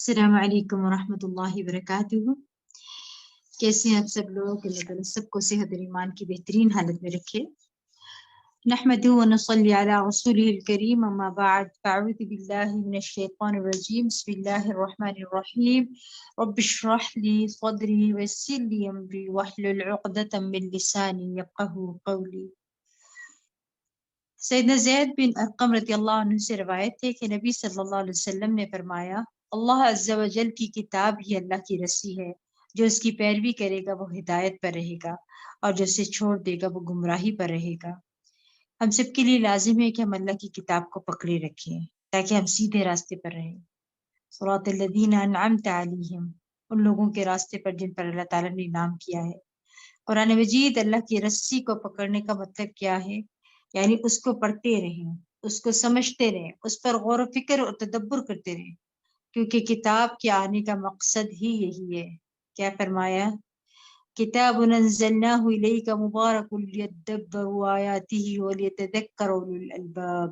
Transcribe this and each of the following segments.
السلام علیکم ورحمۃ اللہ وبرکاتہ۔ کیسے ہیں آپ سب لوگ؟ اللہ تعالیٰ سب کو صحت اور ایمان کی بہترین حالت میں رکھے۔ نحمده ونصلي على رسوله الكريم، اما بعد فاعوذ باللہ من الشیطان الرجیم، بسم اللہ الرحمن الرحیم۔ رب اشرح لي صدری ويسر لي امری واحلل عقدۃ من لسانی یفقهوا قولی۔ سیدنا زید بن ارقم رضی اللہ عنہ سے روایت ہے کہ نبی صلی اللہ علیہ وسلم نے فرمایا، اللہ عز و جل کی کتاب ہی اللہ کی رسی ہے، جو اس کی پیروی کرے گا وہ ہدایت پر رہے گا، اور جو اسے چھوڑ دے گا وہ گمراہی پر رہے گا۔ ہم سب کے لیے لازم ہے کہ ہم اللہ کی کتاب کو پکڑے رکھیں تاکہ ہم سیدھے راستے پر رہیں۔ صراط الذین انعمت علیہم، ان لوگوں کے راستے پر جن پر اللہ تعالیٰ نے انعام کیا ہے۔ قرآن مجید اللہ کی رسی کو پکڑنے کا مطلب کیا ہے؟ یعنی اس کو پڑھتے رہیں، اس کو سمجھتے رہیں، اس پر غور و فکر اور تدبر کرتے رہیں، کیونکہ کتاب کے آنے کا مقصد ہی یہی ہے۔ کیا فرمایا؟ کتاب انزلناہ الیک مبارک لیدبروا آیاتہ ولیتذکر اولو الالباب،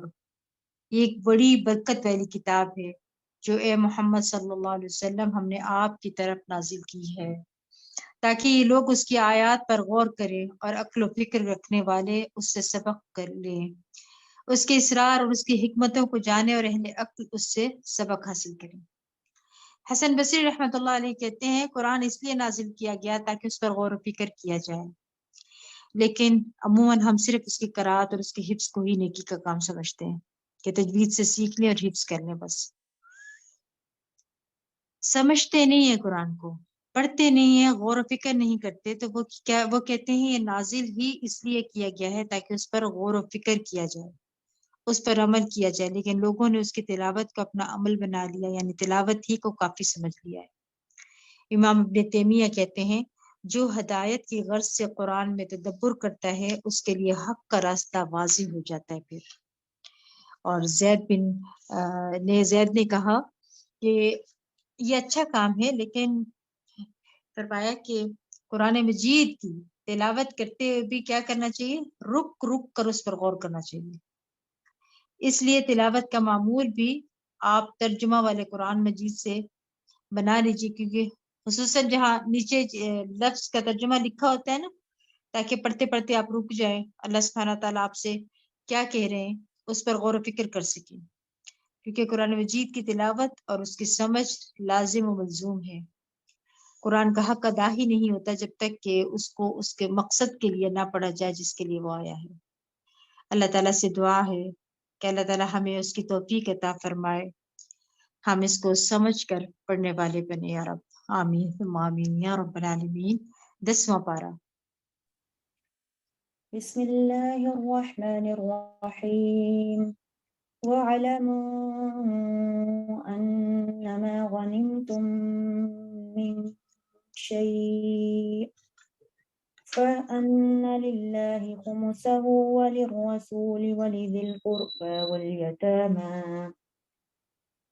یہ ایک بڑی برکت والی کتاب ہے جو اے محمد صلی اللہ علیہ وسلم ہم نے آپ کی طرف نازل کی ہے، تاکہ یہ لوگ اس کی آیات پر غور کریں اور عقل و فکر رکھنے والے اس سے سبق کر لیں، اس کے اسرار اور اس کی حکمتوں کو جانیں اور اہل عقل اس سے سبق حاصل کریں۔ حسن بصری رحمۃ اللہ علیہ کہتے ہیں، قرآن اس لیے نازل کیا گیا تاکہ اس پر غور و فکر کیا جائے، لیکن عموماً ہم صرف اس کی قرأت اور اس کے حفظ کو ہی نیکی کا کام سمجھتے ہیں کہ تجوید سے سیکھ لیں اور حفظ کر لیں، بس سمجھتے نہیں ہیں قرآن کو، پڑھتے نہیں ہیں، غور و فکر نہیں کرتے، تو وہ کہتے ہیں یہ نازل ہی اس لیے کیا گیا ہے تاکہ اس پر غور و فکر کیا جائے، اس پر عمل کیا جائے، لیکن لوگوں نے اس کی تلاوت کو اپنا عمل بنا لیا، یعنی تلاوت ہی کو کافی سمجھ لیا ہے۔ امام ابن تیمیہ کہتے ہیں، جو ہدایت کی غرض سے قرآن میں تدبر کرتا ہے اس کے لیے حق کا راستہ واضح ہو جاتا ہے پھر۔ اور زید نے کہا کہ یہ اچھا کام ہے، لیکن فرمایا کہ قرآن مجید کی تلاوت کرتے ہوئے بھی کیا کرنا چاہیے؟ رک رک کر اس پر غور کرنا چاہیے۔ اس لیے تلاوت کا معمول بھی آپ ترجمہ والے قرآن مجید سے بنا لیجیے، کیونکہ خصوصاً جہاں نیچے لفظ کا ترجمہ لکھا ہوتا ہے نا، تاکہ پڑھتے پڑھتے آپ رک جائیں، اللہ سبحانہ تعالیٰ آپ سے کیا کہہ رہے ہیں اس پر غور و فکر کر سکیں، کیونکہ قرآن مجید کی تلاوت اور اس کی سمجھ لازم و ملزوم ہے۔ قرآن کا حق ادا ہی نہیں ہوتا جب تک کہ اس کو اس کے مقصد کے لیے نہ پڑھا جائے جس کے لیے وہ آیا ہے۔ اللہ تعالیٰ سے دعا ہے کہ اللہ تعالیٰ ہمیں اس کی توفیق عطا فرمائے، ہم اس کو سمجھ کر پڑھنے والے بنے یا رب، آمین ثم آمین یا رب العالمین۔ 10واں پارہ۔ بسم اللہ الرحمن الرحیم وَاعْلَمُوا أَنَّمَا غَنِمْتُم مِّن شَيْءٍ فَأَنَّ لِلَّهِ خُمُسَهُ وَلِلرَّسُولِ وَلِذِي الْقُرْبَى وَالْيَتَامَى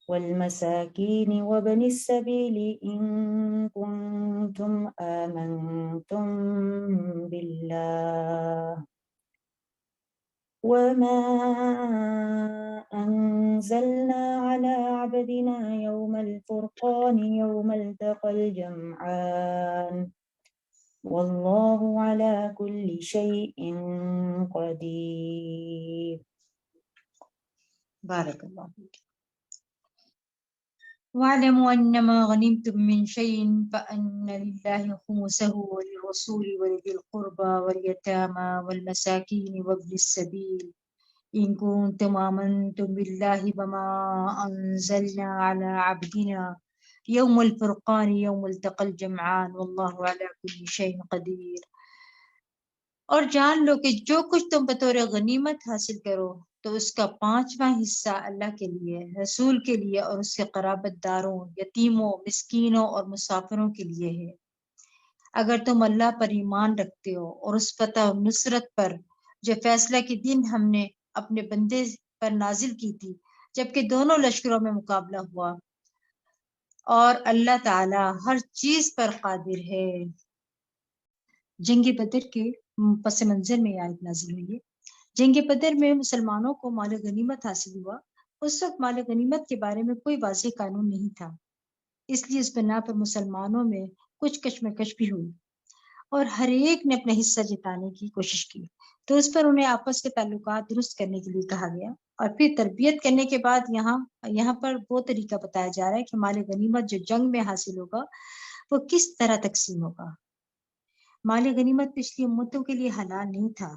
وَالْمَسَاكِينِ وَابْنِ السَّبِيلِ إِن كُنتُمْ آمَنتُم بِاللَّهِ وَمَا أَنزَلْنَا عَلَى عَبْدِنَا يَوْمَ الْفُرْقَانِ يَوْمَ الْتَقَى الْجَمْعَانِ وَاللَّهُ عَلَى كُلِّ شَيْءٍ قَدِيرٌ۔ بارک اللہ فیک۔ وَاعْلَمُوا أَنَّمَا غَنِمْتُم مِّن شَيْءٍ فَأَنَّ لِلَّهِ خُمُسَهُ وَلِلرَّسُولِ وَلِذِي الْقُرْبَى وَالْيَتَامَى وَالْمَسَاكِينِ وَابْنِ السَّبِيلِ إِن كُنتُمْ آمَنتُم بِاللَّهِ وَمَا أَنزَلْنَا عَلَى عَبْدِنَا يَوْمَ الْفُرْقَانِ يَوْمَ الْتَقَى الْجَمْعَانِ وَاللَّهُ عَلَى كُلِّ شَيْءٍ قَدِيرٌ۔ اور جان لو کہ جو کچھ تم بطور غنیمت حاصل کرو تو اس کا 5واں حصہ اللہ کے لیے، رسول کے لیے اور اس کے قرابت داروں، یتیموں، مسکینوں اور مسافروں کے لیے ہے۔ اگر تم اللہ پر ایمان رکھتے ہو اور اس فتح و نصرت پر جو فیصلہ کے دن ہم نے اپنے بندے پر نازل کی تھی، جبکہ دونوں لشکروں میں مقابلہ ہوا، اور اللہ تعالی ہر چیز پر قادر ہے۔ جنگ بدر کے پس منظر میں آیت نازل ہوئی ہے۔ جنگ بدر میں مسلمانوں کو مال غنیمت حاصل ہوا۔ اس وقت مال غنیمت کے بارے میں کوئی واضح قانون نہیں تھا، اس لیے اس بنا پر مسلمانوں میں کچھ کشمکش بھی ہوئی اور ہر ایک نے اپنا حصہ جتانے کی کوشش کی، تو اس پر انہیں آپس کے تعلقات درست کرنے کے لیے کہا گیا۔ اور پھر تربیت کرنے کے بعد یہاں پر وہ طریقہ بتایا جا رہا ہے کہ مال غنیمت جو جنگ میں حاصل ہوگا وہ کس طرح تقسیم ہوگا۔ مال غنیمت پچھلی امتوں کے لیے حلال نہیں تھا،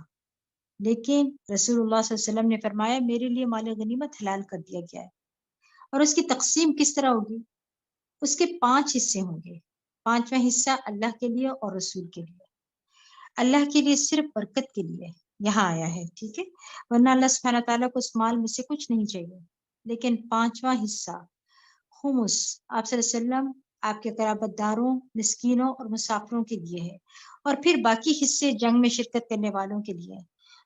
لیکن رسول اللہ صلی اللہ علیہ وسلم نے فرمایا میرے لیے مال غنیمت حلال کر دیا گیا ہے، اور اس کی تقسیم کس طرح ہوگی؟ اس کے 5 حصے ہوں گے۔ 5واں حصہ اللہ کے لیے اور رسول کے لیے، اللہ کے لیے صرف برکت کے لیے یہاں آیا ہے، ٹھیک ہے، ورنہ اللہ سبحانہ تعالیٰ کو اس مال میں سے کچھ نہیں چاہیے۔ لیکن 5واں حصہ خمس آپ صلی اللہ علیہ وسلم، آپ کے قرابت داروں، مسکینوں اور مسافروں کے لیے ہے، اور پھر باقی حصے جنگ میں شرکت کرنے والوں کے لیے،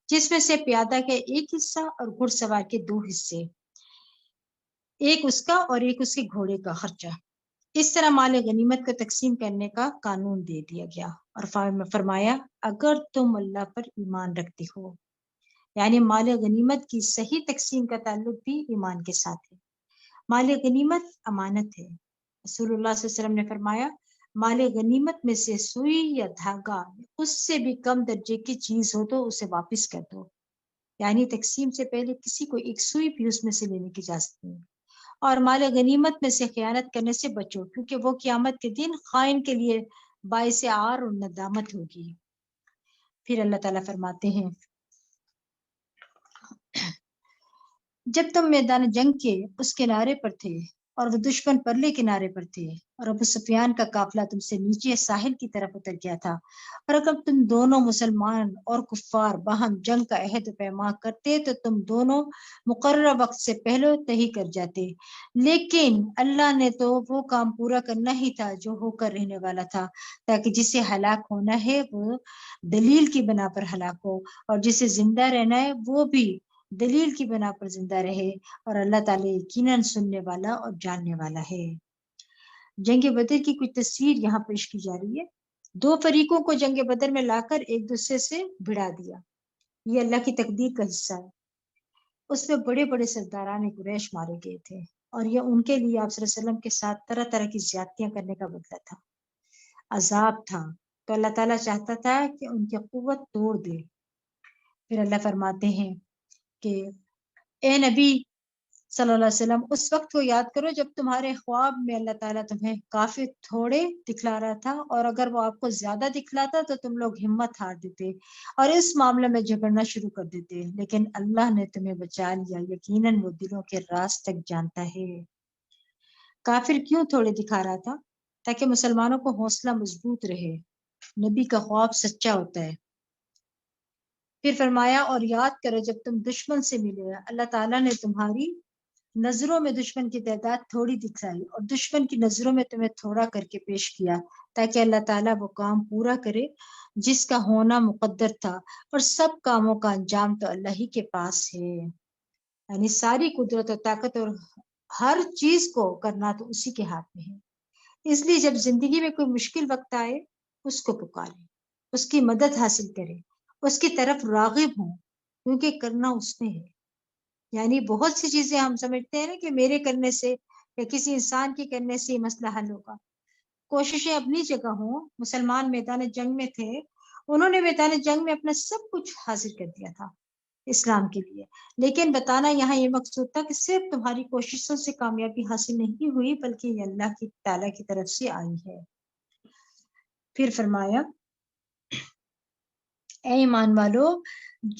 جس میں سے پیادہ کا 1 حصہ اور گھڑ سوار کے 2 حصے، ایک اس کا اور ایک اس کے گھوڑے کا خرچہ۔ اس طرح مال غنیمت کو تقسیم کرنے کا قانون دے دیا گیا، اور فرمایا اگر تم اللہ پر ایمان رکھتے ہو، یعنی مال غنیمت کی صحیح تقسیم کا تعلق بھی ایمان کے ساتھ ہے۔ مال غنیمت امانت ہے۔ رسول اللہ صلی اللہ علیہ وسلم نے فرمایا مال غنیمت میں سے سوئی یا دھاگا اس سے بھی کم درجے کی چیز ہو تو اسے واپس کر دو، یعنی تقسیم سے پہلے کسی کو ایک سوئی بھی اس میں سے لینے کی اجازت نہیں۔ اور مال غنیمت میں سے خیانت کرنے سے بچو، کیونکہ وہ قیامت کے دن خائن کے لیے باعث عار اور ندامت ہوگی۔ پھر اللہ تعالیٰ فرماتے ہیں جب تم میدان جنگ کے اس کنارے پر تھے اور وہ دشمن پرلے کنارے پر تھے، اور ابو سفیان کا قافلہ تم سے نیچے ساحل کی طرف اتر گیا تھا، اور اگر تم دونوں مسلمان اور کفار باہم جنگ کا عہد و پیمان کرتے تو تم دونوں مقررہ وقت سے پہلے تہی کر جاتے، لیکن اللہ نے تو وہ کام پورا کرنا ہی تھا جو ہو کر رہنے والا تھا، تاکہ جسے ہلاک ہونا ہے وہ دلیل کی بنا پر ہلاک ہو، اور جسے زندہ رہنا ہے وہ بھی دلیل کی بنا پر زندہ رہے، اور اللہ تعالیٰ یقیناً سننے والا اور جاننے والا ہے۔ جنگ بدر کی کچھ تصویر یہاں پیش کی جا رہی ہے۔ 2 فریقوں کو جنگ بدر میں لا کر ایک دوسرے سے بھڑا دیا، یہ اللہ کی تقدیر کا حصہ ہے۔ اس میں بڑے بڑے سرداران قریش مارے گئے تھے، اور یہ ان کے لیے آپ صلی اللہ علیہ وسلم کے ساتھ طرح طرح کی زیادتیاں کرنے کا بدلہ تھا، عذاب تھا، تو اللہ تعالیٰ چاہتا تھا کہ ان کی قوت توڑ دے۔ پھر اللہ فرماتے ہیں کہ اے نبی صلی اللہ علیہ وسلم اس وقت کو یاد کرو جب تمہارے خواب میں اللہ تعالیٰ تمہیں کافی تھوڑے دکھلا رہا تھا، اور اگر وہ آپ کو زیادہ دکھلاتا تو تم لوگ ہمت ہار دیتے اور اس معاملے میں جھگڑنا شروع کر دیتے، لیکن اللہ نے تمہیں بچا لیا، یقیناً وہ دلوں کے راز تک جانتا ہے۔ کافر کیوں تھوڑے دکھا رہا تھا؟ تاکہ مسلمانوں کو حوصلہ مضبوط رہے، نبی کا خواب سچا ہوتا ہے۔ پھر فرمایا اور یاد کرو جب تم دشمن سے ملے، اللہ تعالیٰ نے تمہاری نظروں میں دشمن کی تعداد تھوڑی دکھائی اور دشمن کی نظروں میں تمہیں تھوڑا کر کے پیش کیا، تاکہ اللہ تعالیٰ وہ کام پورا کرے جس کا ہونا مقدر تھا، اور سب کاموں کا انجام تو اللہ ہی کے پاس ہے، یعنی ساری قدرت اور طاقت اور ہر چیز کو کرنا تو اسی کے ہاتھ میں ہے۔ اس لیے جب زندگی میں کوئی مشکل وقت آئے اس کو پکارے، اس کی مدد حاصل کرے، اس کی طرف راغب ہوں، کیونکہ کرنا اس نے ہے۔ یعنی بہت سی چیزیں ہم سمجھتے ہیں نا کہ میرے کرنے سے یا کسی انسان کے کرنے سے مسئلہ حل ہوگا۔ کوششیں اپنی جگہ ہوں، مسلمان میدان جنگ میں تھے، انہوں نے میدان جنگ میں اپنا سب کچھ حاصل کر دیا تھا اسلام کے لیے، لیکن بتانا یہاں یہ مقصود تھا کہ صرف تمہاری کوششوں سے کامیابی حاصل نہیں ہوئی بلکہ یہ اللہ کی تعالیٰ کی طرف سے آئی ہے۔ پھر فرمایا اے ایمان والو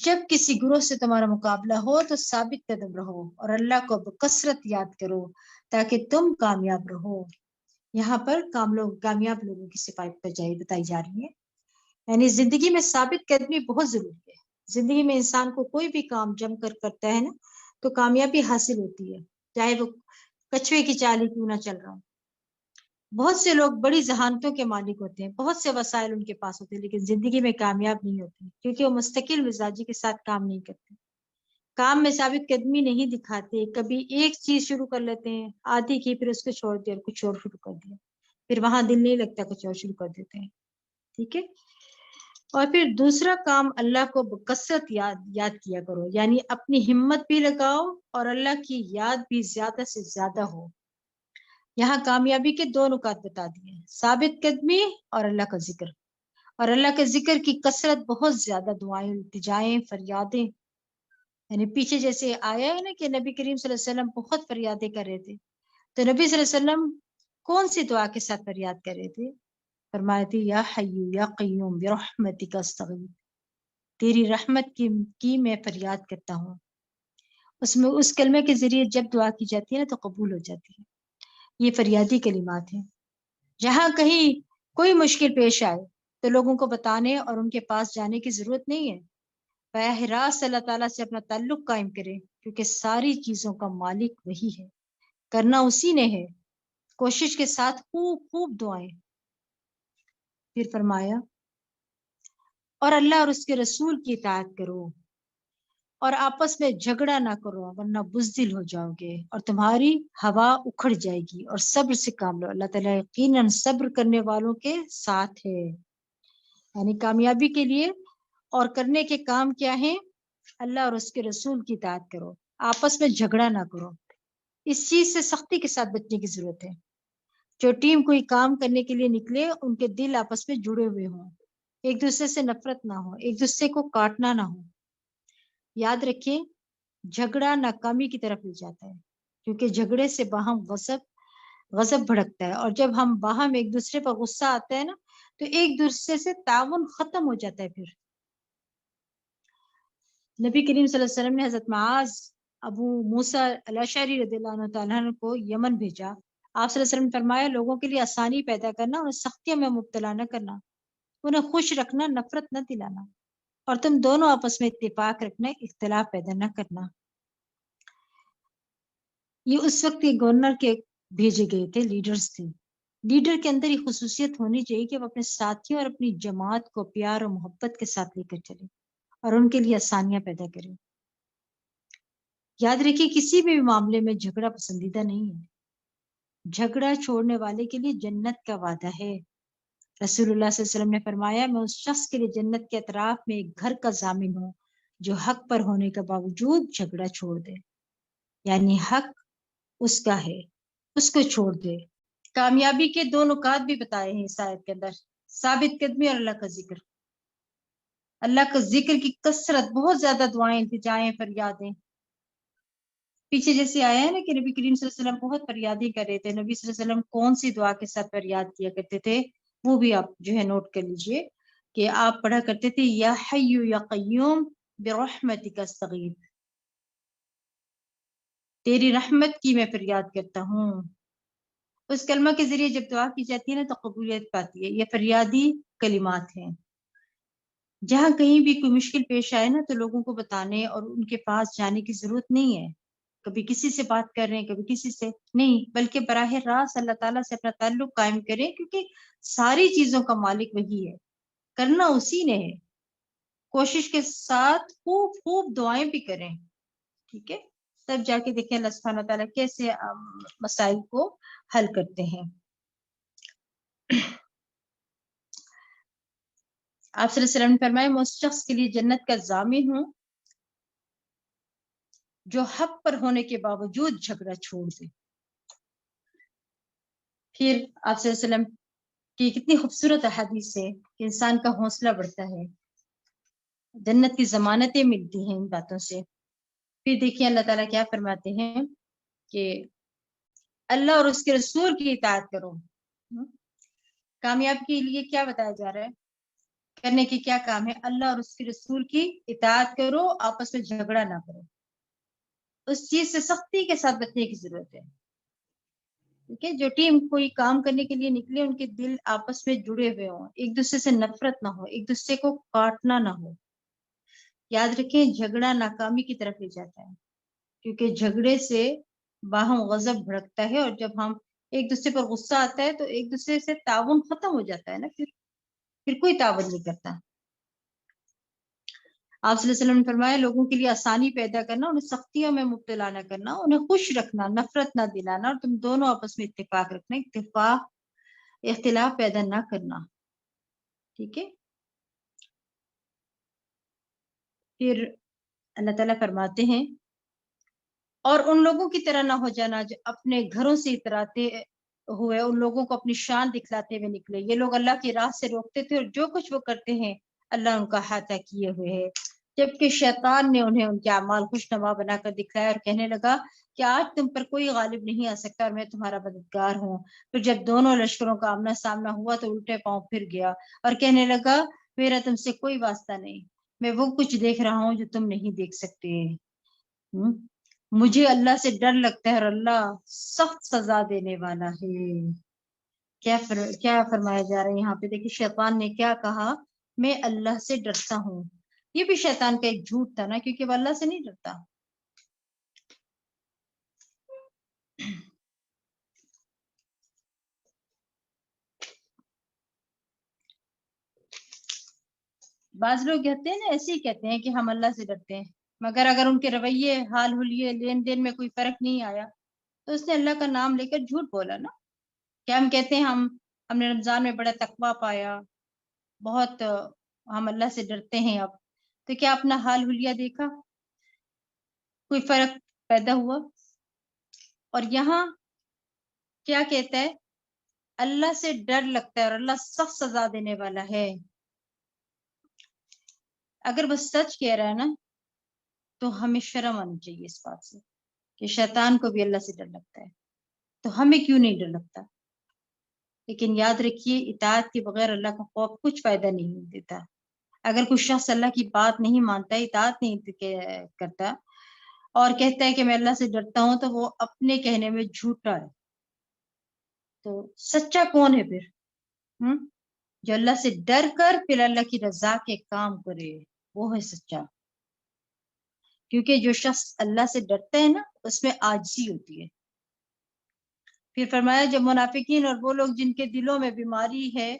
جب کسی گروہ سے تمہارا مقابلہ ہو تو ثابت قدم رہو اور اللہ کو بکثرت یاد کرو تاکہ تم کامیاب رہو۔ یہاں پر کامیاب لوگوں کی صفات بتائی جا رہی ہے، یعنی زندگی میں ثابت قدمی بہت ضروری ہے۔ زندگی میں انسان کو کوئی بھی کام جم کر کرتا ہے نا تو کامیابی حاصل ہوتی ہے، چاہے وہ کچھوے کی چال ہی کیوں نہ چل رہا ہو۔ بہت سے لوگ بڑی ذہانتوں کے مالک ہوتے ہیں، بہت سے وسائل ان کے پاس ہوتے ہیں، لیکن زندگی میں کامیاب نہیں ہوتے کیونکہ وہ مستقل مزاجی کے ساتھ کام نہیں کرتے، کام میں ثابت قدمی نہیں دکھاتے، کبھی ایک چیز شروع کر لیتے ہیں، آدھی کی پھر اس کو چھوڑ دیا اور کچھ اور شروع کر دیا، پھر وہاں دل نہیں لگتا، کچھ اور شروع کر دیتے ہیں، ٹھیک ہے۔ اور پھر دوسرا کام اللہ کو بکثرت یاد کیا کرو، یعنی اپنی ہمت بھی لگاؤ اور اللہ کی یاد بھی زیادہ سے زیادہ ہو۔ یہاں کامیابی کے دو نکات بتا دیے، ثابت قدمی اور اللہ کا ذکر، اور اللہ کے ذکر کی کثرت، بہت زیادہ دعائیں، التجائیں، فریادیں، یعنی پیچھے جیسے آیا ہے نا کہ نبی کریم صلی اللہ علیہ وسلم بہت فریادیں کر رہے تھے، تو نبی صلی اللہ علیہ وسلم کون سی دعا کے ساتھ فریاد کر رہے تھے؟ فرمایا تھے یا حی یا قیوم برحمتک استغیث، تیری رحمت کی میں فریاد کرتا ہوں۔ اس میں اس کلمے کے ذریعے جب دعا کی جاتی ہے نا تو قبول ہو جاتی ہے۔ یہ فریادی کلمات ہیں۔ جہاں کہیں کوئی مشکل پیش آئے تو لوگوں کو بتانے اور ان کے پاس جانے کی ضرورت نہیں ہے، براہ راست اللہ تعالیٰ سے اپنا تعلق قائم کرے، کیونکہ ساری چیزوں کا مالک وہی ہے، کرنا اسی نے ہے۔ کوشش کے ساتھ خوب خوب دعائیں۔ پھر فرمایا اور اللہ اور اس کے رسول کی اطاعت کرو اور آپس میں جھگڑا نہ کرو ورنہ بزدل ہو جاؤ گے اور تمہاری ہوا اکھڑ جائے گی، اور صبر سے کام لو، اللہ تعالیٰ یقیناً صبر کرنے والوں کے ساتھ ہے۔ یعنی کامیابی کے لیے اور کرنے کے کام کیا ہیں؟ اللہ اور اس کے رسول کی اطاعت کرو، آپس میں جھگڑا نہ کرو۔ اس چیز سے سختی کے ساتھ بچنے کی ضرورت ہے۔ جو ٹیم کوئی کام کرنے کے لیے نکلے ان کے دل آپس میں جڑے ہوئے ہوں، ایک دوسرے سے نفرت نہ ہو، ایک دوسرے کو کاٹنا نہ ہو۔ یاد رکھیں جھگڑا ناکامی کی طرف لے جاتا ہے، کیونکہ جھگڑے سے باہم غضب بھڑکتا ہے، اور جب ہم باہم ایک دوسرے پر غصہ آتا ہے نا تو ایک دوسرے سے تعاون ختم ہو جاتا ہے۔ پھر نبی کریم صلی اللہ علیہ وسلم نے حضرت معاذ ابو موسیٰ الاشعری رضی اللہ عنہ تعالیٰ عنہ کو یمن بھیجا۔ آپ صلی اللہ علیہ وسلم نے فرمایا لوگوں کے لیے آسانی پیدا کرنا، انہیں سختیوں میں مبتلا نہ کرنا، انہیں خوش رکھنا، نفرت نہ دلانا، اور تم دونوں آپس میں اتفاق رکھنا، اختلاف پیدا نہ کرنا۔ یہ اس وقت کے گورنر کے بھیجے گئے تھے، لیڈرز تھے۔ لیڈر کے اندر یہ خصوصیت ہونی چاہیے کہ وہ اپنے ساتھیوں اور اپنی جماعت کو پیار اور محبت کے ساتھ لے کر چلے اور ان کے لیے آسانیاں پیدا کرے۔ یاد رکھیے کسی بھی معاملے میں جھگڑا پسندیدہ نہیں ہے، جھگڑا چھوڑنے والے کے لیے جنت کا وعدہ ہے۔ رسول اللہ صلی اللہ علیہ وسلم نے فرمایا میں اس شخص کے لیے جنت کے اطراف میں ایک گھر کا ضامن ہوں جو حق پر ہونے کے باوجود جھگڑا چھوڑ دے، یعنی حق اس کا ہے، اس کو چھوڑ دے۔ کامیابی کے دو نکات بھی بتائے ہیں اس آیت کے اندر، ثابت قدمی اور اللہ کا ذکر۔ اللہ کا ذکر کی کثرت، بہت زیادہ دعائیں، التجائیں، فریادیں۔ پیچھے جیسے آیا ہے نا کہ نبی کریم صلی اللہ علیہ وسلم بہت فریادیں کر رہے تھے، نبی صلی اللہ علیہ وسلم کون سی دعا کے ساتھ فریاد کیا کرتے تھے وہ بھی آپ جو ہے نوٹ کر لیجئے کہ آپ پڑھا کرتے تھے یا حی یا قیوم برحمتک استغیث، تیری رحمت کی میں فریاد کرتا ہوں۔ اس کلمہ کے ذریعے جب دعا کی جاتی ہے نا تو قبولیت پاتی ہے۔ یہ فریادی کلمات ہیں۔ جہاں کہیں بھی کوئی مشکل پیش آئے نا تو لوگوں کو بتانے اور ان کے پاس جانے کی ضرورت نہیں ہے، کبھی کسی سے بات کر رہے ہیں کبھی کسی سے نہیں، بلکہ براہ راست اللہ تعالیٰ سے اپنا تعلق قائم کریں، کیونکہ ساری چیزوں کا مالک وہی ہے، کرنا اسی نے ہے۔ کوشش کے ساتھ خوب خوب دعائیں بھی کریں، ٹھیک ہے، تب جا کے دیکھیں اللہ سبحانہ تعالیٰ کیسے مسائل کو حل کرتے ہیں۔ آپ صلی اللہ علیہ وسلم نے فرمایا میں اس شخص کے لیے جنت کا ضامن ہوں جو حق پر ہونے کے باوجود جھگڑا چھوڑ دے۔ پھر آپ صلی اللہ علیہ وسلم کی کتنی خوبصورت احادیث ہے کہ انسان کا حوصلہ بڑھتا ہے، جنت کی ضمانتیں ملتی ہیں ان باتوں سے۔ پھر دیکھیے اللہ تعالیٰ کیا فرماتے ہیں کہ اللہ اور اس کے رسول کی اطاعت کرو۔ کامیاب کے لیے کیا بتایا جا رہا ہے؟ کرنے کی کیا کام ہے؟ اللہ اور اس کے رسول کی اطاعت کرو، آپس میں جھگڑا نہ کرو۔ اس چیز سے سختی کے ساتھ بچنے کی ضرورت ہے، ٹھیک ہے۔ جو ٹیم کوئی کام کرنے کے لیے نکلے ان کے دل آپس میں جڑے ہوئے ہوں، ایک دوسرے سے نفرت نہ ہو، ایک دوسرے کو کاٹنا نہ ہو۔ یاد رکھیں جھگڑا ناکامی کی طرف لے جاتا ہے، کیونکہ جھگڑے سے باہم غضب بھڑکتا ہے، اور جب ہم ایک دوسرے پر غصہ آتا ہے تو ایک دوسرے سے تعاون ختم ہو جاتا ہے نا، پھر کوئی تعاون نہیں کرتا۔ آپ صلی اللہ علیہ وسلم نے فرمایا لوگوں کے لیے آسانی پیدا کرنا، انہیں سختیوں میں مبتلا نہ کرنا، انہیں خوش رکھنا، نفرت نہ دلانا، اور تم دونوں آپس میں اتفاق رکھنا، اختلاف پیدا نہ کرنا، ٹھیک ہے۔ پھر اللہ تعالیٰ فرماتے ہیں اور ان لوگوں کی طرح نہ ہو جانا جو اپنے گھروں سے اتراتے ہوئے ان لوگوں کو اپنی شان دکھلاتے ہوئے نکلے. یہ لوگ اللہ کی راہ سے روکتے تھے اور جو کچھ وہ کرتے ہیں اللہ ان کا احاطہ کیے ہوئے ہے. جبکہ شیطان نے انہیں ان کے اعمال خوشنما بنا کر دکھلایا اور کہنے لگا کہ آج تم پر کوئی غالب نہیں آ سکتا اور میں تمہارا مددگار ہوں. پھر جب دونوں لشکروں کا آمنا سامنا ہوا تو الٹے پاؤں پھر گیا اور کہنے لگا میرا تم سے کوئی واسطہ نہیں, میں وہ کچھ دیکھ رہا ہوں جو تم نہیں دیکھ سکتے. مجھے اللہ سے ڈر لگتا ہے اور اللہ سخت سزا دینے والا ہے. کیا فرمایا جا رہا ہے یہاں پہ؟ دیکھیے شیطان نے کیا کہا, میں اللہ سے ڈرتا ہوں. یہ بھی شیطان کا ایک جھوٹ تھا نا, کیونکہ وہ اللہ سے نہیں ڈرتا. بعض لوگ کہتے ہیں نا, ایسے ہی کہتے ہیں کہ ہم اللہ سے ڈرتے ہیں, مگر اگر ان کے رویے, حال حلیے, لین دین میں کوئی فرق نہیں آیا تو اس نے اللہ کا نام لے کر جھوٹ بولا نا. کیا ہم کہتے ہیں ہم نے رمضان میں بڑا تقویٰ پایا, بہت ہم اللہ سے ڈرتے ہیں اب, تو کیا اپنا حال حلیہ دیکھا؟ کوئی فرق پیدا ہوا؟ اور یہاں کیا کہتا ہے, اللہ سے ڈر لگتا ہے اور اللہ سخت سزا دینے والا ہے. اگر وہ سچ کہہ رہا ہے نا تو ہمیں شرم آنی چاہیے اس بات سے کہ شیطان کو بھی اللہ سے ڈر لگتا ہے, تو ہمیں کیوں نہیں ڈر لگتا؟ لیکن یاد رکھیے اطاعت کے بغیر اللہ کا خوف کچھ فائدہ نہیں دیتا. اگر کوئی شخص اللہ کی بات نہیں مانتا, اطاعت نہیں کرتا اور کہتا ہے کہ میں اللہ سے ڈرتا ہوں, تو وہ اپنے کہنے میں جھوٹا ہے. تو سچا کون ہے پھر؟ جو اللہ سے ڈر کر پھر اللہ کی رضا کے کام کرے, وہ ہے سچا. کیونکہ جو شخص اللہ سے ڈرتا ہے نا اس میں عاجزی ہوتی ہے. پھر فرمایا جب منافقین اور وہ لوگ جن کے دلوں میں بیماری ہے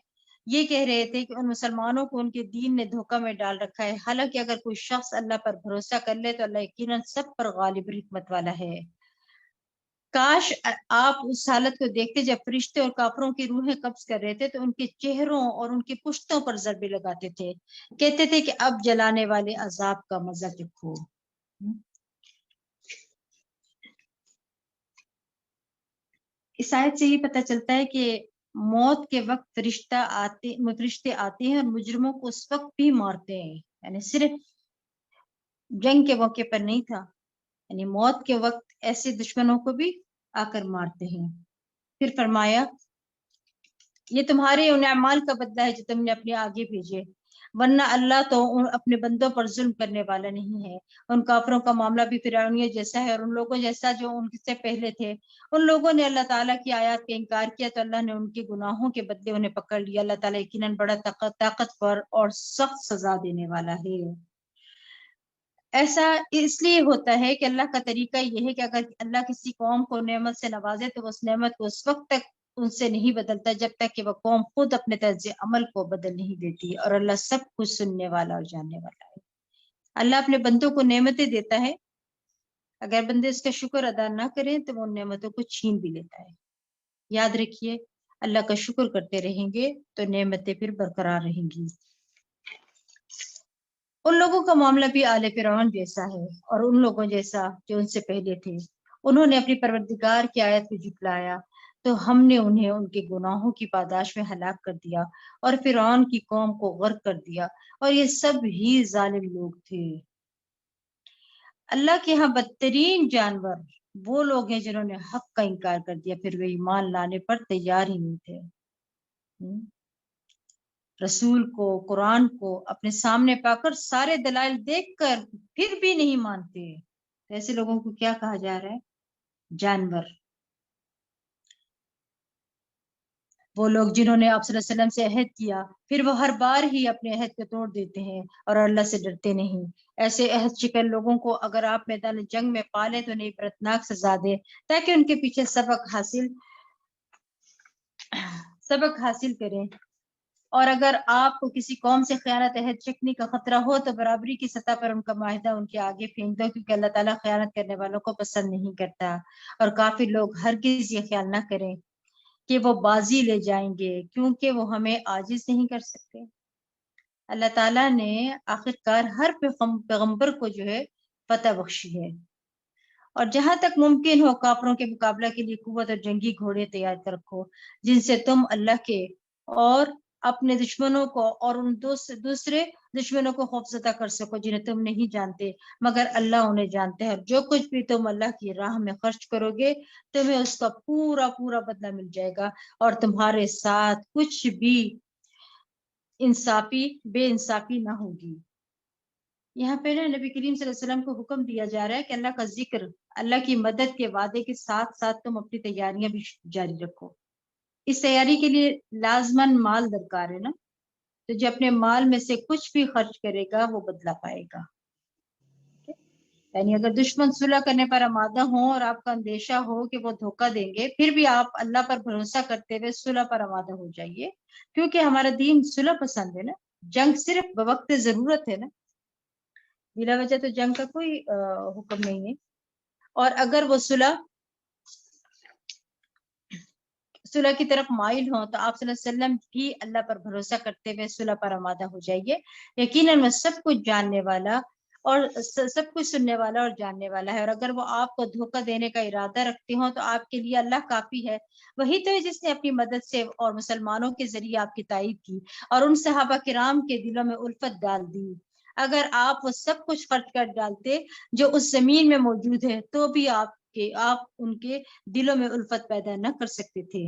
یہ کہہ رہے تھے کہ ان مسلمانوں کو ان کے دین نے دھوکہ میں ڈال رکھا ہے, حالانکہ اگر کوئی شخص اللہ پر بھروسہ کر لے تو اللہ یقیناً سب پر غالب حکمت والا ہے. کاش آپ اس حالت کو دیکھتے جب فرشتے اور کافروں کی روحیں قبض کر رہے تھے تو ان کے چہروں اور ان کی پشتوں پر ضربے لگاتے تھے, کہتے تھے کہ اب جلانے والے عذاب کا مزہ چکھو. اس آیت سے یہ پتہ چلتا ہے کہ موت کے وقت فرشتے آتے ہیں اور مجرموں کو اس وقت بھی مارتے ہیں, یعنی صرف جنگ کے موقع پر نہیں تھا, یعنی موت کے وقت ایسے دشمنوں کو بھی آ کر مارتے ہیں. پھر فرمایا یہ تمہارے ان اعمال کا بدلہ ہے جو تم نے اپنے آگے بھیجے, ورنہ اللہ تو اپنے بندوں پر ظلم کرنے والا نہیں ہے. ان کافروں کا معاملہ بھی فرعونیت جیسا ہے اور ان لوگوں جیسا جو ان سے پہلے تھے. ان لوگوں نے اللہ تعالیٰ کی آیات کا انکار کیا تو اللہ نے ان کے گناہوں کے بدلے انہیں پکڑ لیا. اللہ تعالیٰ یقیناً بڑا طاقتور اور سخت سزا دینے والا ہے. ایسا اس لیے ہوتا ہے کہ اللہ کا طریقہ یہ ہے کہ اگر اللہ کسی قوم کو نعمت سے نوازے تو اس نعمت کو اس وقت تک ان سے نہیں بدلتا جب تک کہ وہ قوم خود اپنے طرز عمل کو بدل نہیں دیتی, اور اللہ سب کچھ سننے والا اور جاننے والا ہے. اللہ اپنے بندوں کو نعمتیں دیتا ہے, اگر بندے اس کا شکر ادا نہ کریں تو وہ ان نعمتوں کو چھین بھی لیتا ہے. یاد رکھیے اللہ کا شکر کرتے رہیں گے تو نعمتیں پھر برقرار رہیں گی. ان لوگوں کا معاملہ بھی آل فرعون جیسا ہے اور ان لوگوں جیسا جو ان سے پہلے تھے. انہوں نے اپنی پروردگار کی آیت کو جھٹلایا تو ہم نے انہیں ان کے گناہوں کی پاداش میں ہلاک کر دیا اور فرعون کی قوم کو غرق کر دیا, اور یہ سب ہی ظالم لوگ تھے. اللہ کے ہاں بدترین جانور وہ لوگ ہیں جنہوں نے حق کا انکار کر دیا پھر وہ ایمان لانے پر تیار ہی نہیں تھے. رسول کو, قرآن کو اپنے سامنے پا کر سارے دلائل دیکھ کر پھر بھی نہیں مانتے, ایسے لوگوں کو کیا کہا جا رہا ہے؟ جانور. وہ لوگ جنہوں نے آپ صلی اللہ علیہ وسلم سے عہد کیا پھر وہ ہر بار ہی اپنے عہد کو توڑ دیتے ہیں اور اللہ سے ڈرتے نہیں. ایسے عہد شکن لوگوں کو اگر آپ میدان جنگ میں پالیں تو انہیں عبرتناک سزا دے تاکہ ان کے پیچھے سبق حاصل کریں. اور اگر آپ کو کسی قوم سے خیانت عہد شکنی کا خطرہ ہو تو برابری کی سطح پر ان کا معاہدہ ان کے آگے پھینک دو, کیونکہ اللہ تعالیٰ خیانت کرنے والوں کو پسند نہیں کرتا. اور کافی لوگ ہرگز یہ خیال نہ کریں کہ وہ بازی لے جائیں گے کیونکہ وہ ہمیں عاجز نہیں کر سکتے. اللہ تعالیٰ نے آخرکار ہر پیغمبر کو جو ہے فتح بخشی ہے, اور جہاں تک ممکن ہو کافروں کے مقابلہ کے لیے قوت اور جنگی گھوڑے تیار کر رکھو، جن سے تم اللہ کے اور اپنے دشمنوں کو اور ان دوسرے دشمنوں کو خوفزدہ کر سکو جنہیں تم نہیں جانتے مگر اللہ انہیں جانتے ہیں۔ اور جو کچھ بھی تم اللہ کی راہ میں خرچ کرو گے تمہیں اس کا پورا پورا بدلہ مل جائے گا، اور تمہارے ساتھ کچھ بھی بے انصافی نہ ہوگی۔ یہاں پہ نا نبی کریم صلی اللہ علیہ وسلم کو حکم دیا جا رہا ہے کہ اللہ کا ذکر، اللہ کی مدد کے وعدے کے ساتھ ساتھ تم اپنی تیاریاں بھی جاری رکھو۔ اس تیاری کے لیے لازماً مال درکار ہے نا، تو جو اپنے مال میں سے کچھ بھی خرچ کرے گا وہ بدلہ پائے گا۔ یعنی اگر دشمن صلح کرنے پر آمادہ ہوں اور آپ کا اندیشہ ہو کہ وہ دھوکہ دیں گے، پھر بھی آپ اللہ پر بھروسہ کرتے ہوئے صلح پر آمادہ ہو جائیے، کیونکہ ہمارا دین صلح پسند ہے نا۔ جنگ صرف بوقت ضرورت ہے نا، بلا وجہ تو جنگ کا کوئی حکم نہیں ہے۔ اور اگر وہ صلح کی طرف مائل ہوں تو آپ صلی اللہ علیہ وسلم بھی اللہ پر بھروسہ کرتے ہوئے صلح پر آمادہ ہو جائیے۔ یقیناً وہ سب کچھ جاننے والا اور سب کچھ سننے والا اور جاننے والا ہے۔ اور اگر وہ آپ کو دھوکہ دینے کا ارادہ رکھتے ہوں تو آپ کے لیے اللہ کافی ہے، وہی تو ہے جس نے اپنی مدد سے اور مسلمانوں کے ذریعے آپ کی تائید کی اور ان صحابہ کرام کے دلوں میں الفت ڈال دی۔ اگر آپ وہ سب کچھ خرچ کر ڈالتے جو اس زمین میں موجود ہے تو بھی آپ ان کے دلوں میں الفت پیدا نہ کر سکتے تھے۔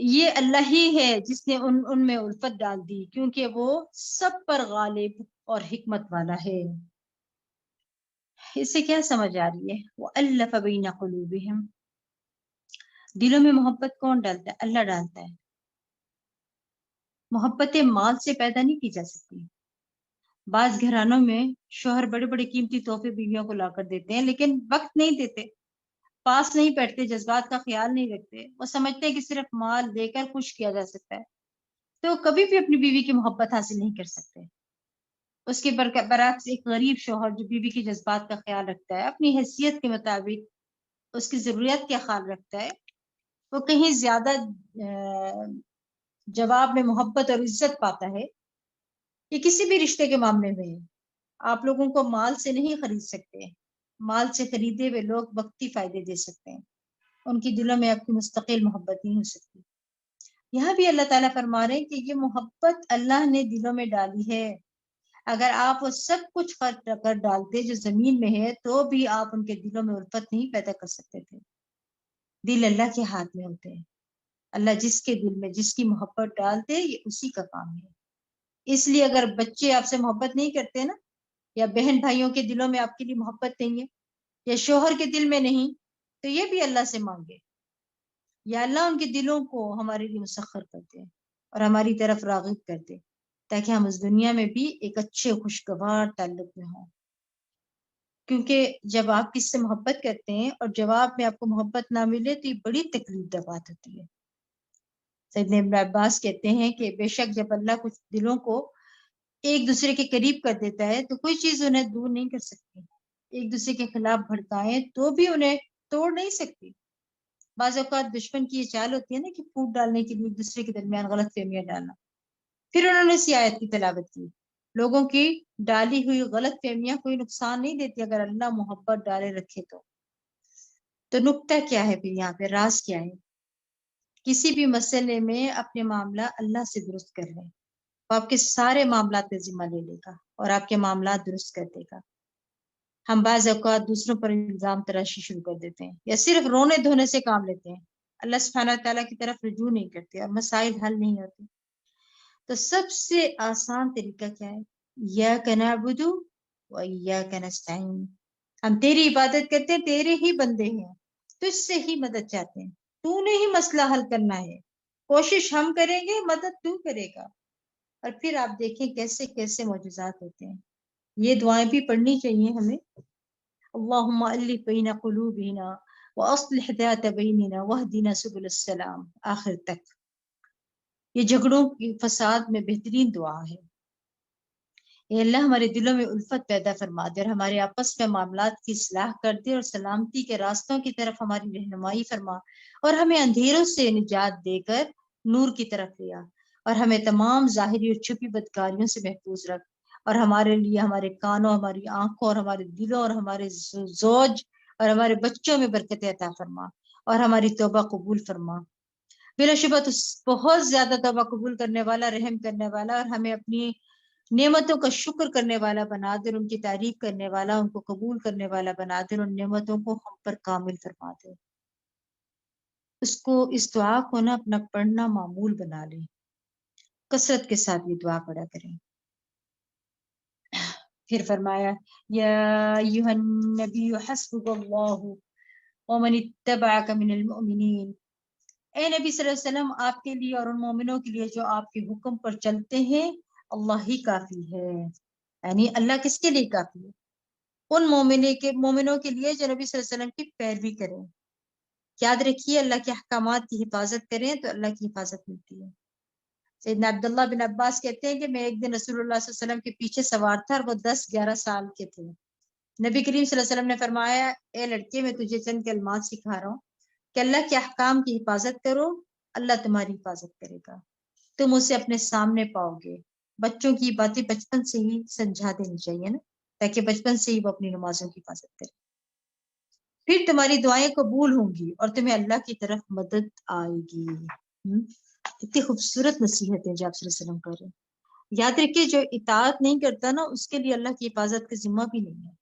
یہ اللہ ہی ہے جس نے ان میں الفت ڈال دی، کیونکہ وہ سب پر غالب اور حکمت والا ہے۔ اس سے کیا سمجھ آ رہی ہے؟ وَأَلَّفَ بَيْنَ قُلُوبِهِمْ، دلوں میں محبت کون ڈالتا ہے؟ اللہ ڈالتا ہے۔ محبت مال سے پیدا نہیں کی جا سکتی۔ بعض گھرانوں میں شوہر بڑے بڑے قیمتی تحفے بیویوں کو لا کر دیتے ہیں، لیکن وقت نہیں دیتے، پاس نہیں بیٹھتے، جذبات کا خیال نہیں رکھتے۔ وہ سمجھتے ہیں کہ صرف مال دے کر خوش کیا جا سکتا ہے، تو کبھی بھی اپنی بیوی کی محبت حاصل نہیں کر سکتے۔ اس کے برعکس ایک غریب شوہر جو بیوی کے جذبات کا خیال رکھتا ہے، اپنی حیثیت کے مطابق اس کی ضروریات کا خیال رکھتا ہے، وہ کہیں زیادہ جواب میں محبت اور عزت پاتا ہے۔ یہ کسی بھی رشتے کے معاملے میں ہے۔ آپ لوگوں کو مال سے نہیں خرید سکتے، مال سے خریدے ہوئے لوگ وقتی فائدے دے سکتے ہیں، ان کی دلوں میں آپ کی مستقل محبت نہیں ہو سکتی۔ یہاں بھی اللہ تعالیٰ فرما رہے ہیں کہ یہ محبت اللہ نے دلوں میں ڈالی ہے۔ اگر آپ وہ سب کچھ خرچ کر ڈالتے جو زمین میں ہے تو بھی آپ ان کے دلوں میں الفت نہیں پیدا کر سکتے تھے۔ دل اللہ کے ہاتھ میں ہوتے ہیں، اللہ جس کے دل میں جس کی محبت ڈالتے یہ اسی کا کام ہے۔ اس لیے اگر بچے آپ سے محبت نہیں کرتے نا، یا بہن بھائیوں کے دلوں میں آپ کے لیے محبت نہیں ہے، یا شوہر کے دل میں نہیں، تو یہ بھی اللہ سے مانگے، یا اللہ ان کے دلوں کو ہمارے لیے مسخر کر دے اور ہماری طرف راغب کر دے، تاکہ ہم اس دنیا میں بھی ایک اچھے خوشگوار تعلق میں ہوں۔ کیونکہ جب آپ کس سے محبت کرتے ہیں اور جواب میں آپ کو محبت نہ ملے تو یہ بڑی تکلیف دہ بات ہوتی ہے۔ سیدنا ابن عباس کہتے ہیں کہ بے شک جب اللہ کچھ دلوں کو ایک دوسرے کے قریب کر دیتا ہے تو کوئی چیز انہیں دور نہیں کر سکتی، ایک دوسرے کے خلاف بھڑکائیں تو بھی انہیں توڑ نہیں سکتی۔ بعض اوقات دشمن کی یہ چال ہوتی ہے نا کہ پھوٹ ڈالنے کے لیے ایک دوسرے کے درمیان غلط فہمیاں ڈالنا۔ پھر انہوں نے اس آیت کی تلاوت کی، لوگوں کی ڈالی ہوئی غلط فہمیاں کوئی نقصان نہیں دیتی اگر اللہ محبت ڈالے رکھے تو نکتہ کیا ہے پھر یہاں پہ راز کیا ہے؟ کسی بھی مسئلے میں اپنے معاملہ اللہ سے درست کر لیں، وہ آپ کے سارے معاملات کا ذمہ لے لے گا اور آپ کے معاملات درست کر دے گا۔ ہم بعض اوقات دوسروں پر الزام تراشی شروع کر دیتے ہیں یا صرف رونے دھونے سے کام لیتے ہیں، اللہ سبحانہ تعالیٰ کی طرف رجوع نہیں کرتے اور مسائل حل نہیں ہوتے۔ تو سب سے آسان طریقہ کیا ہے؟ ایاک نعبد و ایاک نستعین، ہم تیری عبادت کرتے ہیں، تیرے ہی بندے ہیں، تجھ سے ہی مدد چاہتے ہیں، تو نے ہی مسئلہ حل کرنا ہے، کوشش ہم کریں گے، مدد تو کرے گا۔ اور پھر آپ دیکھیں کیسے کیسے معجزات ہوتے ہیں۔ یہ دعائیں بھی پڑھنی چاہیے ہمیں، اللہم الف بین قلوبنا واصلح ذات بیننا واہدنا سبل السلام، آخر تک۔ یہ جھگڑوں کی فساد میں بہترین دعا ہے۔ اے اللہ ہمارے دلوں میں الفت پیدا فرما دے اور ہمارے آپس میں معاملات کی اصلاح کر دے اور سلامتی کے راستوں کی طرف ہماری رہنمائی فرما، اور ہمیں اندھیروں سے نجات دے کر نور کی طرف لیا، اور ہمیں تمام ظاہری اور چھپی بدکاریوں سے محفوظ رکھ، اور ہمارے لیے ہمارے کانوں، ہماری آنکھوں اور ہمارے دلوں اور ہمارے زوج اور ہمارے بچوں میں برکت عطا فرما اور ہماری توبہ قبول فرما۔ بلا شبہ تو بہت زیادہ توبہ قبول کرنے والا، رحم کرنے والا، اور ہمیں اپنی نعمتوں کا شکر کرنے والا بنا دے، ان کی تعریف کرنے والا، ان کو قبول کرنے والا بنا دے، ان نعمتوں کو ہم پر کامل فرما دے۔ اس دعا کو نا اپنا پڑھنا معمول بنا لیں، کثرت کے ساتھ یہ دعا پڑھا کریں۔ پھر فرمایا یا ایھا النبی حسبک اللہ ومن اتبعک من المؤمنین، اے نبی صلی اللہ علیہ وسلم آپ کے لیے اور ان مومنوں کے لیے جو آپ کے حکم پر چلتے ہیں اللہ ہی کافی ہے۔ یعنی اللہ کس کے لیے کافی ہے؟ ان مومنوں کے لیے جو نبی صلی اللہ علیہ وسلم کی پیروی کریں۔ یاد رکھیے اللہ کے احکامات کی حفاظت کریں تو اللہ کی حفاظت ملتی ہے۔ سیدنا عبداللہ بن عباس کہتے ہیں کہ میں ایک دن رسول اللہ صلی اللہ علیہ وسلم کے پیچھے سوار تھا اور وہ 10-11 سال کے تھے۔ نبی کریم صلی اللہ علیہ وسلم نے فرمایا اے لڑکے میں تجھے چند کلمات سکھا رہا ہوں کہ اللہ کے احکام کی حفاظت کرو، اللہ تمہاری حفاظت کرے گا، تم اسے اپنے سامنے پاؤ گے۔ بچوں کی باتیں بچپن سے ہی سمجھا دینی چاہیے نا، تاکہ بچپن سے ہی وہ اپنی نمازوں کی حفاظت کرے۔ پھر تمہاری دعائیں قبول ہوں گی اور تمہیں اللہ کی طرف مدد آئے گی۔ اتنی خوبصورت نصیحت ہے جو آپ صلی اللہ علیہ وسلم کر رہے ہیں۔ یاد رکھیے جو اطاعت نہیں کرتا نا اس کے لیے اللہ کی حفاظت کا ذمہ بھی نہیں ہے۔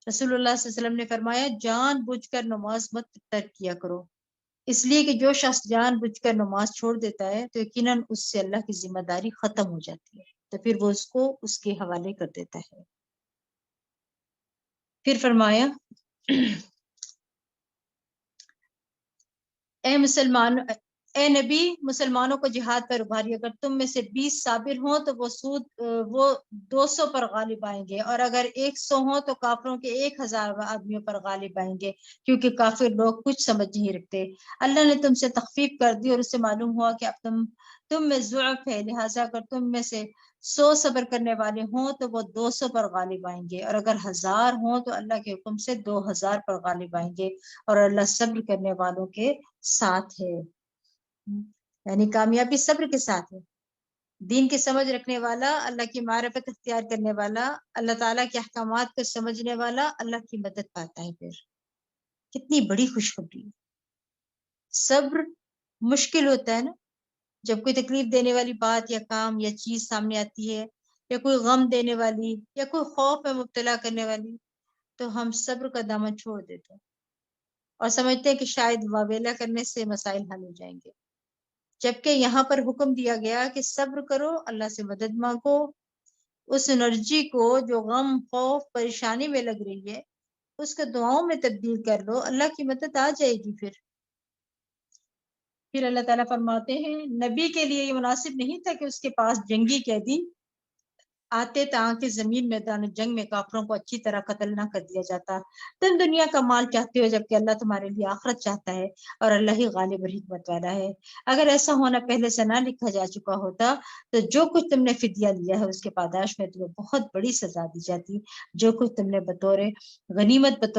رسول اللہ صلی اللہ علیہ وسلم نے فرمایا جان بوجھ کر نماز مت ترک کیا کرو، اس لیے کہ جو شخص جان بوجھ کر نماز چھوڑ دیتا ہے تو یقیناً اس سے اللہ کی ذمہ داری ختم ہو جاتی ہے، تو پھر وہ اس کو اس کے حوالے کر دیتا ہے۔ پھر فرمایا اے نبی مسلمانوں کو جہاد پر ابھاری، اگر تم میں سے 20 صابر ہوں تو وہ 200 پر غالب آئیں گے، اور اگر 100 ہوں تو کافروں کے 1000 آدمیوں پر غالب آئیں گے، کیونکہ کافر لوگ کچھ سمجھ نہیں رکھتے۔ اللہ نے تم سے تخفیف کر دی اور اس سے معلوم ہوا کہ اب تم میں ضعف ہے، لہٰذا اگر تم میں سے 100 صبر کرنے والے ہوں تو وہ 200 پر غالب آئیں گے، اور اگر 1000 ہوں تو اللہ کے حکم سے 2000 پر غالب آئیں گے، اور اللہ صبر کرنے والوں کے ساتھ ہے۔ یعنی کامیابی صبر کے ساتھ ہے۔ دین کی سمجھ رکھنے والا، اللہ کی معرفت اختیار کرنے والا، اللہ تعالیٰ کے احکامات کو سمجھنے والا اللہ کی مدد پاتا ہے۔ پھر کتنی بڑی خوشخبری۔ صبر مشکل ہوتا ہے نا، جب کوئی تکلیف دینے والی بات یا کام یا چیز سامنے آتی ہے، یا کوئی غم دینے والی یا کوئی خوف میں مبتلا کرنے والی، تو ہم صبر کا دامن چھوڑ دیتے ہیں اور سمجھتے ہیں کہ شاید واویلا کرنے سے مسائل حل ہو جائیں گے، جبکہ یہاں پر حکم دیا گیا کہ صبر کرو، اللہ سے مدد مانگو، اس انرجی کو جو غم خوف پریشانی میں لگ رہی ہے اس کو دعاؤں میں تبدیل کر لو، اللہ کی مدد آ جائے گی۔ پھر اللہ تعالیٰ فرماتے ہیں نبی کے لیے یہ مناسب نہیں تھا کہ اس کے پاس جنگی قیدی آتے تاکہ زمین میدان جنگ میں کافروں کو اچھی طرح قتل نہ کر دیا جاتا۔ تم دنیا کا مال چاہتے ہو جبکہ اللہ تمہارے لیے آخرت چاہتا ہے، اور اللہ ہی غالب اور حکمت والا ہے۔ اگر ایسا ہونا پہلے سے نہ لکھا جا چکا ہوتا تو جو کچھ تم نے فدیہ لیا ہے اس کے پاداش میں تمہیں بہت بڑی سزا دی جاتی۔ جو کچھ تم نے بطور غنیمت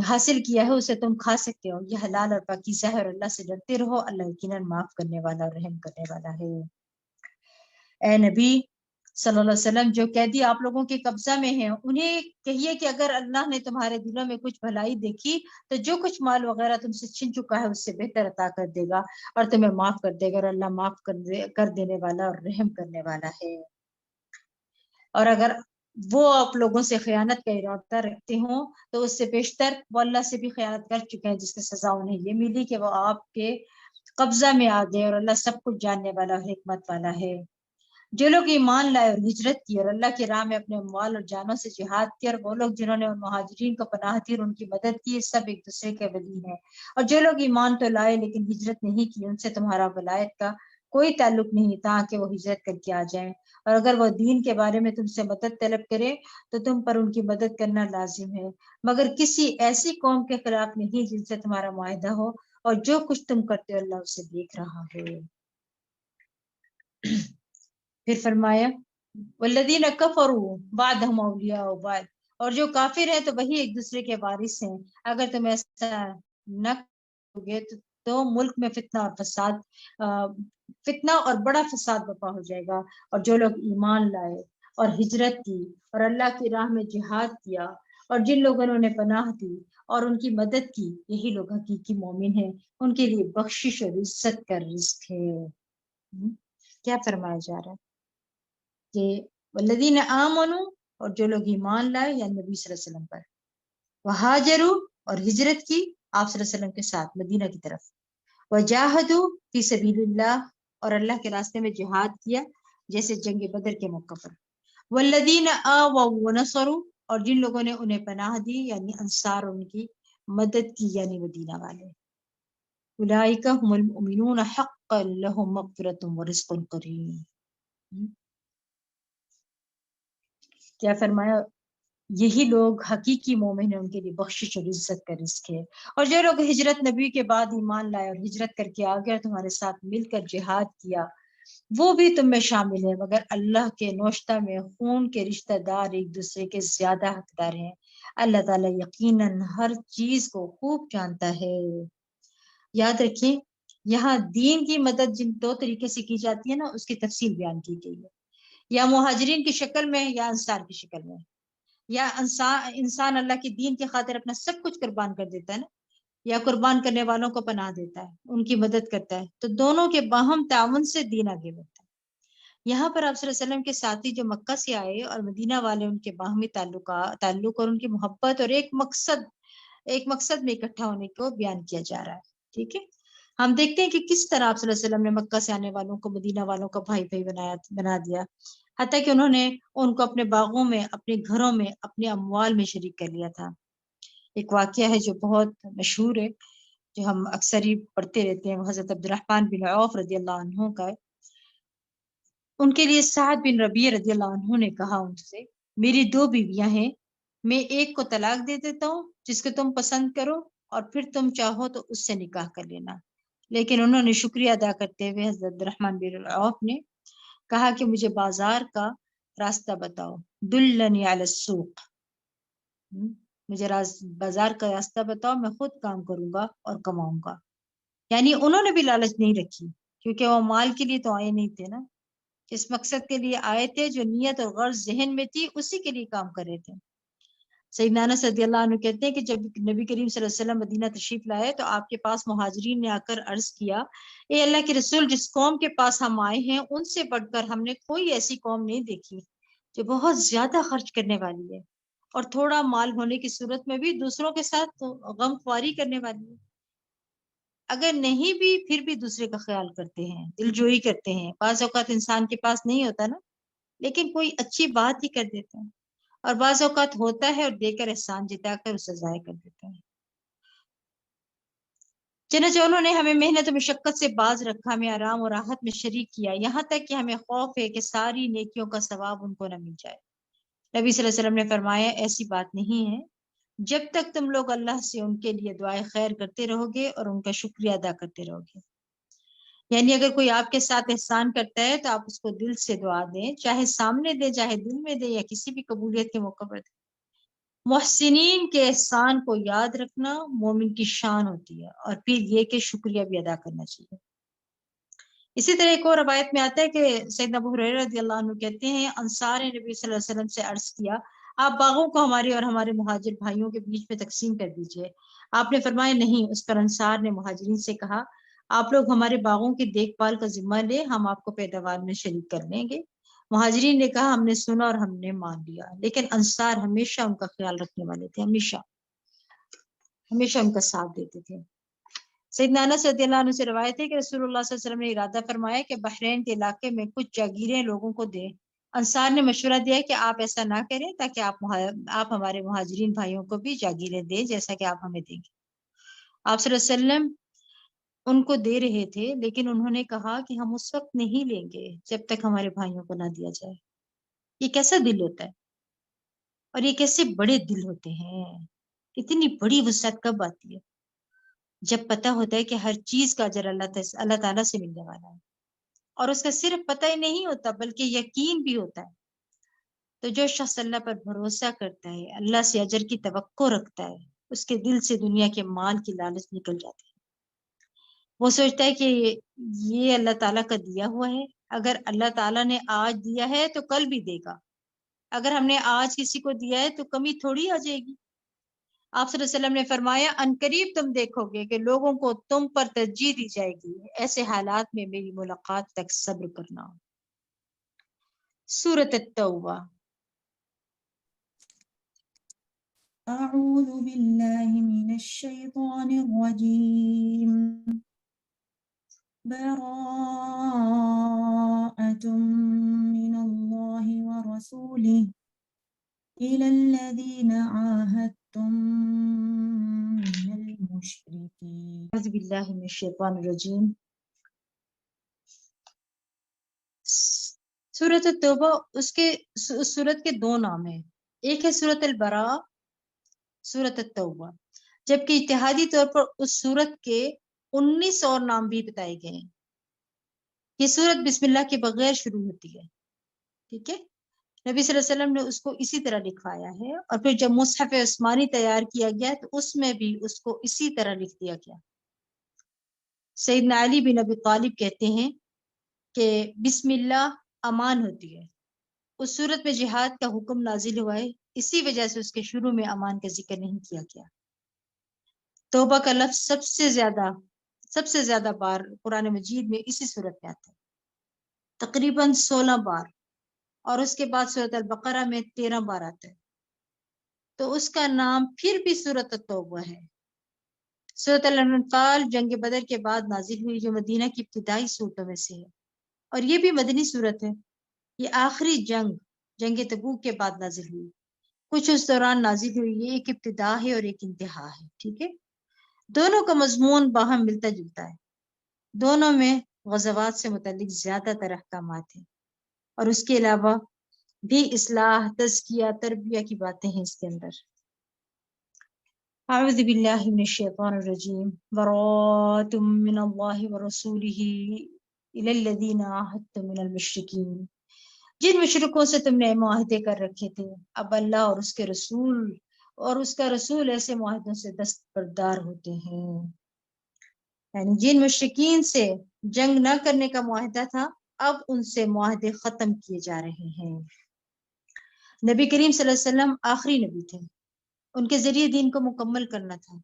حاصل کیا ہے اسے تم کھا سکتے ہو، یہ حلال اور پاکیزہ ہے، اور اللہ سے ڈرتے رہو، اللہ یقیناً معاف کرنے والا اور رحم کرنے والا ہے۔ اے نبی صلی اللہ علیہ وسلم جو قیدی آپ لوگوں کے قبضہ میں ہیں انہیں کہیے کہ اگر اللہ نے تمہارے دلوں میں کچھ بھلائی دیکھی تو جو کچھ مال وغیرہ تم سے چھن چکا ہے اس سے بہتر عطا کر دے گا اور تمہیں معاف کر دے گا، اور اللہ معاف کر دینے والا اور رحم کرنے والا ہے۔ اور اگر وہ آپ لوگوں سے خیانت کا ارادہ رکھتے ہوں تو اس سے بیشتر وہ اللہ سے بھی خیانت کر چکے ہیں، جس کی سزا انہیں یہ ملی کہ وہ آپ کے قبضہ میں آ گئے، اور اللہ سب کچھ جاننے والا اور حکمت والا ہے۔ جو لوگ ایمان لائے اور ہجرت کی اور اللہ کی راہ میں اپنے اموال اور جانوں سے جہاد کیا، اور وہ لوگ جنہوں نے ان مہاجرین کو پناہ دی اور ان کی مدد کی، سب ایک دوسرے کے ولی ہیں۔ اور جو لوگ ایمان تو لائے لیکن ہجرت نہیں کی ان سے تمہارا ولایت کا کوئی تعلق نہیں تاکہ وہ ہجرت کر کے آ جائیں، اور اگر وہ دین کے بارے میں تم سے مدد طلب کرے تو تم پر ان کی مدد کرنا لازم ہے، مگر کسی ایسی قوم کے خلاف نہیں جن سے تمہارا معاہدہ ہو، اور جو کچھ تم کرتے ہو اللہ اسے دیکھ رہا ہے۔ پھر فرمایا والذین کفروا بعضهم اولیاء بعض، اور جو کافر ہیں تو وہی ایک دوسرے کے وارث ہیں، اگر تم ایسا نہ کرو گے تو ملک میں فتنہ اور بڑا فساد برپا ہو جائے گا۔ اور جو لوگ ایمان لائے اور ہجرت کی اور اللہ کی راہ میں جہاد کیا اور جن لوگوں نے انہیں پناہ دی اور ان کی مدد کی، یہی لوگ حقیقی مومن ہیں، ان کے لیے بخشش اور عزت کا رزق ہے۔ کیا فرمایا جا رہا ہے کہ والذین آمنوا، اور جو لوگ ایمان لائے یعنی نبی صلی اللہ علیہ وسلم پر، وہاجروا اور ہجرت کی آپ صلی اللہ علیہ وسلم کے ساتھ مدینہ کی طرف، وجاہدوا فی سبیل اللہ اور اللہ کے راستے میں جہاد کیا جیسے جنگ بدر کے موقع پر، والذین آووا ونصروا اور جن لوگوں نے انہیں پناہ دی یعنی انصار، ان کی مدد کی یعنی مدینہ والے، اولئک هم المؤمنون حقا لهم مغفرۃ ورزق کریم۔ کیا فرمایا؟ یہی لوگ حقیقی مومن ہیں، ان کے لیے بخشش اور عزت کا رزق ہے۔ اور جو لوگ ہجرت نبی کے بعد ایمان لائے اور ہجرت کر کے آگے تمہارے ساتھ مل کر جہاد کیا، وہ بھی تم میں شامل ہے، مگر اللہ کے نوشتہ میں خون کے رشتہ دار ایک دوسرے کے زیادہ حقدار ہیں، اللہ تعالیٰ یقیناً ہر چیز کو خوب جانتا ہے۔ یاد رکھیں، یہاں دین کی مدد جن دو طریقے سے کی جاتی ہے نا، اس کی تفصیل بیان کی گئی ہے، یا مہاجرین کی شکل میں یا انصار کی شکل میں، یا انسان اللہ کی دین کی خاطر اپنا سب کچھ قربان کر دیتا ہے نا، یا قربان کرنے والوں کو پناہ دیتا ہے، ان کی مدد کرتا ہے، تو دونوں کے باہم تعاون سے دین آگے بڑھتا ہے۔ یہاں پر آپ صلی اللہ علیہ وسلم کے ساتھی جو مکہ سے آئے اور مدینہ والے، ان کے باہمی تعلق اور ان کی محبت اور ایک مقصد میں اکٹھا ہونے کو بیان کیا جا رہا ہے۔ ٹھیک ہے، ہم دیکھتے ہیں کہ کس طرح آپ صلی اللہ علیہ وسلم نے مکہ سے آنے والوں کو مدینہ والوں کا بھائی بھائی بنا دیا، حتیٰ کہ انہوں نے ان کو اپنے باغوں میں، اپنے گھروں میں، اپنے اموال میں شریک کر لیا تھا۔ ایک واقعہ ہے جو بہت مشہور ہے، جو ہم اکثر ہی پڑھتے رہتے ہیں، وہ حضرت عبد الرحمن بن عوف رضی اللہ عنہ کا ہے۔ ان کے لیے سعد بن ربیع رضی اللہ عنہ نے کہا ان سے، میری 2 بیویاں ہیں، میں ایک کو طلاق دے دیتا ہوں جس کو تم پسند کرو، اور پھر تم چاہو تو اس سے نکاح کر لینا۔ لیکن انہوں نے شکریہ ادا کرتے ہوئے حضرت عبد الرحمن بن عوف نے کہا کہ مجھے بازار کا راستہ بتاؤ، دلنی علی السوق، مجھے بازار کا راستہ بتاؤ، میں خود کام کروں گا اور کماؤں گا۔ یعنی انہوں نے بھی لالچ نہیں رکھی، کیونکہ وہ مال کے لیے تو آئے نہیں تھے نا، جس مقصد کے لیے آئے تھے، جو نیت اور غرض ذہن میں تھی، اسی کے لیے کام کر رہے تھے۔ سیدنا انس رضی اللہ عنہ کہتے ہیں کہ جب نبی کریم صلی اللہ علیہ وسلم مدینہ تشریف لائے تو آپ کے پاس مہاجرین نے آ کر عرض کیا، اے اللہ کے رسول، جس قوم کے پاس ہم آئے ہیں ان سے بڑھ کر ہم نے کوئی ایسی قوم نہیں دیکھی جو بہت زیادہ خرچ کرنے والی ہے اور تھوڑا مال ہونے کی صورت میں بھی دوسروں کے ساتھ غم خواری کرنے والی ہے۔ اگر نہیں بھی پھر بھی دوسرے کا خیال کرتے ہیں، دل جوئی کرتے ہیں۔ بعض اوقات انسان کے پاس نہیں ہوتا نا، لیکن کوئی اچھی بات ہی کر دیتا ہے، اور بعض اوقات ہوتا ہے اور دے کر احسان جتا کر اسے ضائع کر دیتا ہے۔ چنانچہ انہوں نے ہمیں محنت و مشقت سے باز رکھا، ہمیں آرام اور راحت میں شریک کیا، یہاں تک کہ ہمیں خوف ہے کہ ساری نیکیوں کا ثواب ان کو نہ مل جائے۔ نبی صلی اللہ علیہ وسلم نے فرمایا، ایسی بات نہیں ہے، جب تک تم لوگ اللہ سے ان کے لیے دعائے خیر کرتے رہو گے اور ان کا شکریہ ادا کرتے رہو گے۔ یعنی اگر کوئی آپ کے ساتھ احسان کرتا ہے تو آپ اس کو دل سے دعا دیں، چاہے سامنے دیں، چاہے دل میں دیں، یا کسی بھی قبولیت کے موقع پر دیں۔ محسنین کے احسان کو یاد رکھنا مومن کی شان ہوتی ہے، اور پھر یہ کہ شکریہ بھی ادا کرنا چاہیے۔ اسی طرح ایک اور روایت میں آتا ہے کہ سیدنا ابو ہریرہ رضی اللہ عنہ کہتے ہیں، انصار نے نبی صلی اللہ علیہ وسلم سے عرض کیا، آپ باغوں کو ہمارے اور ہمارے مہاجر بھائیوں کے بیچ میں تقسیم کر دیجئے۔ آپ نے فرمایا نہیں۔ اس پر انصار نے مہاجرین سے کہا، آپ لوگ ہمارے باغوں کی دیکھ بھال کا ذمہ لیں، ہم آپ کو پیداوار میں شریک کر لیں گے۔ مہاجرین نے کہا، ہم نے سنا اور ہم نے مان لیا۔ لیکن انصار ہمیشہ ان کا خیال رکھنے والے تھے، ہمیشہ ان کا ساتھ دیتے تھے۔ سیدنا انس رضی اللہ عنہ سے روایت ہے کہ رسول اللہ صلی اللہ علیہ وسلم نے ارادہ فرمایا کہ بحرین کے علاقے میں کچھ جاگیریں لوگوں کو دیں۔ انصار نے مشورہ دیا کہ آپ ایسا نہ کریں، تاکہ آپ ہمارے مہاجرین بھائیوں کو بھی جاگیریں دیں جیسا کہ آپ ہمیں دیں گے۔ آپ صلی اللہ علیہ وسلم ان کو دے رہے تھے، لیکن انہوں نے کہا کہ ہم اس وقت نہیں لیں گے جب تک ہمارے بھائیوں کو نہ دیا جائے۔ یہ کیسا دل ہوتا ہے، اور یہ کیسے بڑے دل ہوتے ہیں، اتنی بڑی وسعت کب آتی ہے؟ جب پتہ ہوتا ہے کہ ہر چیز کا اجر اللہ تعالیٰ سے ملنے والا ہے، اور اس کا صرف پتہ ہی نہیں ہوتا بلکہ یقین بھی ہوتا ہے۔ تو جو شخص اللہ پر بھروسہ کرتا ہے، اللہ سے اجر کی توقع رکھتا ہے، اس کے دل سے دنیا کے مال کی لالچ نکل جاتی ہے۔ وہ سوچتا ہے کہ یہ اللہ تعالیٰ کا دیا ہوا ہے، اگر اللہ تعالیٰ نے آج دیا ہے تو کل بھی دے گا، اگر ہم نے آج کسی کو دیا ہے تو کمی تھوڑی آ جائے گی۔ آپ صلی اللہ علیہ وسلم نے فرمایا عنقریب تم دیکھو گے کہ لوگوں کو تم پر ترجیح دی جائے گی، ایسے حالات میں میری ملاقات تک صبر کرنا۔ سورۃ التوبہ۔ أعوذ بالله من الشيطان الرجيم براءة من الله ورسوله إلى الذين عاهدتم من المشركين اعوذ باللہ من الشیطان الرجیم۔ سورۃ التوبہ اس سورت کے دو نام ہیں، ایک ہے سورۃ البراء، سورۃ التوبہ، جبکہ اتحادی طور پر اس سورت کے 19 اور نام بھی بتائے گئے ہیں۔ یہ سورت بسم اللہ کے بغیر شروع ہوتی ہے، ٹھیک ہے؟ نبی صلی اللہ علیہ وسلم نے اس کو اسی طرح لکھوایا ہے، اور پھر جب مصحف عثمانی تیار کیا گیا تو اس میں بھی اس کو اسی طرح لکھ دیا گیا۔ سیدنا علی بن ابی طالب کہتے ہیں کہ بسم اللہ امان ہوتی ہے، اس صورت میں جہاد کا حکم نازل ہوا ہے، اسی وجہ سے اس کے شروع میں امان کا ذکر نہیں کیا گیا۔ توبہ کا لفظ سب سے زیادہ بار قرآن مجید میں اسی صورت میں آتا ہے، تقریباً 16 بار، اور اس کے بعد سورۃ البقرہ میں 13 بار آتا ہے، تو اس کا نام پھر بھی سورۃ التوبہ ہے۔ سورۃ الانفال جنگ بدر کے بعد نازل ہوئی، جو مدینہ کی ابتدائی صورتوں میں سے ہے، اور یہ بھی مدنی صورت ہے۔ یہ آخری جنگ تبوک کے بعد نازل ہوئی، کچھ اس دوران نازل ہوئی، یہ ایک ابتدا ہے اور ایک انتہا ہے، ٹھیک ہے؟ دونوں کا مضمون باہم ملتا جلتا ہے، دونوں میں غزوات سے متعلق زیادہ تر احکامات ہیں، اور اس کے علاوہ بھی اصلاح، تزکیہ، تربیہ کی باتیں ہیں اس کے اندر۔ اعوذ باللہ من الشیطان الرجیم، براءۃ من اللہ ورسولہ الی الذین عاہدتم من المشرکین، جن مشرکوں سے تم نے معاہدے کر رکھے تھے، اب اللہ اور اس کا رسول ایسے معاہدوں سے دستبردار ہوتے ہیں۔ یعنی جن مشرکین سے جنگ نہ کرنے کا معاہدہ تھا، اب ان سے معاہدے ختم کیے جا رہے ہیں۔ نبی کریم صلی اللہ علیہ وسلم آخری نبی تھے، ان کے ذریعے دین کو مکمل کرنا تھا،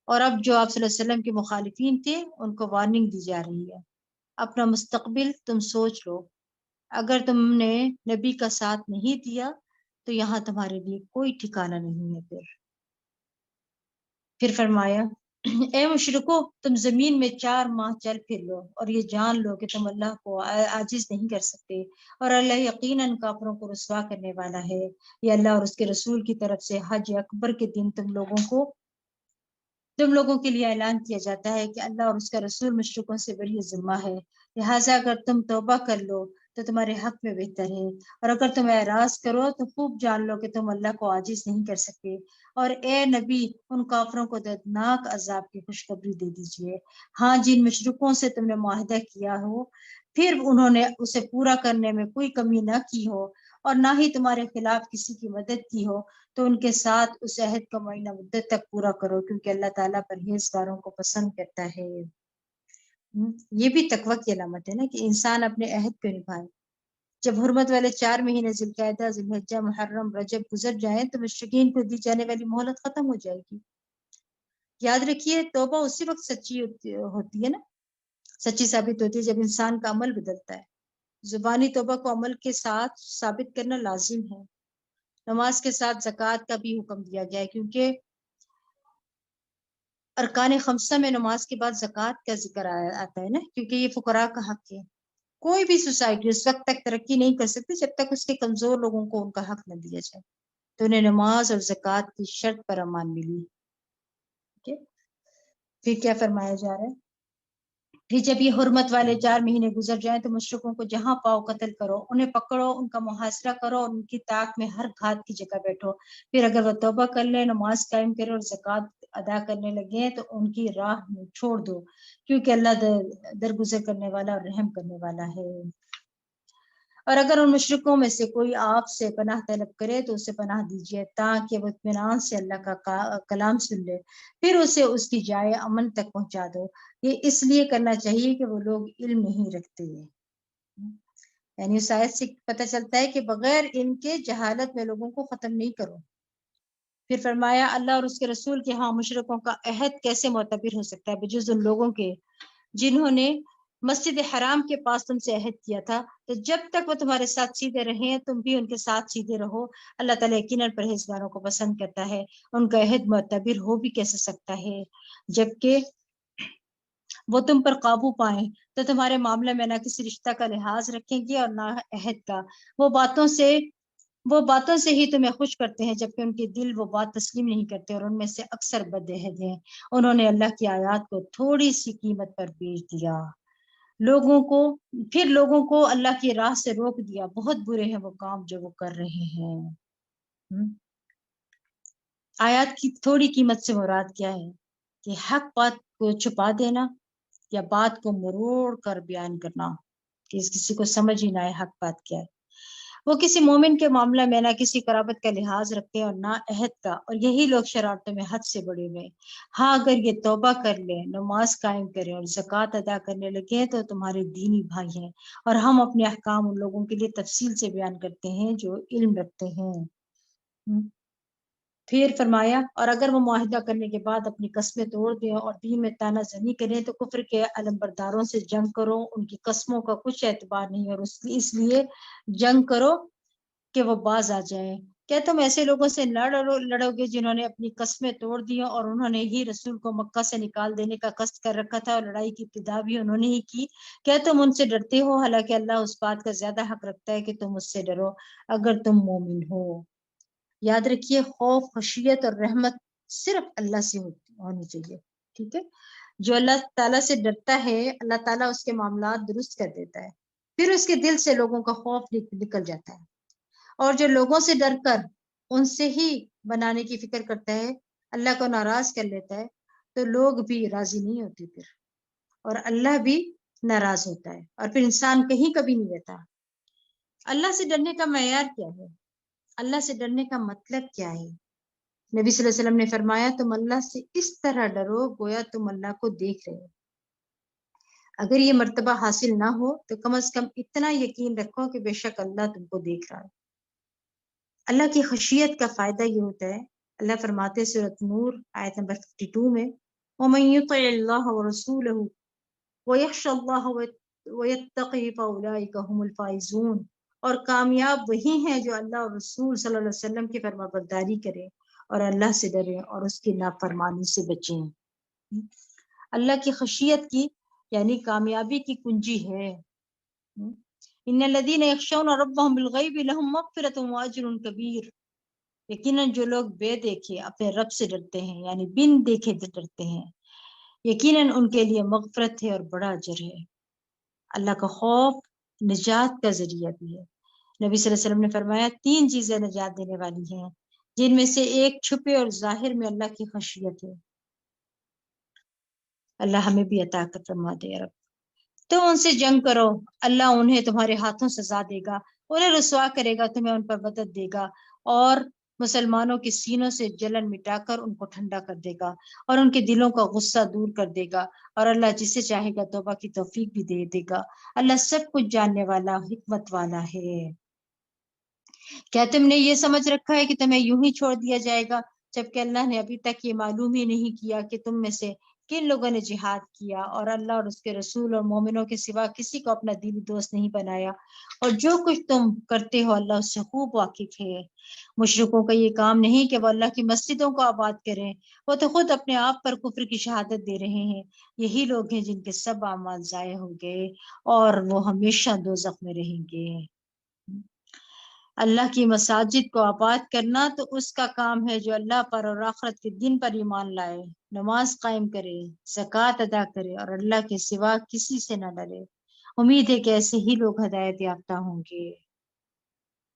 اور اب جو آپ صلی اللہ علیہ وسلم کے مخالفین تھے ان کو وارننگ دی جا رہی ہے۔ اپنا مستقبل تم سوچ لو، اگر تم نے نبی کا ساتھ نہیں دیا تو یہاں تمہارے لیے کوئی ٹھکانہ نہیں ہے۔ پھر فرمایا، اے مشرکو، تم زمین میں 4 ماہ چل پھر لو، اور یہ جان لو کہ تم اللہ کو عاجز نہیں کر سکتے، اور اللہ یقیناً کافروں کو رسوا کرنے والا ہے۔ یہ اللہ اور اس کے رسول کی طرف سے حج اکبر کے دن تم لوگوں کے لیے اعلان کیا جاتا ہے کہ اللہ اور اس کا رسول مشرکوں سے بری ذمہ ہے، لہٰذا اگر تم توبہ کر لو تو تمہارے حق میں بہتر ہے، اور اگر تم اعراض کرو تو خوب جان لو کہ تم اللہ کو عاجز نہیں کر سکتے، اور اے نبی ان کافروں کو دردناک عذاب کی خوشخبری دے دیجئے۔ ہاں، جن مشرکوں سے تم نے معاہدہ کیا ہو پھر انہوں نے اسے پورا کرنے میں کوئی کمی نہ کی ہو، اور نہ ہی تمہارے خلاف کسی کی مدد کی ہو، تو ان کے ساتھ اس عہد کا معینہ مدت تک پورا کرو، کیونکہ اللہ تعالیٰ پرہیزگاروں کو پسند کرتا ہے۔ یہ بھی تقوی کی علامت ہے نا کہ انسان اپنے عہد کو نبھائے۔ جب حرمت والے 4 مہینے ذوالقعدہ، ذوالحجہ، محرم، رجب گزر جائیں تو مشرکین کو دی جانے والی مہلت ختم ہو جائے گی۔ یاد رکھیے، توبہ اسی وقت سچی ہوتی ہے نا، سچی ثابت ہوتی ہے جب انسان کا عمل بدلتا ہے۔ زبانی توبہ کو عمل کے ساتھ ثابت کرنا لازم ہے۔ نماز کے ساتھ زکوٰۃ کا بھی حکم دیا گیا ہے، کیونکہ ارکان خمسہ میں نماز کے بعد زکوٰۃ کا ذکر آتا ہے نا، کیونکہ یہ فقراء کا حق ہے۔ کوئی بھی سوسائٹی اس وقت تک ترقی نہیں کر سکتی جب تک اس کے کمزور لوگوں کو ان کا حق نہ دیا جائے، تو انہیں نماز اور زکوٰۃ کی شرط پر امان ملی۔ پھر کیا فرمایا جا رہا ہے؟ پھر جب یہ حرمت والے 4 مہینے گزر جائیں تو مشرکوں کو جہاں پاؤ قتل کرو، انہیں پکڑو، ان کا محاصرہ کرو، اور ان کی طاق میں ہر گھات کی جگہ بیٹھو۔ پھر اگر وہ توبہ کر لیں، نماز قائم کرے اور زکوٰۃ ادا کرنے لگے تو ان کی راہ میں چھوڑ دو، کیونکہ اللہ درگزر کرنے والا اور رحم کرنے والا ہے۔ اور اگر ان مشرکوں میں سے کوئی آپ سے پناہ طلب کرے تو اسے پناہ دیجیے، تاکہ وہ اطمینان سے اللہ کا کلام سن لے، پھر اسے اس کی جائے امن تک پہنچا دو۔ یہ اس لیے کرنا چاہیے کہ وہ لوگ علم نہیں رکھتے۔ یعنی اس آیت سے پتہ چلتا ہے کہ بغیر ان کے جہالت میں لوگوں کو ختم نہیں کرو۔ پھر فرمایا اللہ اور اس کے رسول کے ہاں مشرکوں کا عہد کیسے معتبر ہو سکتا ہے بجز ان لوگوں کے جنہوں نے مسجد حرام کے پاس تم سے عہد کیا تھا، تو جب تک وہ تمہارے ساتھ سیدھے رہیں تم بھی ان کے ساتھ سیدھے رہو۔ اللہ تعالیٰ یقیناً پرہیزگاروں کو پسند کرتا ہے۔ ان کا عہد معتبر ہو بھی کیسے سکتا ہے جبکہ وہ تم پر قابو پائیں تو تمہارے معاملے میں نہ کسی رشتہ کا لحاظ رکھیں گے اور نہ عہد کا۔ وہ باتوں سے ہی تمہیں خوش کرتے ہیں جبکہ ان کے دل وہ بات تسلیم نہیں کرتے، اور ان میں سے اکثر بد عہد ہیں۔ انہوں نے اللہ کی آیات کو تھوڑی سی قیمت پر بیچ دیا، لوگوں کو اللہ کی راہ سے روک دیا۔ بہت برے ہیں وہ کام جو وہ کر رہے ہیں۔ آیات کی تھوڑی قیمت سے مراد کیا ہے کہ حق بات کو چھپا دینا یا بات کو مروڑ کر بیان کرنا کہ کسی کو سمجھ ہی نہ آئے حق بات کیا ہے۔ وہ کسی مومن کے معاملہ میں نہ کسی قرابت کا لحاظ رکھتے اور نہ عہد کا، اور یہی لوگ شرارتوں میں حد سے بڑے ہوئے۔ ہاں اگر یہ توبہ کر لیں، نماز قائم کریں اور زکوٰۃ ادا کرنے لگے تو تمہارے دینی بھائی ہیں، اور ہم اپنے احکام ان لوگوں کے لیے تفصیل سے بیان کرتے ہیں جو علم رکھتے ہیں۔ پھر فرمایا اور اگر وہ معاہدہ کرنے کے بعد اپنی قسمیں توڑ دیں اور دین میں تانا زنی کریں تو کفر کے علمبرداروں سے جنگ کرو، ان کی قسموں کا کچھ اعتبار نہیں، اور اس لیے جنگ کرو کہ وہ باز آ جائیں۔ کیا تم ایسے لوگوں سے لڑو گے جنہوں نے اپنی قسمیں توڑ دی اور انہوں نے ہی رسول کو مکہ سے نکال دینے کا قصد کر رکھا تھا، اور لڑائی کی ابتدا بھی انہوں نے ہی کی؟ کیا تم ان سے ڈرتے ہو حالانکہ اللہ اس بات کا زیادہ حق رکھتا ہے کہ تم اس سے ڈرو اگر تم مومن ہو۔ یاد رکھیے خوف، خشیت اور رحمت صرف اللہ سے ہونی چاہیے، ٹھیک ہے؟ جو اللہ تعالیٰ سے ڈرتا ہے اللہ تعالیٰ اس کے معاملات درست کر دیتا ہے، پھر اس کے دل سے لوگوں کا خوف نکل جاتا ہے، اور جو لوگوں سے ڈر کر ان سے ہی بنانے کی فکر کرتا ہے اللہ کو ناراض کر لیتا ہے تو لوگ بھی راضی نہیں ہوتے پھر، اور اللہ بھی ناراض ہوتا ہے، اور پھر انسان کہیں کبھی نہیں رہتا۔ اللہ سے ڈرنے کا معیار کیا ہے؟ اللہ سے ڈرنے کا مطلب کیا ہے؟ نبی صلی اللہ علیہ وسلم نے فرمایا تم اللہ سے اس طرح ڈرو گویا تم اللہ کو دیکھ رہے ہو۔ اگر یہ مرتبہ حاصل نہ ہو تو کم از کم اتنا یقین رکھو کہ بے شک اللہ تم کو دیکھ رہا ہے۔ اللہ کی خشیت کا فائدہ یہ ہوتا ہے، اللہ فرماتے سورۃ نور آیت نمبر 52 میں وَمَن يُطِعِ اللَّهَ وَرَسُولَهُ وَيَخْشَ اللَّهَ وَيَتَّقِهِ فَأُولَٰئِكَ هُمُ الْفَائِزُونَ، اور کامیاب وہی ہیں جو اللہ اور رسول صلی اللہ علیہ وسلم کی فرمانبرداری کریں اور اللہ سے ڈریں اور اس کی نافرمانی سے بچیں۔ اللہ کی خشیت کی یعنی کامیابی کی کنجی ہے۔ ان الذین یخشون ربهم بالغیب لهم مغفرۃ واجر کبیر، یقیناً جو لوگ بے دیکھے اپنے رب سے ڈرتے ہیں یعنی بن دیکھے ڈرتے ہیں، یقیناً ان کے لیے مغفرت ہے اور بڑا اجر ہے۔ اللہ کا خوف نجات کا ذریعہ بھی ہے۔ نبی صلی اللہ علیہ وسلم نے فرمایا 3 چیزیں نجات دینے والی ہیں جن میں سے ایک چھپے اور ظاہر میں اللہ کی خشیت ہے۔ اللہ ہمیں بھی عطا کر فرما دے رب۔ تو ان سے جنگ کرو، اللہ انہیں تمہارے ہاتھوں سزا دے گا، انہیں رسوا کرے گا، تمہیں ان پر مدد دے گا، اور مسلمانوں کے سینوں سے جلن مٹا کر ان کو ٹھنڈا کر دے گا اور ان کے دلوں کا غصہ دور کر دے گا، اور اللہ جسے چاہے گا توبہ کی توفیق بھی دے دے گا۔ اللہ سب کچھ جاننے والا حکمت والا ہے۔ کیا تم نے یہ سمجھ رکھا ہے کہ تمہیں یوں ہی چھوڑ دیا جائے گا جبکہ اللہ نے ابھی تک یہ معلوم ہی نہیں کیا کہ تم میں سے کن لوگوں نے جہاد کیا اور اللہ اور اس کے رسول اور مومنوں کے سوا کسی کو اپنا دینی دوست نہیں بنایا، اور جو کچھ تم کرتے ہو اللہ اس سے خوب واقف ہے۔ مشرکوں کا یہ کام نہیں کہ وہ اللہ کی مسجدوں کو آباد کریں، وہ تو خود اپنے آپ پر کفر کی شہادت دے رہے ہیں۔ یہی لوگ ہیں جن کے سب اعمال ضائع ہو گئے اور وہ ہمیشہ دوزخ میں رہیں گے۔ اللہ کی مساجد کو آباد کرنا تو اس کا کام ہے جو اللہ پر اور آخرت کے دن پر ایمان لائے، نماز قائم کرے، زکوٰۃ ادا کرے اور اللہ کے سوا کسی سے نہ ڈرے۔ امید ہے کہ ایسے ہی لوگ ہدایت یافتہ ہوں گے۔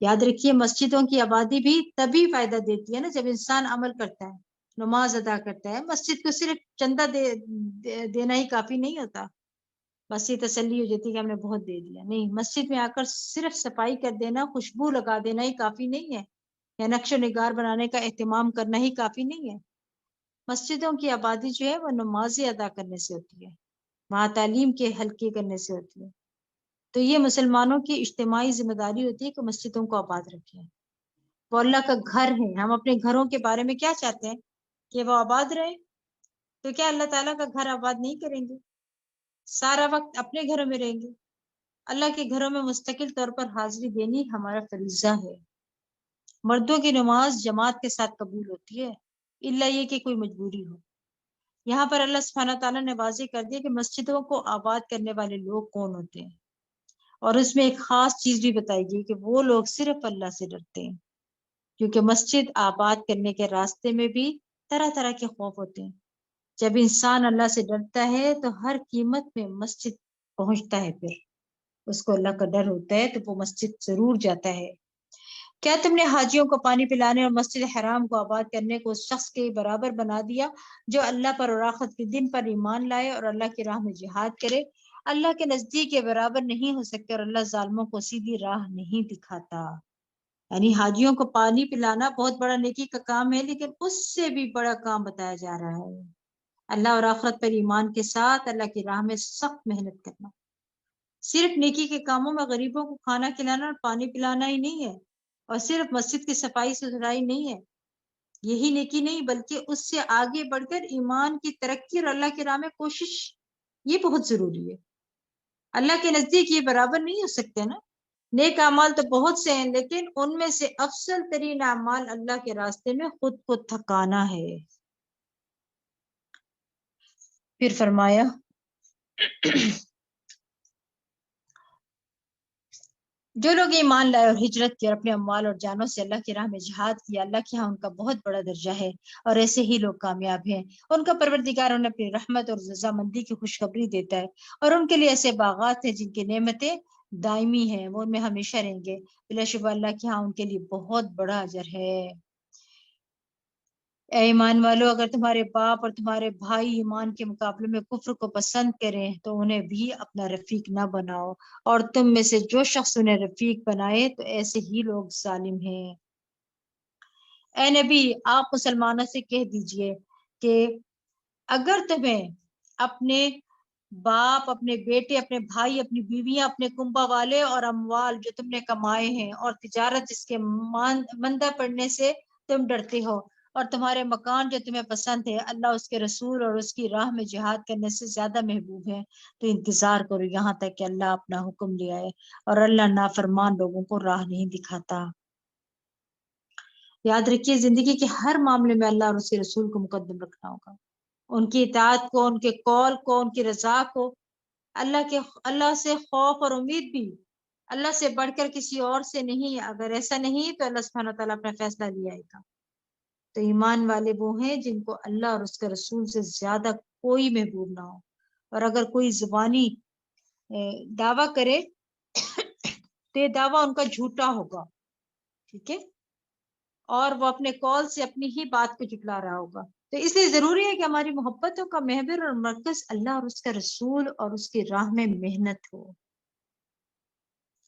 یاد رکھیے مسجدوں کی آبادی بھی تبھی فائدہ دیتی ہے نا جب انسان عمل کرتا ہے، نماز ادا کرتا ہے۔ مسجد کو صرف چندہ دینا ہی کافی نہیں ہوتا، بس یہ تسلی ہو جاتی ہے کہ ہم نے بہت دے دیا، نہیں، مسجد میں آ کر صرف صفائی کر دینا، خوشبو لگا دینا ہی کافی نہیں ہے، یا نقش و نگار بنانے کا اہتمام کرنا ہی کافی نہیں ہے۔ مسجدوں کی آبادی جو ہے وہ نمازیں ادا کرنے سے ہوتی ہے، وہاں تعلیم کے حلقے کرنے سے ہوتی ہے، تو یہ مسلمانوں کی اجتماعی ذمہ داری ہوتی ہے کہ مسجدوں کو آباد رکھیں. وہ اللہ کا گھر ہے. ہم اپنے گھروں کے بارے میں کیا چاہتے ہیں کہ وہ آباد رہے. تو کیا اللہ تعالیٰ کا گھر آباد نہیں کریں گے؟ سارا وقت اپنے گھروں میں رہیں گے. اللہ کے گھروں میں مستقل طور پر حاضری دینی ہمارا فریضہ ہے. مردوں کی نماز جماعت کے ساتھ قبول ہوتی ہے الا یہ کہ کوئی مجبوری ہو. یہاں پر اللہ سبحانہ تعالیٰ نے واضح کر دیا کہ مسجدوں کو آباد کرنے والے لوگ کون ہوتے ہیں، اور اس میں ایک خاص چیز بھی بتائی گئی کہ وہ لوگ صرف اللہ سے ڈرتے ہیں، کیونکہ مسجد آباد کرنے کے راستے میں بھی طرح طرح کے خوف ہوتے ہیں. جب انسان اللہ سے ڈرتا ہے تو ہر قیمت میں مسجد پہنچتا ہے. پھر اس کو اللہ کا ڈر ہوتا ہے تو وہ مسجد ضرور جاتا ہے. کیا تم نے حاجیوں کو پانی پلانے اور مسجد حرام کو آباد کرنے کو اس شخص کے برابر بنا دیا جو اللہ پر اور آخرت کے دن پر ایمان لائے اور اللہ کی راہ میں جہاد کرے؟ اللہ کے نزدیک یہ برابر نہیں ہو سکتے اور اللہ ظالموں کو سیدھی راہ نہیں دکھاتا. یعنی حاجیوں کو پانی پلانا بہت بڑا نیکی کا کام ہے، لیکن اس سے بھی بڑا کام بتایا جا رہا ہے اللہ اور آخرت پر ایمان کے ساتھ اللہ کی راہ میں سخت محنت کرنا. صرف نیکی کے کاموں میں غریبوں کو کھانا کھلانا اور پانی پلانا ہی نہیں ہے، اور صرف مسجد کی صفائی ستھرائی نہیں ہے، یہی نیکی نہیں، بلکہ اس سے آگے بڑھ کر ایمان کی ترقی اور اللہ کی راہ میں کوشش، یہ بہت ضروری ہے. اللہ کے نزدیک یہ برابر نہیں ہو سکتے نا. نیک اعمال تو بہت سے ہیں، لیکن ان میں سے افضل ترین اعمال اللہ کے راستے میں خود کو تھکانا ہے. پھر فرمایا جو لوگ ایمان لائے اور ہجرت کی اور اپنے اموال اور جانوں سے اللہ کی راہ میں جہاد کیا، اللہ کے ہاں ان کا بہت بڑا درجہ ہے، اور ایسے ہی لوگ کامیاب ہیں. ان کا پروردگار انہیں اپنی رحمت اور رضامندی کی خوشخبری دیتا ہے، اور ان کے لیے ایسے باغات ہیں جن کی نعمتیں دائمی ہیں، وہ ان میں ہمیشہ رہیں گے. بلا شبہ اللہ کے ہاں ان کے لیے بہت بڑا اجر ہے. اے ایمان والو، اگر تمہارے باپ اور تمہارے بھائی ایمان کے مقابلے میں کفر کو پسند کریں تو انہیں بھی اپنا رفیق نہ بناؤ، اور تم میں سے جو شخص انہیں رفیق بنائے تو ایسے ہی لوگ ظالم ہیں. اے نبی، آپ مسلمانوں سے کہہ دیجئے کہ اگر تمہیں اپنے باپ، اپنے بیٹے، اپنے بھائی، اپنی بیویاں، اپنے کنبہ والے اور اموال جو تم نے کمائے ہیں، اور تجارت جس کے مندہ پڑنے سے تم ڈرتے ہو، اور تمہارے مکان جو تمہیں پسند ہے، اللہ اس کے رسول اور اس کی راہ میں جہاد کرنے سے زیادہ محبوب ہے، تو انتظار کرو یہاں تک کہ اللہ اپنا حکم لے آئے، اور اللہ نافرمان لوگوں کو راہ نہیں دکھاتا. یاد رکھیے، زندگی کے ہر معاملے میں اللہ اور اس کے رسول کو مقدم رکھنا ہوگا، ان کی اطاعت کو، ان کے قول کو، ان کی رضا کو. اللہ سے خوف اور امید بھی اللہ سے بڑھ کر کسی اور سے نہیں. اگر ایسا نہیں تو اللہ سبحانہ تعالیٰ اپنا فیصلہ لے آئے گا. تو ایمان والے وہ ہیں جن کو اللہ اور اس کے رسول سے زیادہ کوئی محبوب نہ ہو، اور اگر کوئی زبانی دعویٰ کرے تو یہ دعویٰ ان کا جھوٹا ہوگا، ٹھیک ہے، اور وہ اپنے قول سے اپنی ہی بات کو جھٹلا رہا ہوگا. تو اس لیے ضروری ہے کہ ہماری محبتوں کا محور اور مرکز اللہ اور اس کا رسول اور اس کی راہ میں محنت ہو.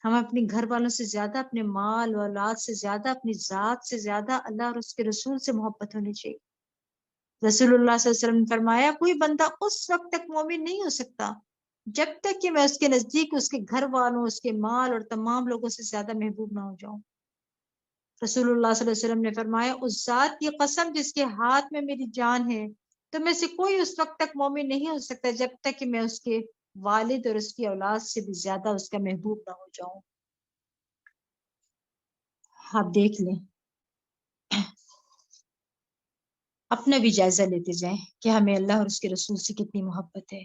ہم اپنے گھر والوں سے زیادہ، اپنے مال و اولاد سے زیادہ، اپنی ذات سے زیادہ اللہ اور اس کے رسول سے محبت ہونی چاہیے. رسول اللہ صلی اللہ علیہ وسلم نے فرمایا، کوئی بندہ اس وقت تک مومن نہیں ہو سکتا جب تک کہ میں اس کے نزدیک اس کے گھر والوں، اس کے مال اور تمام لوگوں سے زیادہ محبوب نہ ہو جاؤں. رسول اللہ صلی اللہ علیہ وسلم نے فرمایا، اس ذات کی قسم جس کے ہاتھ میں میری جان ہے، تو میں سے کوئی اس وقت تک مومن نہیں ہو سکتا جب تک کہ میں اس کے والد اور اس کی اولاد سے بھی زیادہ اس کا محبوب نہ ہو جاؤں. آپ دیکھ لیں، اپنا بھی جائزہ لیتے جائیں کہ ہمیں اللہ اور اس کے رسول سے کتنی محبت ہے.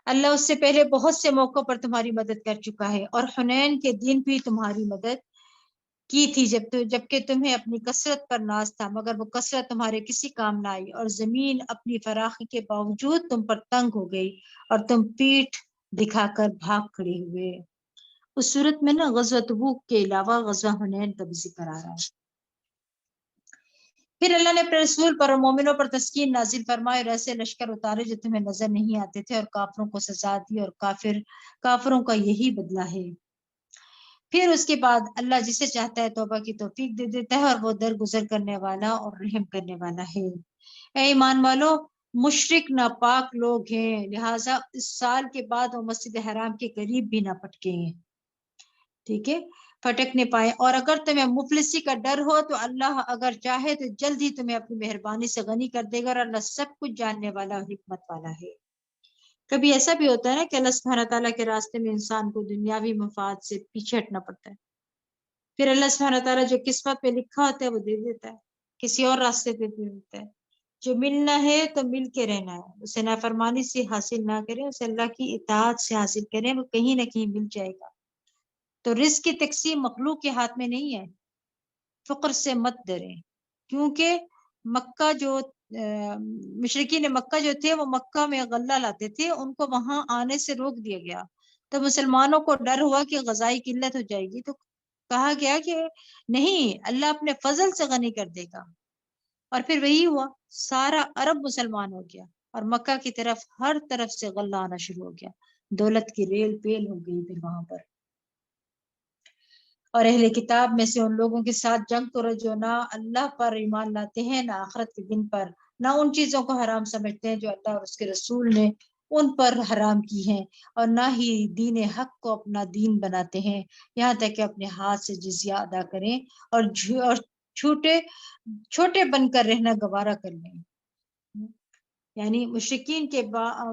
اللہ اس سے پہلے بہت سے موقعوں پر تمہاری مدد کر چکا ہے، اور حنین کے دن بھی تمہاری مدد کی تھی جبکہ تمہیں اپنی کثرت پر ناز تھا، مگر وہ کثرت تمہارے کسی کام نہ آئی، اور زمین اپنی فراخی کے باوجود تم پر تنگ ہو گئی اور تم پیٹھ دکھا کر بھاگ کھڑے ہوئے. اس صورت میں نا غزوہ تبوک کے علاوہ غزوہ حنین کا بھی ذکر آ رہا ہے. پھر اللہ نے اپنے رسول پر اور مومنوں پر تسکین نازل فرمائے اور ایسے لشکر اتارے جو تمہیں نظر نہیں آتے تھے، اور کافروں کو سزا دی، اور کافروں کا یہی بدلہ ہے. پھر اس کے بعد اللہ جسے چاہتا ہے توبہ کی توفیق دے دیتا ہے، اور وہ درگزر کرنے والا اور رحم کرنے والا ہے. اے ایمان والو، مشرک ناپاک لوگ ہیں، لہٰذا اس سال کے بعد وہ مسجد حرام کے قریب بھی نہ پھٹکیں، ٹھیک ہے، پھٹکنے پائے۔ اور اگر تمہیں مفلسی کا ڈر ہو تو اللہ اگر چاہے تو جلد ہی تمہیں اپنی مہربانی سے غنی کر دے گا، اور اللہ سب کچھ جاننے والا اور حکمت والا ہے۔ کبھی ایسا بھی ہوتا ہے نا کہ اللہ سبحانہ تعالیٰ کے راستے میں انسان کو دنیاوی مفاد سے پیچھے ہٹنا پڑتا ہے، پھر اللہ سبحانہ تعالیٰ جو قسمت پہ لکھا ہوتا ہے وہ دے دیتا ہے، کسی اور راستے پہ دے دیتا ہے۔ جو ملنا ہے تو مل کے رہنا ہے، اسے نافرمانی سے حاصل نہ کریں، اسے اللہ کی اطاعت سے حاصل کریں، وہ کہیں نہ کہیں مل جائے گا۔ تو رزق کی تقسیم مخلوق کے ہاتھ میں نہیں ہے، فقر سے مت ڈریں، کیونکہ مکہ جو مشرکین مکہ جو تھے وہ مکہ میں غلہ لاتے تھے، ان کو وہاں آنے سے روک دیا گیا، تو مسلمانوں کو ڈر ہوا کہ غذائی قلت ہو جائے گی، تو کہا گیا کہ نہیں، اللہ اپنے فضل سے غنی کر دے گا، اور پھر وہی ہوا، سارا عرب مسلمان ہو گیا، اور مکہ کی طرف ہر طرف سے غلہ آنا شروع ہو گیا، دولت کی ریل پیل ہو گئی پھر وہاں پر۔ اور اہل کتاب میں سے ان لوگوں کے ساتھ جنگ کرو جو نہ اللہ پر ایمان لاتے ہیں، نہ آخرت کے دن پر، نہ ان چیزوں کو حرام سمجھتے ہیں جو اللہ اور اس کے رسول نے ان پر حرام کی ہیں، اور نہ ہی دین حق کو اپنا دین بناتے ہیں، یہاں تک کہ اپنے ہاتھ سے جزیہ ادا کریں اور چھوٹے بن کر رہنا گوارا کر لیں۔ یعنی مشرکین کے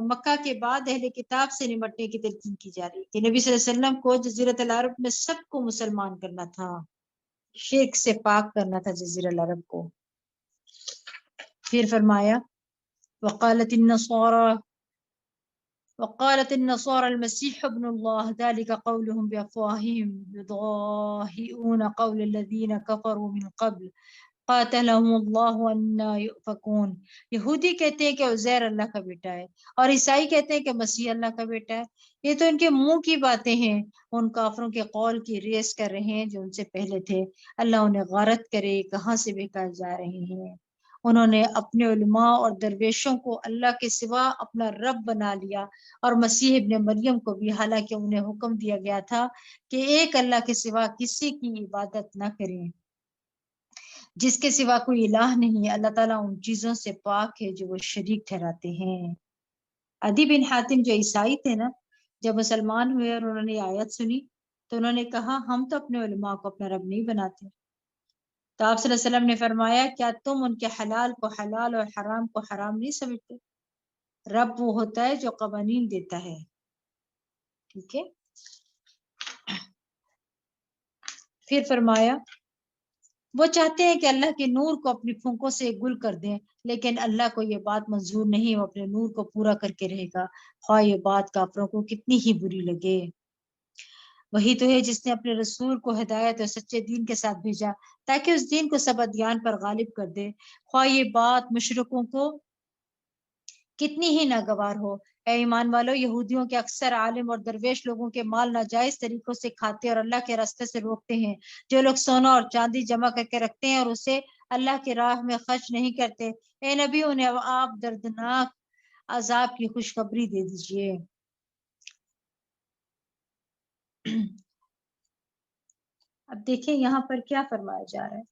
مکہ کے بعد اہل کتاب سے نمٹنے کی تلقین کی جا رہی کہ نبی صلی اللہ علیہ وسلم کو جزیرۃ العرب میں سب کو مسلمان کرنا تھا، شرک سے پاک کرنا تھا جزیرۃ العرب کو۔ پھر فرمایا وقالت النصارى المسيح ابن الله ذلك قولهم بأفواههم يضاهئون قول الذين كفروا من قبل قاتلهم اللہ انا یؤفکون۔ یہودی کہتے ہیں کہ عزیر اللہ کا بیٹا ہے، اور عیسائی کہتے ہیں کہ مسیح اللہ کا بیٹا ہے، یہ تو ان کے منہ کی باتیں ہیں، ان کافروں کے قول کی ریس کر رہے ہیں جو ان سے پہلے تھے، اللہ انہیں غارت کرے کہاں سے بہکائے جا رہے ہیں۔ انہوں نے اپنے علماء اور درویشوں کو اللہ کے سوا اپنا رب بنا لیا، اور مسیح ابن مریم کو بھی، حالانکہ انہیں حکم دیا گیا تھا کہ ایک اللہ کے سوا کسی کی عبادت نہ کریں، جس کے سوا کوئی الہ نہیں، اللہ تعالیٰ ان چیزوں سے پاک ہے جو وہ شریک ٹھہراتے ہیں۔ عدی بن حاتم جو عیسائی تھے نا، جب مسلمان ہوئے اور انہوں نے آیت سنی تو انہوں نے کہا ہم تو اپنے علماء کو اپنا رب نہیں بناتے، تو آپ صلی اللہ علیہ وسلم نے فرمایا کیا تم ان کے حلال کو حلال اور حرام کو حرام نہیں سمجھتے؟ رب وہ ہوتا ہے جو قوانین دیتا ہے، ٹھیک ہے۔ پھر فرمایا وہ چاہتے ہیں کہ اللہ کے نور کو اپنی پھونکوں سے گل کر دیں، لیکن اللہ کو یہ بات منظور نہیں، وہ اپنے نور کو پورا کر کے رہے گا، خواہ یہ بات کافروں کو کتنی ہی بری لگے۔ وہی تو ہے جس نے اپنے رسول کو ہدایت اور سچے دین کے ساتھ بھیجا تاکہ اس دین کو سب ادیان پر غالب کر دے، خواہ یہ بات مشرکوں کو کتنی ہی ناگوار ہو۔ اے ایمان والو، یہودیوں کے اکثر عالم اور درویش لوگوں کے مال ناجائز طریقوں سے کھاتے اور اللہ کے راستے سے روکتے ہیں۔ جو لوگ سونا اور چاندی جمع کر کے رکھتے ہیں اور اسے اللہ کی راہ میں خرچ نہیں کرتے، اے نبی انہیں آپ دردناک عذاب کی خوشخبری دے دیجئے۔ اب دیکھیں یہاں پر کیا فرمایا جا رہا ہے،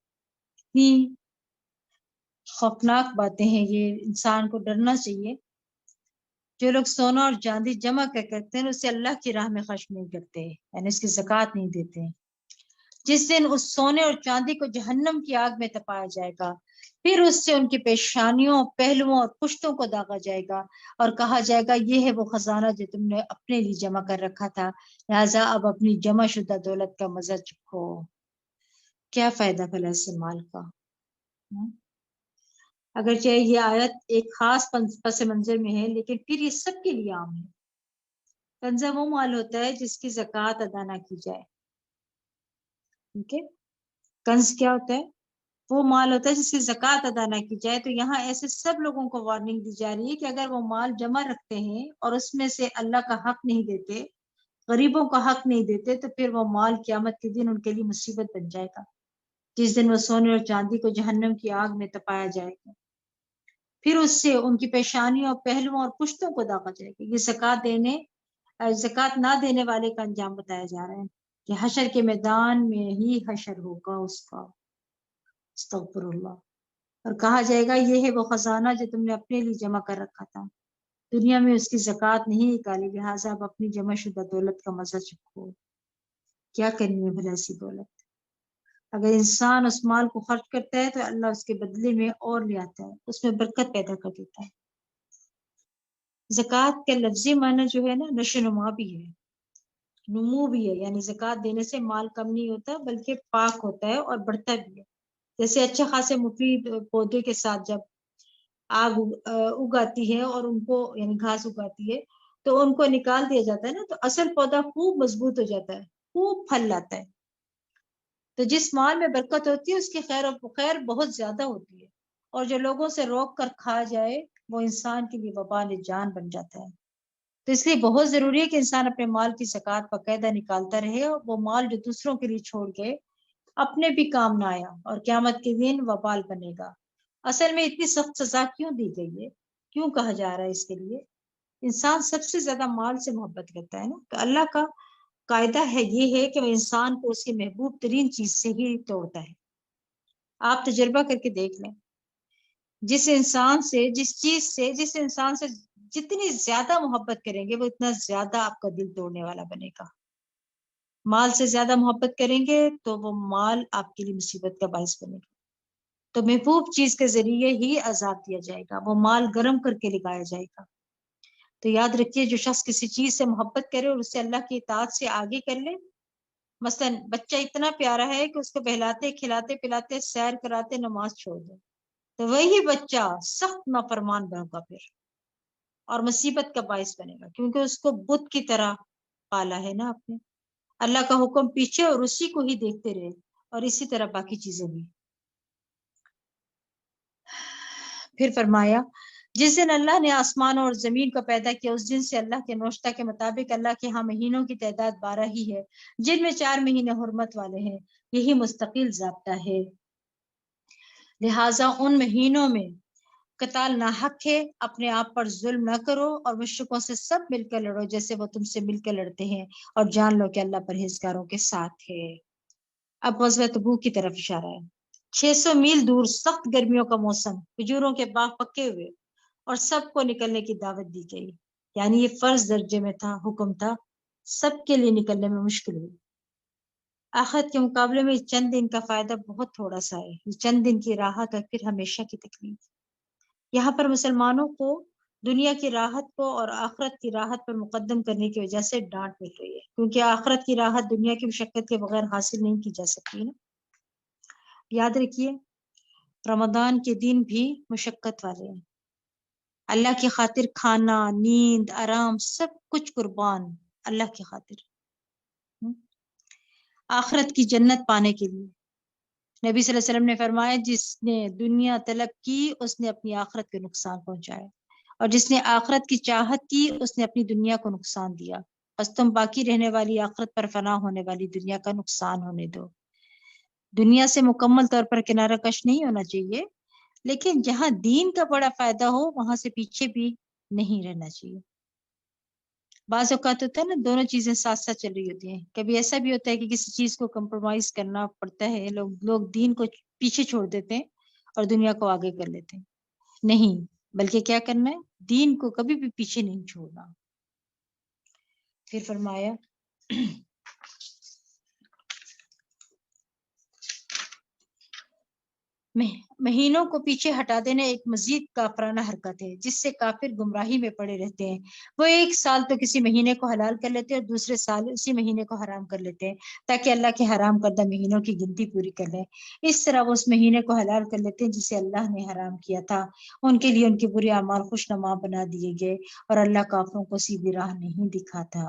خوفناک باتیں ہیں، یہ انسان کو ڈرنا چاہیے۔ جو لوگ سونا اور چاندی جمع کر کرتے ہیں اسے اللہ کی راہ میں خرچ نہیں کرتے، یعنی اس کی زکوٰۃ نہیں دیتے، جس دن اس سونے اور چاندی کو جہنم کی آگ میں تپایا جائے گا، پھر اس سے ان کی پیشانیوں، پہلوؤں اور پشتوں کو داغا جائے گا، اور کہا جائے گا یہ ہے وہ خزانہ جو تم نے اپنے لیے جمع کر رکھا تھا، لہٰذا اب اپنی جمع شدہ دولت کا مزہ چکھو۔ کیا فائدہ بھلا اس مال کا؟ اگرچہ یہ آیت ایک خاص پس منظر میں ہے، لیکن پھر یہ سب کے لیے عام ہے۔ کنزہ وہ مال ہوتا ہے جس کی زکوٰۃ ادا نہ کی جائے، ٹھیک ہے۔ کنز کیا ہوتا ہے؟ وہ مال ہوتا ہے جس کی زکوٰۃ ادا نہ کی جائے۔ تو یہاں ایسے سب لوگوں کو وارننگ دی جا رہی ہے کہ اگر وہ مال جمع رکھتے ہیں اور اس میں سے اللہ کا حق نہیں دیتے، غریبوں کا حق نہیں دیتے، تو پھر وہ مال قیامت کے دن ان کے لیے مصیبت بن جائے گا، جس دن وہ سونے اور چاندی کو جہنم کی آگ میں تپایا جائے گا، پھر اس سے ان کی پیشانیوں، پہلوؤں اور پشتوں کو داغا جائے گا۔ یہ زکوٰۃ نہ دینے والے کا انجام بتایا جا رہا ہے کہ حشر کے میدان میں ہی حشر ہوگا اس کا، استغفر اللہ۔ اور کہا جائے گا یہ ہے وہ خزانہ جو تم نے اپنے لیے جمع کر رکھا تھا، دنیا میں اس کی زکوٰۃ نہیں نکالی، لہٰذا اب اپنی جمع شدہ دولت کا مزہ چکھو۔ کیا کرنی ہے بھلا ایسی دولت؟ اگر انسان اس مال کو خرچ کرتا ہے تو اللہ اس کے بدلے میں اور لے آتا ہے، اس میں برکت پیدا کر دیتا ہے۔ زکوٰۃ کا لفظی معنی جو ہے نا نشو نما بھی ہے، نمو بھی ہے، یعنی زکوٰۃ دینے سے مال کم نہیں ہوتا بلکہ پاک ہوتا ہے اور بڑھتا بھی ہے۔ جیسے اچھے خاصے مفید پودے کے ساتھ جب آگ اگاتی ہے اور ان کو یعنی گھاس اگاتی ہے تو ان کو نکال دیا جاتا ہے نا، تو اصل پودا خوب مضبوط ہو جاتا ہے، خوب پھل لاتا ہے۔ تو جس مال میں برکت ہوتی ہے اس کی خیر و خیر بہت زیادہ ہوتی ہے، اور جو لوگوں سے روک کر کھا جائے وہ انسان کے لیے وبال جان بن جاتا ہے۔ تو اس لیے بہت ضروری ہے کہ انسان اپنے مال کی زکوٰۃ باقاعدہ نکالتا رہے، اور وہ مال جو دوسروں کے لیے چھوڑ کے اپنے بھی کام نہ آیا اور قیامت کے دن وبال بنے گا۔ اصل میں اتنی سخت سزا کیوں دی گئی ہے، کیوں کہا جا رہا ہے اس کے لیے؟ انسان سب سے زیادہ مال سے محبت کرتا ہے نا، تو اللہ کا قاعدہ ہے یہ ہے کہ وہ انسان کو اس کی محبوب ترین چیز سے ہی توڑتا ہے۔ آپ تجربہ کر کے دیکھ لیں، جس انسان سے جس انسان سے جتنی زیادہ محبت کریں گے وہ اتنا زیادہ آپ کا دل توڑنے والا بنے گا۔ مال سے زیادہ محبت کریں گے تو وہ مال آپ کے لیے مصیبت کا باعث بنے گا۔ تو محبوب چیز کے ذریعے ہی عذاب دیا جائے گا، وہ مال گرم کر کے لگایا جائے گا۔ تو یاد رکھیے، جو شخص کسی چیز سے محبت کرے اور اسے اللہ کی اطاعت سے آگے کر لے، مثلا بچہ اتنا پیارا ہے کہ اس کو بہلاتے کھلاتے پلاتے سیر کراتے نماز چھوڑ دے، تو وہی بچہ سخت نافرمان ہوگا پھر، اور مصیبت کا باعث بنے گا، کیونکہ اس کو بت کی طرح پالا ہے نا آپ نے۔ اللہ کا حکم پیچھے اور اسی کو ہی دیکھتے رہے، اور اسی طرح باقی چیزیں بھی۔ پھر فرمایا جس دن اللہ نے آسمان اور زمین کو پیدا کیا اس دن سے اللہ کے نوشتہ کے مطابق اللہ کے ہاں مہینوں کی تعداد 12 ہی ہے، جن میں 4 مہینے حرمت والے ہیں، یہی مستقل ضابطہ ہے۔ لہٰذا ان مہینوں میں قتال ناحق ہے، اپنے آپ پر ظلم نہ کرو اور مشرکوں سے سب مل کر لڑو جیسے وہ تم سے مل کر لڑتے ہیں، اور جان لو کہ اللہ پرہیزگاروں کے ساتھ ہے۔ اب غزوہ تبوک کی طرف اشارہ ہے۔ 600 میل دور سخت گرمیوں کا موسم، کھجوروں کے باغ پکے ہوئے، اور سب کو نکلنے کی دعوت دی گئی، یعنی یہ فرض درجے میں تھا، حکم تھا، سب کے لیے نکلنے میں مشکل ہوئی۔ آخرت کے مقابلے میں چند دن کا فائدہ بہت تھوڑا سا ہے، یہ چند دن کی راحت اور پھر ہمیشہ کی تکلیف۔ یہاں پر مسلمانوں کو دنیا کی راحت کو اور آخرت کی راحت پر مقدم کرنے کی وجہ سے ڈانٹ مل رہی ہے، کیونکہ آخرت کی راحت دنیا کی مشقت کے بغیر حاصل نہیں کی جا سکتی نا۔ یاد رکھیے، رمضان کے دن بھی مشقت والے ہیں، اللہ کی خاطر کھانا، نیند، آرام سب کچھ قربان اللہ کی خاطر، آخرت کی جنت پانے کے لیے۔ نبی صلی اللہ علیہ وسلم نے فرمایا جس نے دنیا طلب کی اس نے اپنی آخرت کو نقصان پہنچایا، اور جس نے آخرت کی چاہت کی اس نے اپنی دنیا کو نقصان دیا، بس تم باقی رہنے والی آخرت پر فنا ہونے والی دنیا کا نقصان ہونے دو۔ دنیا سے مکمل طور پر کنارہ کش نہیں ہونا چاہیے، لیکن جہاں دین کا بڑا فائدہ ہو وہاں سے پیچھے بھی نہیں رہنا چاہیے۔ بعض اوقات ہوتا ہے نا دونوں چیزیں ساتھ ساتھ چل رہی ہوتی ہیں، کبھی ایسا بھی ہوتا ہے کہ کسی چیز کو کمپرومائز کرنا پڑتا ہے، لوگ دین کو پیچھے چھوڑ دیتے ہیں اور دنیا کو آگے کر لیتے ہیں، نہیں، بلکہ کیا کرنا ہے، دین کو کبھی بھی پیچھے نہیں چھوڑنا۔ پھر فرمایا مہینوں کو پیچھے ہٹا دینا ایک مزید کافرانہ حرکت ہے جس سے کافر گمراہی میں پڑے رہتے ہیں۔ وہ ایک سال تو کسی مہینے کو حلال کر لیتے ہیں اور دوسرے سال اسی مہینے کو حرام کر لیتے ہیں تاکہ اللہ کے حرام کردہ مہینوں کی گنتی پوری کر لیں۔ اس طرح وہ اس مہینے کو حلال کر لیتے ہیں جسے اللہ نے حرام کیا تھا، ان کے لیے ان کے برے اعمال خوشنما بنا دیے گئے، اور اللہ کافروں کو سیدھی راہ نہیں دکھاتا۔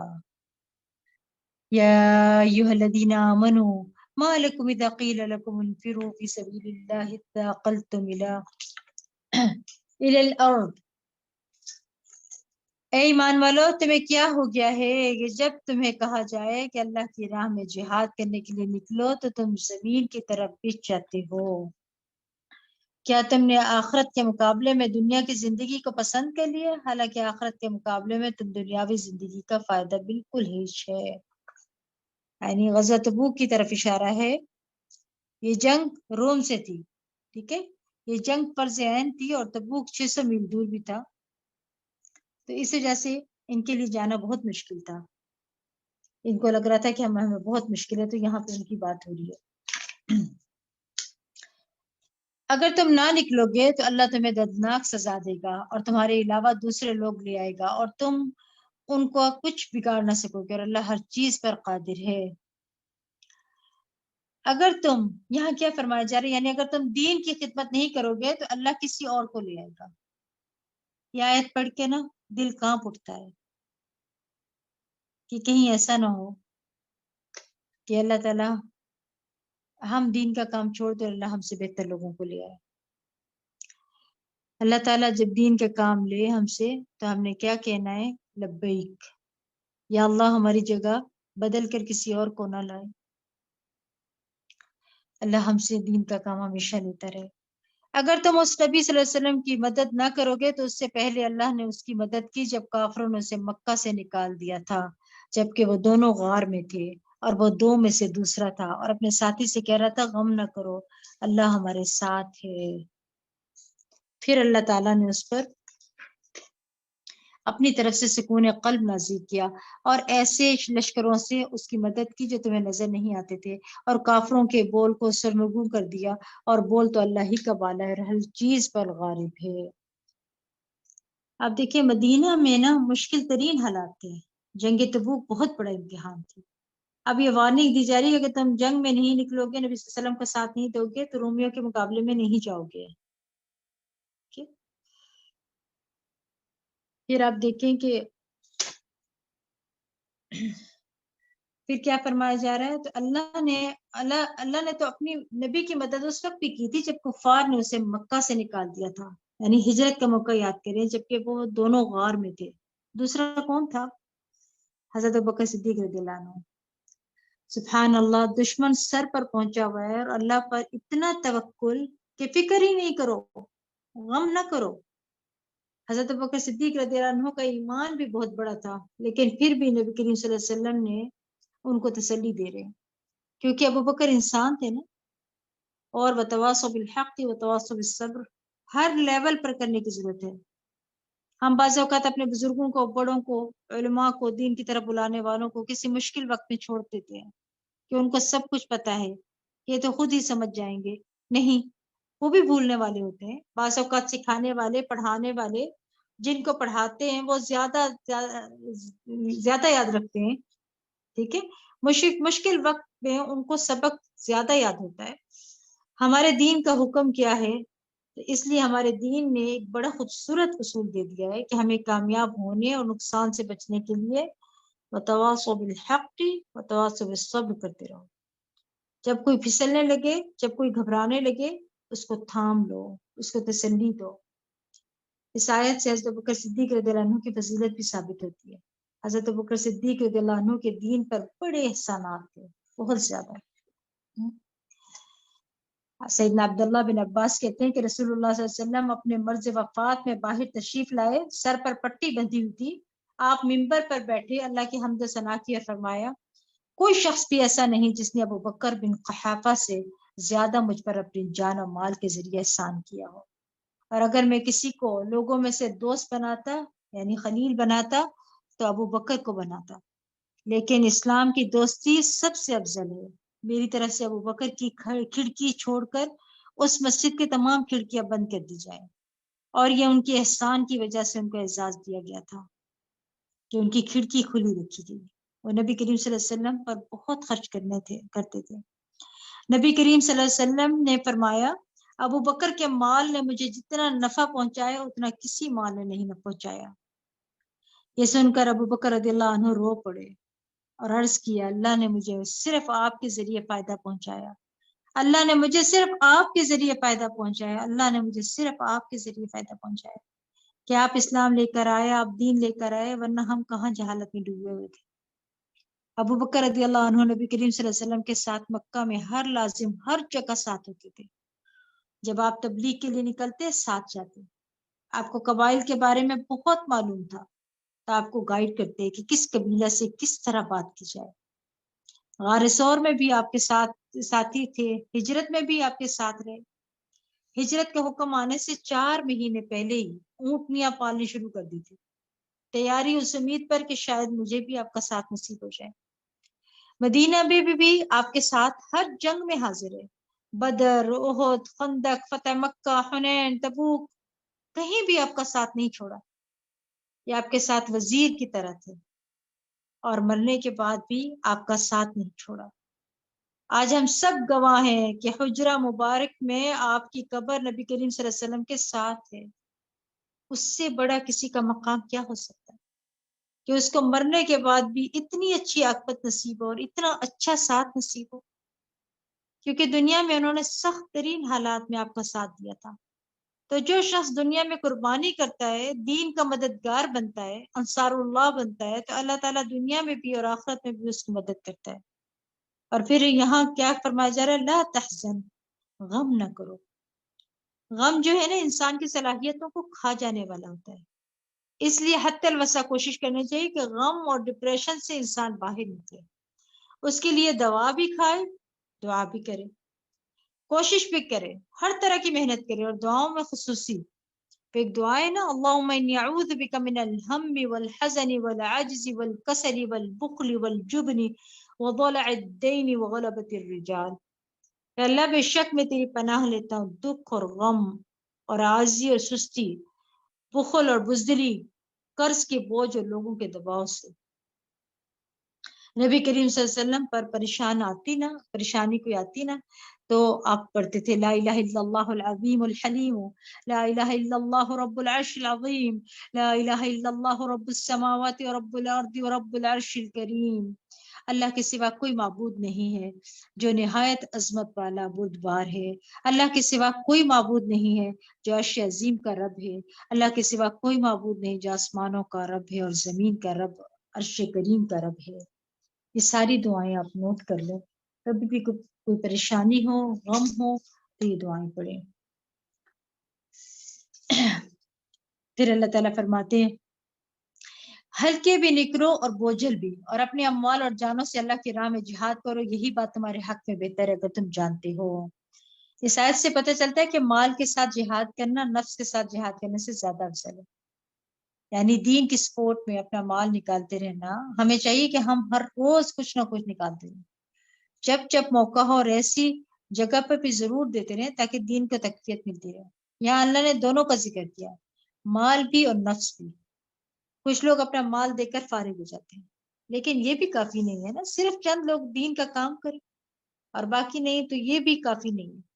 یا ایھا الذین آمنوا ما لکم اذا قیل لکم انفروا فی سبیل اللہ اثاقلتم الی الارض، اے ایمان والو تمہیں کیا ہو گیا ہے کہ جب تمہیں کہا جائے کہ اللہ کی راہ میں جہاد کرنے کے لیے نکلو تو تم زمین کی طرف پچ جاتے ہو۔ کیا تم نے آخرت کے مقابلے میں دنیا کی زندگی کو پسند کر لیا؟ حالانکہ آخرت کے مقابلے میں تم دنیاوی زندگی کا فائدہ بالکل ہیچ ہے۔ یعنی غزوہ تبوک کی طرف اشارہ ہے۔ یہ جنگ روم سے تھی، ٹھیک ہے، یہ جنگ فرض عین تھی اور تبوک 600 میل دور بھی تھا، تو اس وجہ سے ان کے لیے جانا بہت مشکل تھا. ان کو لگ رہا تھا کہ ہمیں بہت مشکل ہے، تو یہاں پہ ان کی بات ہو رہی ہے. اگر تم نہ نکلو گے تو اللہ تمہیں دردناک سزا دے گا اور تمہارے علاوہ دوسرے لوگ لے آئے گا اور تم ان کو کچھ بگاڑ نہ سکو گے، اور اللہ ہر چیز پر قادر ہے. اگر تم، یہاں کیا فرمایا جا رہا ہے، یعنی اگر تم دین کی خدمت نہیں کرو گے تو اللہ کسی اور کو لے آئے گا. یہ آیت پڑھ کے نا دل کانپ اٹھتا ہے کہ کہیں ایسا نہ ہو کہ اللہ تعالیٰ ہم دین کا کام چھوڑ دے، اللہ ہم سے بہتر لوگوں کو لے آئے. اللہ تعالیٰ جب دین کا کام لے ہم سے تو ہم نے کیا کہنا ہے؟ لبیک، یا اللہ ہماری جگہ بدل کر کسی اور کو نہ لائے. اللہ ہم سے دین کا کام ہمیشہ لیتا رہے. اگر تم اس نبی صلی اللہ علیہ وسلم کی مدد نہ کرو گے تو اس سے پہلے اللہ نے اس کی مدد کی جب کافروں نے اسے مکہ سے نکال دیا تھا، جبکہ وہ دونوں غار میں تھے اور وہ دو میں سے دوسرا تھا، اور اپنے ساتھی سے کہہ رہا تھا غم نہ کرو، اللہ ہمارے ساتھ ہے. پھر اللہ تعالیٰ نے اس پر اپنی طرف سے سکون قلب نازل کیا اور ایسے لشکروں سے اس کی مدد کی جو تمہیں نظر نہیں آتے تھے، اور کافروں کے بول کو سرنگوں کر دیا، اور بول تو اللہ ہی کا بالا ہے، ہر چیز پر غالب ہے. اب دیکھیں مدینہ میں نا مشکل ترین حالات تھے. جنگ تبوک بہت بڑا امتحان تھی. اب یہ وارننگ دی جا رہی ہے کہ تم جنگ میں نہیں نکلو گے، نبی صلی اللہ علیہ وسلم کا ساتھ نہیں دو گے تو رومیوں کے مقابلے میں نہیں جاؤ گے. پھر آپ دیکھیں کہ پھر کیا فرمایا جا رہا ہے، تو اللہ نے تو اپنی نبی کی مدد اس وقت بھی کی تھی جب کفار نے اسے مکہ سے نکال دیا تھا، یعنی ہجرت کا موقع یاد کریں، جبکہ وہ دونوں غار میں تھے. دوسرا کون تھا؟ حضرت ابوبکر صدیق رضی اللہ عنہ. سبحان اللہ، دشمن سر پر پہنچا ہوا ہے اور اللہ پر اتنا توکل کہ فکر ہی نہیں کرو، غم نہ کرو. حضرت ابوبکر صدیق رضی اللہ عنہ کا ایمان بھی بہت بڑا تھا، لیکن پھر بھی نبی کریم صلی اللہ علیہ وسلم نے ان کو تسلی دے رہے ہیں کیونکہ ابوبکر انسان تھے نا. اور وتواصوا بالحق وتواصوا بالصبر ہر لیول پر کرنے کی ضرورت ہے. ہم بعض اوقات اپنے بزرگوں کو، بڑوں کو، علماء کو، دین کی طرف بلانے والوں کو کسی مشکل وقت میں چھوڑ دیتے ہیں کہ ان کو سب کچھ پتا ہے، یہ تو خود ہی سمجھ جائیں گے. نہیں، وہ بھی بھولنے والے ہوتے ہیں. بعض اوقات سکھانے والے، پڑھانے والے جن کو پڑھاتے ہیں وہ زیادہ یاد رکھتے ہیں. ٹھیک ہے، مشکل وقت میں ان کو سبق زیادہ یاد ہوتا ہے. ہمارے دین کا حکم کیا ہے؟ اس لیے ہمارے دین نے ایک بڑا خوبصورت اصول دے دیا ہے کہ ہمیں کامیاب ہونے اور نقصان سے بچنے کے لیے وتواصوا بالحق وتواصوا بالصبر کرتے رہو. جب کوئی پھسلنے لگے، جب کوئی گھبرانے لگے، اس کو تھام لو، اس کو تسلی دو. اس آیت سے حضرت ابوبکر صدیق رضی اللہ عنہ کی فضیلت بھی ثابت ہوتی ہے. حضرت ابوبکر صدیق رضی اللہ عنہ کے دین پر بڑے احسانات تھے، بہت زیادہ. سیدنا عبداللہ بن عباس کہتے ہیں کہ رسول اللہ صلی اللہ علیہ وسلم اپنے مرض وفات میں باہر تشریف لائے، سر پر پٹی بندھی ہوئی تھی، آپ منبر پر بیٹھے، اللہ کی حمد و ثنا کی اور فرمایا کوئی شخص بھی ایسا نہیں جس نے ابوبکر بن قحافہ سے زیادہ مجھ پر اپنی جان و مال کے ذریعے احسان کیا ہو، اور اگر میں کسی کو لوگوں میں سے دوست بناتا یعنی خلیل بناتا تو ابوبکر کو بناتا، لیکن اسلام کی دوستی سب سے افضل ہے. میری طرف سے ابوبکر کی کھڑکی چھوڑ کر اس مسجد کے تمام کھڑکیاں بند کر دی جائیں، اور یہ ان کے احسان کی وجہ سے ان کو اعزاز دیا گیا تھا کہ ان کی کھڑکی کھلی رکھی گئی. وہ نبی کریم صلی اللہ علیہ وسلم پر بہت خرچ کرتے تھے. نبی کریم صلی اللہ علیہ وسلم نے فرمایا ابو بکر کے مال نے مجھے جتنا نفع پہنچایا اتنا کسی مال نے نہیں پہنچایا. یہ سن کر ابو بکر رضی اللہ عنہ رو پڑے اور عرض کیا اللہ نے مجھے صرف آپ کے ذریعے فائدہ پہنچایا، اللہ نے مجھے صرف آپ کے ذریعے فائدہ پہنچایا، اللہ نے مجھے صرف آپ کے ذریعے فائدہ پہنچایا کہ آپ اسلام لے کر آئے، آپ دین لے کر آئے، ورنہ ہم کہاں جہالت میں ڈوبے ہوئے تھے. ابو بکر رضی اللہ عنہ نبی کریم صلی اللہ علیہ وسلم کے ساتھ مکہ میں ہر لازم ہر جگہ ساتھ ہوتے تھے. جب آپ تبلیغ کے لیے نکلتے ساتھ جاتے. آپ کو قبائل کے بارے میں بہت معلوم تھا تو آپ کو گائیڈ کرتے کہ کس قبیلہ سے کس طرح بات کی جائے. غار ثور میں بھی آپ کے ساتھی تھے، ہجرت میں بھی آپ کے ساتھ رہے. ہجرت کا حکم آنے سے 4 مہینے پہلے ہی اونٹنیاں پالنی شروع کر دی تھی، تیاری اس امید پر کہ شاید مجھے بھی آپ کا ساتھ نصیب ہو جائے۔ مدینہ میں بھی آپ کے ساتھ ہر جنگ میں حاضر ہے، بدر، احد، خندق، فتح مکہ، حنین، تبوک، کہیں بھی آپ کا ساتھ نہیں چھوڑا۔ یہ آپ کے ساتھ وزیر کی طرح تھے اور مرنے کے بعد بھی آپ کا ساتھ نہیں چھوڑا۔ آج ہم سب گواہ ہیں کہ حجرہ مبارک میں آپ کی قبر نبی کریم صلی اللہ علیہ وسلم کے ساتھ ہے۔ اس سے بڑا کسی کا مقام کیا ہو سکتا ہے کہ اس کو مرنے کے بعد بھی اتنی اچھی عاقبت نصیب ہو اور اتنا اچھا ساتھ نصیب ہو، کیونکہ دنیا میں انہوں نے سخت ترین حالات میں آپ کا ساتھ دیا تھا۔ تو جو شخص دنیا میں قربانی کرتا ہے، دین کا مددگار بنتا ہے، انصار اللہ بنتا ہے، تو اللہ تعالیٰ دنیا میں بھی اور آخرت میں بھی اس کی مدد کرتا ہے۔ اور پھر یہاں کیا فرمایا جا رہا ہے؟ لا تحزن، غم نہ کرو۔ غم جو ہے نا انسان کی صلاحیتوں کو کھا جانے والا ہوتا ہے، اس لیے حتی الوسع کوشش کرنی چاہیے کہ غم اور ڈپریشن سے انسان باہر نکلے۔ اس کے لیے دوا بھی کھائے، دعا بھی کرے، کوشش بھی کرے، ہر طرح کی محنت کرے، اور دعاؤں میں خصوصی پہ ایک دعا ہے نا، اللہم انی اعوذ بک من الہم والحزن والعجز والکسل والبخل والجبن وضلع الدین وغلبۃ الرجال۔ کہ اللہ بے شک میں تیری پناہ لیتا ہوں دکھ اور غم اور عاجزی اور سستی، بخل اور بزدلی، قرض کے بوجھ اور لوگوں کے دباؤ سے۔ نبی کریم صلی اللہ علیہ وسلم پر پریشانی کوئی آتی نا تو آپ پڑھتے تھے لا الہ الا اللہ العظیم الحلیم، لا الہ الا اللہ رب العرش العظیم، لا الہ الا اللہ رب السماوات ورب الارض ورب العرش الکریم۔ اللہ کے سوا کوئی معبود نہیں ہے جو نہایت عظمت والا بردبار ہے، اللہ کے سوا کوئی معبود نہیں ہے جو عرش عظیم کا رب ہے، اللہ کے سوا کوئی معبود نہیں جو آسمانوں کا رب ہے اور زمین کا رب، عرش کریم کا رب ہے۔ یہ ساری دعائیں آپ نوٹ کر لیں، کبھی بھی کوئی پریشانی ہو، غم ہو تو یہ دعائیں پڑھیں۔ پھر اللہ تعالیٰ فرماتے ہیں ہلکے بھی نکلو اور بوجھل بھی، اور اپنے اموال اور جانوں سے اللہ کی راہ میں جہاد کرو، یہی بات تمہارے حق میں بہتر ہے اگر تم جانتے ہو۔ اس آیت سے پتہ چلتا ہے کہ مال کے ساتھ جہاد کرنا نفس کے ساتھ جہاد کرنے سے زیادہ افضل ہے۔ یعنی دین کی سپورٹ میں اپنا مال نکالتے رہنا، ہمیں چاہیے کہ ہم ہر روز کچھ نہ کچھ نکالتے رہیں، جب جب موقع ہو اور ایسی جگہ پر بھی ضرور دیتے رہیں تاکہ دین کو تقویت ملتی رہے۔ یہاں اللہ نے دونوں کا ذکر کیا، مال بھی اور نفس بھی۔ کچھ لوگ اپنا مال دے کر فارغ ہو جاتے ہیں، لیکن یہ بھی کافی نہیں ہے نا، صرف چند لوگ دین کا کام کریں اور باقی نہیں، تو یہ بھی کافی نہیں ہے۔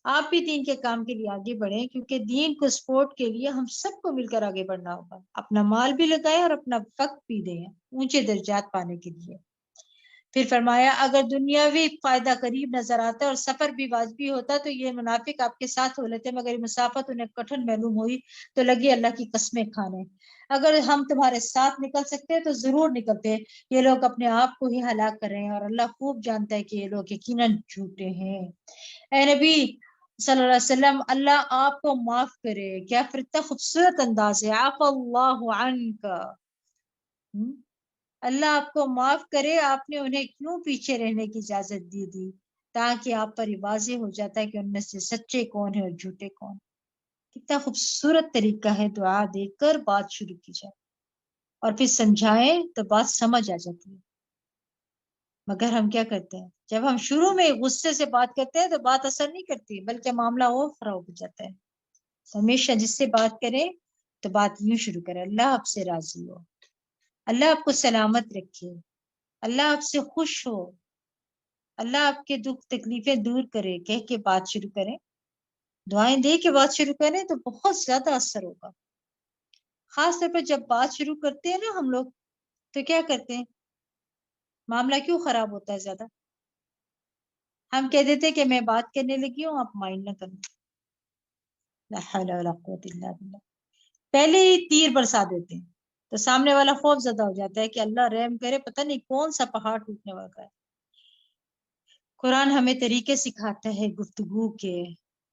آپ بھی دین کے کام کے لیے آگے بڑھیں، کیونکہ دین کو سپورٹ کے لیے ہم سب کو مل کر آگے بڑھنا ہوگا۔ اپنا مال بھی لگائیں اور اپنا وقت بھی دیں اونچے درجات پانے کے لیے۔ پھر فرمایا اگر دنیاوی فائدہ قریب نظر آتا ہے اور سفر بھی واجبی ہوتا تو یہ منافق آپ کے ساتھ ہو لیتے، مگر مسافت انہیں کٹھن معلوم ہوئی تو لگے اللہ کی قسمیں کھانے۔ اگر ہم تمہارے ساتھ نکل سکتے ہیں تو ضرور نکلتے، یہ لوگ اپنے آپ کو ہی ہلاک کر رہے ہیں اور اللہ خوب جانتا ہے کہ یہ لوگ یقیناً جھوٹے ہیں۔ اے نبی صلی اللہ علیہ وسلم، اللہ آپ کو معاف کرے، کیا پھر اتنا خوبصورت انداز ہے، عفا اللہ عنک، اللہ آپ کو معاف کرے، آپ نے انہیں کیوں پیچھے رہنے کی اجازت دی تاکہ آپ پر واضح ہو جاتا ہے کہ ان میں سے سچے کون ہیں اور جھوٹے کون۔ کتنا خوبصورت طریقہ ہے دعا دے کر بات شروع کی جائے اور پھر سمجھائیں تو بات سمجھ آ جاتی ہے۔ مگر ہم کیا کرتے ہیں، جب ہم شروع میں غصے سے بات کرتے ہیں تو بات اثر نہیں کرتی بلکہ معاملہ اور خراب ہو جاتا ہے۔ ہمیشہ جس سے بات کرے تو بات یوں شروع کرے، اللہ آپ سے راضی ہو، اللہ آپ کو سلامت رکھے، اللہ آپ سے خوش ہو، اللہ آپ کے دکھ تکلیفیں دور کرے، کہہ کے بات شروع کریں، دعائیں دے کے بات شروع کریں تو بہت زیادہ اثر ہوگا۔ خاص طور پر جب بات شروع کرتے ہیں نا ہم لوگ تو کیا کرتے ہیں، معاملہ کیوں خراب ہوتا ہے زیادہ، ہم کہہ دیتے کہ میں بات کرنے لگی ہوں آپ مائنڈ نہ کریں، لا حول ولا قوت الا باللہ، پہلے ہی تیر برسا دیتے ہیں تو سامنے والا خوف زدہ ہو جاتا ہے کہ اللہ رحم کرے، پتہ نہیں کون سا پہاڑ ٹوٹنے والا ہے۔ قرآن ہمیں طریقے سکھاتا ہے گفتگو کے،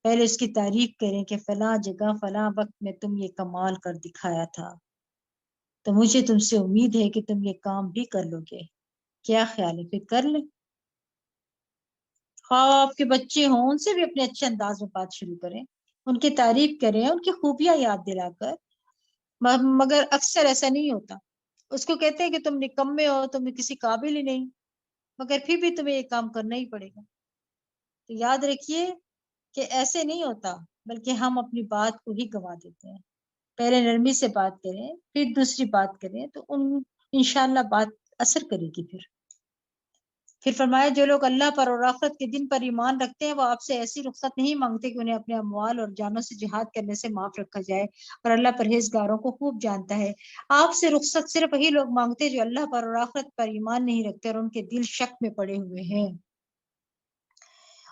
پہلے اس کی تعریف کریں کہ فلاں جگہ فلاں وقت میں تم یہ کمال کر دکھایا تھا، تو مجھے تم سے امید ہے کہ تم یہ کام بھی کر لو گے، کیا خیال ہے، پھر کر لیں۔ خواہ آپ کے بچے ہوں ان سے بھی اپنے اچھے انداز میں بات شروع کریں، ان کی تعریف کریں، ان کی خوبیاں یاد دلا کر، مگر اکثر ایسا نہیں ہوتا. اس کو کہتے ہیں کہ تم نکمے ہو، تم کسی قابل ہی نہیں، مگر پھر بھی تمہیں یہ کام کرنا ہی پڑے گا. تو یاد رکھیے کہ ایسے نہیں ہوتا، بلکہ ہم اپنی بات کو ہی گوا دیتے ہیں. پہلے نرمی سے بات کریں، پھر دوسری بات کریں، تو انشاءاللہ بات اثر کرے گی. پھر فرمایا جو لوگ اللہ پر اور آخرت کے دن پر ایمان رکھتے ہیں وہ آپ سے ایسی رخصت نہیں مانگتے کہ انہیں اپنے اموال اور جانوں سے جہاد کرنے سے معاف رکھا جائے، اور اللہ پرہیزگاروں کو خوب جانتا ہے. آپ سے رخصت صرف وہی لوگ مانگتے جو اللہ پر اور آخرت پر ایمان نہیں رکھتے اور ان کے دل شک میں پڑے ہوئے ہیں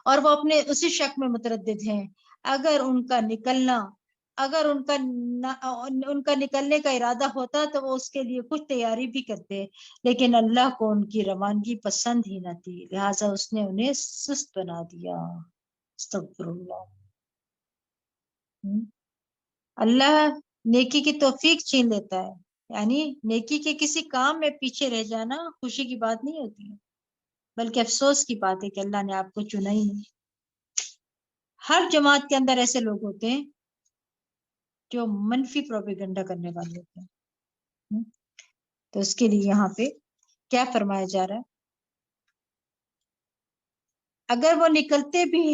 اور وہ اپنے اسی شک میں متردد ہیں. اگر ان کا نکلنے کا ارادہ ہوتا تو وہ اس کے لیے کچھ تیاری بھی کرتے، لیکن اللہ کو ان کی روانگی پسند ہی نہ تھی، لہٰذا اس نے انہیں سست بنا دیا. استغفر اللہ. اللہ نیکی کی توفیق چھین لیتا ہے، یعنی نیکی کے کسی کام میں پیچھے رہ جانا خوشی کی بات نہیں ہوتی ہے، بلکہ افسوس کی بات ہے کہ اللہ نے آپ کو چنا ہی نہیں. ہر جماعت کے اندر ایسے لوگ ہوتے ہیں جو منفی پروپیگنڈا کرنے والے ہوتے ہیں. تو اس کے لیے یہاں پہ کیا فرمایا جا رہا ہے، اگر وہ نکلتے بھی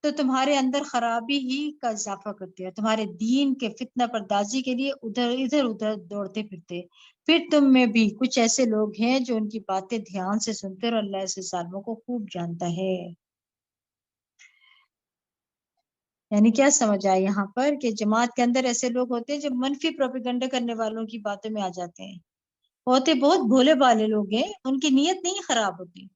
تو تمہارے اندر خرابی ہی کا اضافہ کرتے ہیں، تمہارے دین کے فتنہ پردازی کے لیے ادھر دوڑتے پھرتے. پھر تم میں بھی کچھ ایسے لوگ ہیں جو ان کی باتیں دھیان سے سنتے اور اللہ ایسے ظالموں کو خوب جانتا ہے. یعنی کیا سمجھ آئے یہاں پر کہ جماعت کے اندر ایسے لوگ ہوتے ہیں جو منفی پروپیگنڈا کرنے والوں کی باتوں میں آ جاتے ہیں. ہوتے بہت بھولے بھالے لوگ ہیں، ان کی نیت نہیں خراب ہوتی،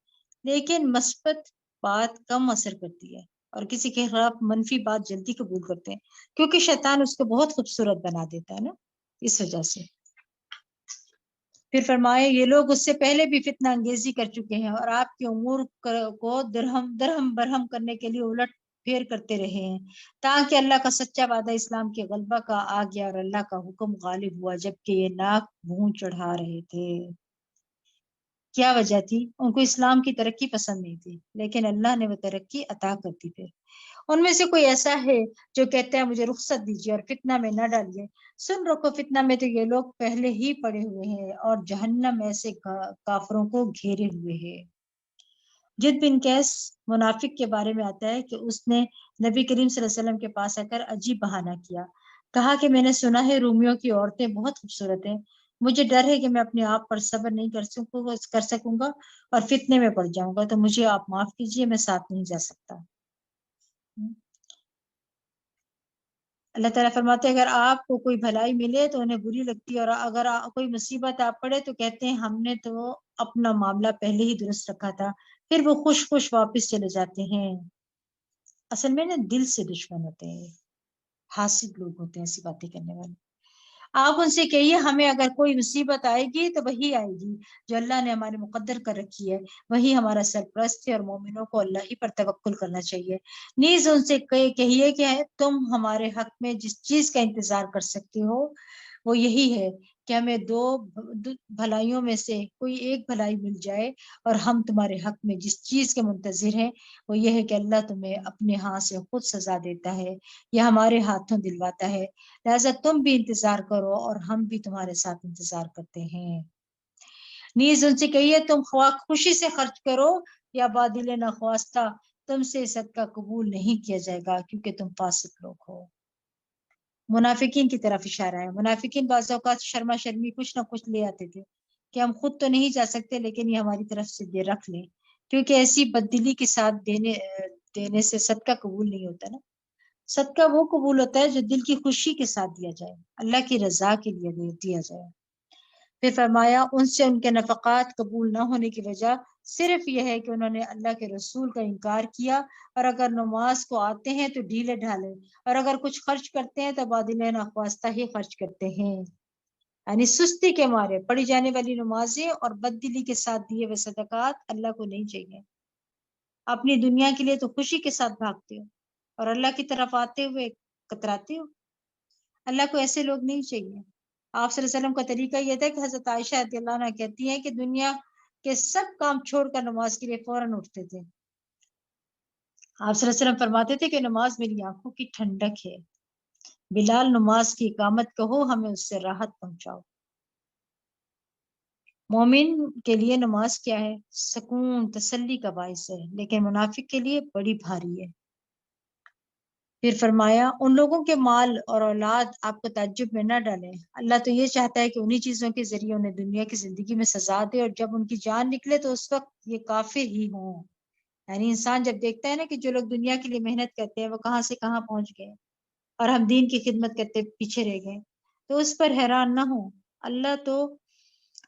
لیکن مثبت بات کم اثر کرتی ہے اور کسی کے خلاف منفی بات جلدی قبول کرتے ہیں، کیونکہ شیطان اس کو بہت خوبصورت بنا دیتا ہے نا، اس وجہ سے. پھر فرمائے یہ لوگ اس سے پہلے بھی فتنہ انگیزی کر چکے ہیں اور آپ کے امور کو درہم برہم کرنے کے لیے الٹ پھیر کرتے رہے ہیں، تاکہ اللہ کا سچا وعدہ اسلام کے غلبہ کا آ گیا اور اللہ کا حکم غالب ہوا، جبکہ یہ ناک منہ چڑھا رہے تھے. کیا وجہ تھی؟ ان کو اسلام کی ترقی پسند نہیں تھی، لیکن اللہ نے وہ ترقی عطا کر دی. پھر ان میں سے کوئی ایسا ہے جو کہتا ہے مجھے رخصت دیجیے اور فتنہ میں نہ ڈالیے. سن رکھو، فتنہ میں تو یہ لوگ پہلے ہی پڑے ہوئے ہیں اور جہنم ایسے کافروں کو گھیرے ہوئے ہیں. جد بن قیس منافق کے بارے میں آتا ہے کہ اس نے نبی کریم صلی اللہ علیہ وسلم کے پاس آ کر عجیب بہانہ کیا، کہا کہ میں نے سنا ہے رومیوں کی عورتیں بہت خوبصورت ہیں، مجھے ڈر ہے کہ میں اپنے آپ پر صبر نہیں کر سکوں گا اور فتنے میں پڑ جاؤں گا، تو مجھے آپ معاف کیجیے، میں ساتھ نہیں جا سکتا. اللہ تعالیٰ فرماتے ہیں اگر آپ کو کوئی بھلائی ملے تو انہیں بری لگتی ہے، اور اگر کوئی مصیبت آپ پڑے تو کہتے ہیں ہم نے تو اپنا معاملہ پہلے ہی درست رکھا تھا، پھر وہ خوش خوش واپس چلے جاتے ہیں. اصل میں نا دل سے دشمن ہوتے ہیں، حاسد لوگ ہوتے ہیں ایسی باتیں کرنے والے. آپ ان سے کہیے ہمیں اگر کوئی مصیبت آئے گی تو وہی آئے گی جو اللہ نے ہمارے مقدر کر رکھی ہے، وہی ہمارا سرپرست ہے، اور مومنوں کو اللہ ہی پر توکل کرنا چاہیے. نیز ان سے کہیے کہ تم ہمارے حق میں جس چیز کا انتظار کر سکتے ہو وہ یہی ہے کہ ہمیں دو بھلائیوں میں سے کوئی ایک بھلائی مل جائے، اور ہم تمہارے حق میں جس چیز کے منتظر ہیں وہ یہ ہے کہ اللہ تمہیں اپنے ہاتھ سے خود سزا دیتا ہے یا ہمارے ہاتھوں دلواتا ہے، لہذا تم بھی انتظار کرو اور ہم بھی تمہارے ساتھ انتظار کرتے ہیں. نیز ان سے کہیے تم خواہ خوشی سے خرچ کرو یا بادل نخواستہ، تم سے صدقہ قبول نہیں کیا جائے گا کیونکہ تم فاسق لوگ ہو. منافقین کی طرف اشارہ ہے. منافقین بعض اوقات شرما شرمی کچھ نہ کچھ لے آتے تھے کہ ہم خود تو نہیں جا سکتے لیکن یہ ہماری طرف سے دے رکھ لیں، کیونکہ ایسی بددلی کے ساتھ دینے سے صدقہ قبول نہیں ہوتا نا. صدقہ وہ قبول ہوتا ہے جو دل کی خوشی کے ساتھ دیا جائے، اللہ کی رضا کے لیے دیا جائے. پھر فرمایا ان سے ان کے نفقات قبول نہ ہونے کی وجہ صرف یہ ہے کہ انہوں نے اللہ کے رسول کا انکار کیا، اور اگر نماز کو آتے ہیں تو ڈھیلے ڈھالے، اور اگر کچھ خرچ کرتے ہیں تو بادل نخواستہ ہی خرچ کرتے ہیں. یعنی سستی کے مارے پڑھی جانے والی نمازیں اور بددلی کے ساتھ دیے ہوئے صدقات اللہ کو نہیں چاہیے. اپنی دنیا کے لیے تو خوشی کے ساتھ بھاگتے ہو اور اللہ کی طرف آتے ہوئے کتراتے ہو. اللہ کو ایسے لوگ نہیں چاہیے. آپ صلی اللہ علیہ وسلم کا طریقہ یہ تھا کہ حضرت عائشہ رضی اللہ عنہ کہتی ہیں کہ دنیا کے سب کام چھوڑ کر نماز کے لیے فوراً اٹھتے تھے. آپ صلی اللہ علیہ وسلم فرماتے تھے کہ نماز میری آنکھوں کی ٹھنڈک ہے، بلال نماز کی اقامت کہو ہمیں اس سے راحت پہنچاؤ۔ مومن کے لیے نماز کیا ہے؟ سکون تسلی کا باعث ہے، لیکن منافق کے لیے بڑی بھاری ہے۔ پھر فرمایا ان لوگوں کے مال اور اولاد آپ کو تعجب میں نہ ڈالیں، اللہ تو یہ چاہتا ہے کہ انہی چیزوں کے ذریعے انہیں دنیا کی زندگی میں سزا دے، اور جب ان کی جان نکلے تو اس وقت یہ کافر ہی ہوں۔ یعنی انسان جب دیکھتا ہے نا کہ جو لوگ دنیا کے لیے محنت کرتے ہیں وہ کہاں سے کہاں پہنچ گئے اور ہم دین کی خدمت کرتے پیچھے رہ گئے، تو اس پر حیران نہ ہو۔ اللہ تو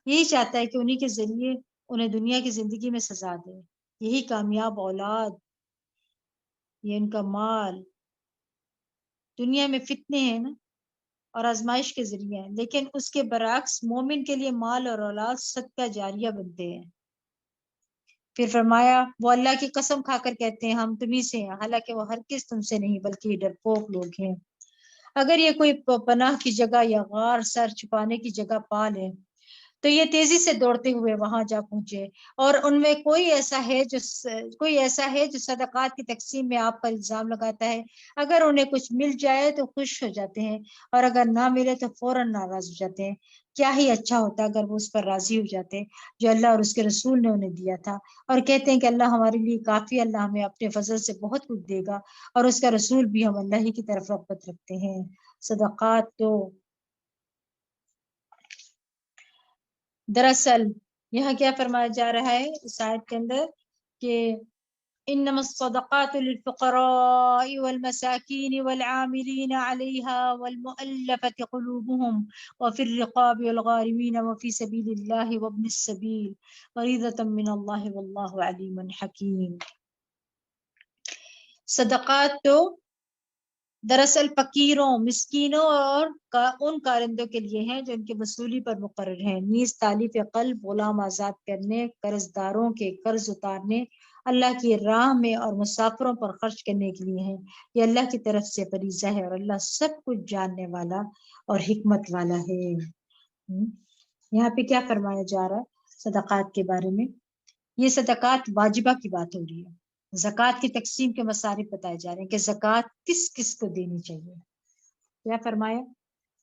یہی چاہتا ہے کہ انہی کے ذریعے انہیں دنیا کی زندگی میں سزا دے۔ یہی کامیاب اولاد، یہ ان کا مال دنیا میں فتنے ہیں نا اور آزمائش کے ذریعے ہیں، لیکن اس کے برعکس مومن کے لیے مال اور اولاد صدقہ جاریہ بنتے ہیں۔ پھر فرمایا وہ اللہ کی قسم کھا کر کہتے ہیں ہم تمہیں سے ہیں، حالانکہ وہ ہرگز تم سے نہیں بلکہ یہ ڈرپوک لوگ ہیں۔ اگر یہ کوئی پناہ کی جگہ یا غار سر چھپانے کی جگہ پا لے تو یہ تیزی سے دوڑتے ہوئے وہاں جا پہنچے، اور ان میں کوئی ایسا ہے جو صدقات کی تقسیم میں آپ پر الزام لگاتا ہے، اگر انہیں کچھ مل جائے تو خوش ہو جاتے ہیں، اور اگر نہ ملے تو فوراً ناراض ہو جاتے ہیں۔ کیا ہی اچھا ہوتا اگر وہ اس پر راضی ہو جاتے جو اللہ اور اس کے رسول نے انہیں دیا تھا، اور کہتے ہیں کہ اللہ ہمارے لیے کافی، اللہ ہمیں اپنے فضل سے بہت کچھ دے گا، اور اس کا رسول بھی، ہم اللہ ہی کی طرف رغبت رکھتے ہیں۔ صدقات تو دراصل یہاں کیا فرمایا جا رہا ہے اس آیت کے اندر کہ انما الصدقات للفقراء والمساكين والعاملين عليها والمؤلفة قلوبهم وفي الرقاب والغارمين وفي سبيل الله وابن السبيل فريضة من الله والله عليم حكيم۔ صدقات تو دراصل فقیروں، مسکینوں اور ان کارندوں کے لیے ہیں جو ان کے وصولی پر مقرر ہیں، نیز تالیف قلب، غلام آزاد کرنے، قرض داروں کے قرض اتارنے، اللہ کی راہ میں اور مسافروں پر خرچ کرنے کے لیے ہیں۔ یہ اللہ کی طرف سے فریضہ ہے، اور اللہ سب کچھ جاننے والا اور حکمت والا ہے۔ یہاں پہ کیا فرمایا جا رہا ہے صدقات کے بارے میں؟ یہ صدقات واجبہ کی بات ہو رہی ہے، زکوٰۃ کی تقسیم کے مصارف بتائے جا رہے ہیں کہ زکوٰۃ کس کس کو دینی چاہیے۔ کیا فرمایا؟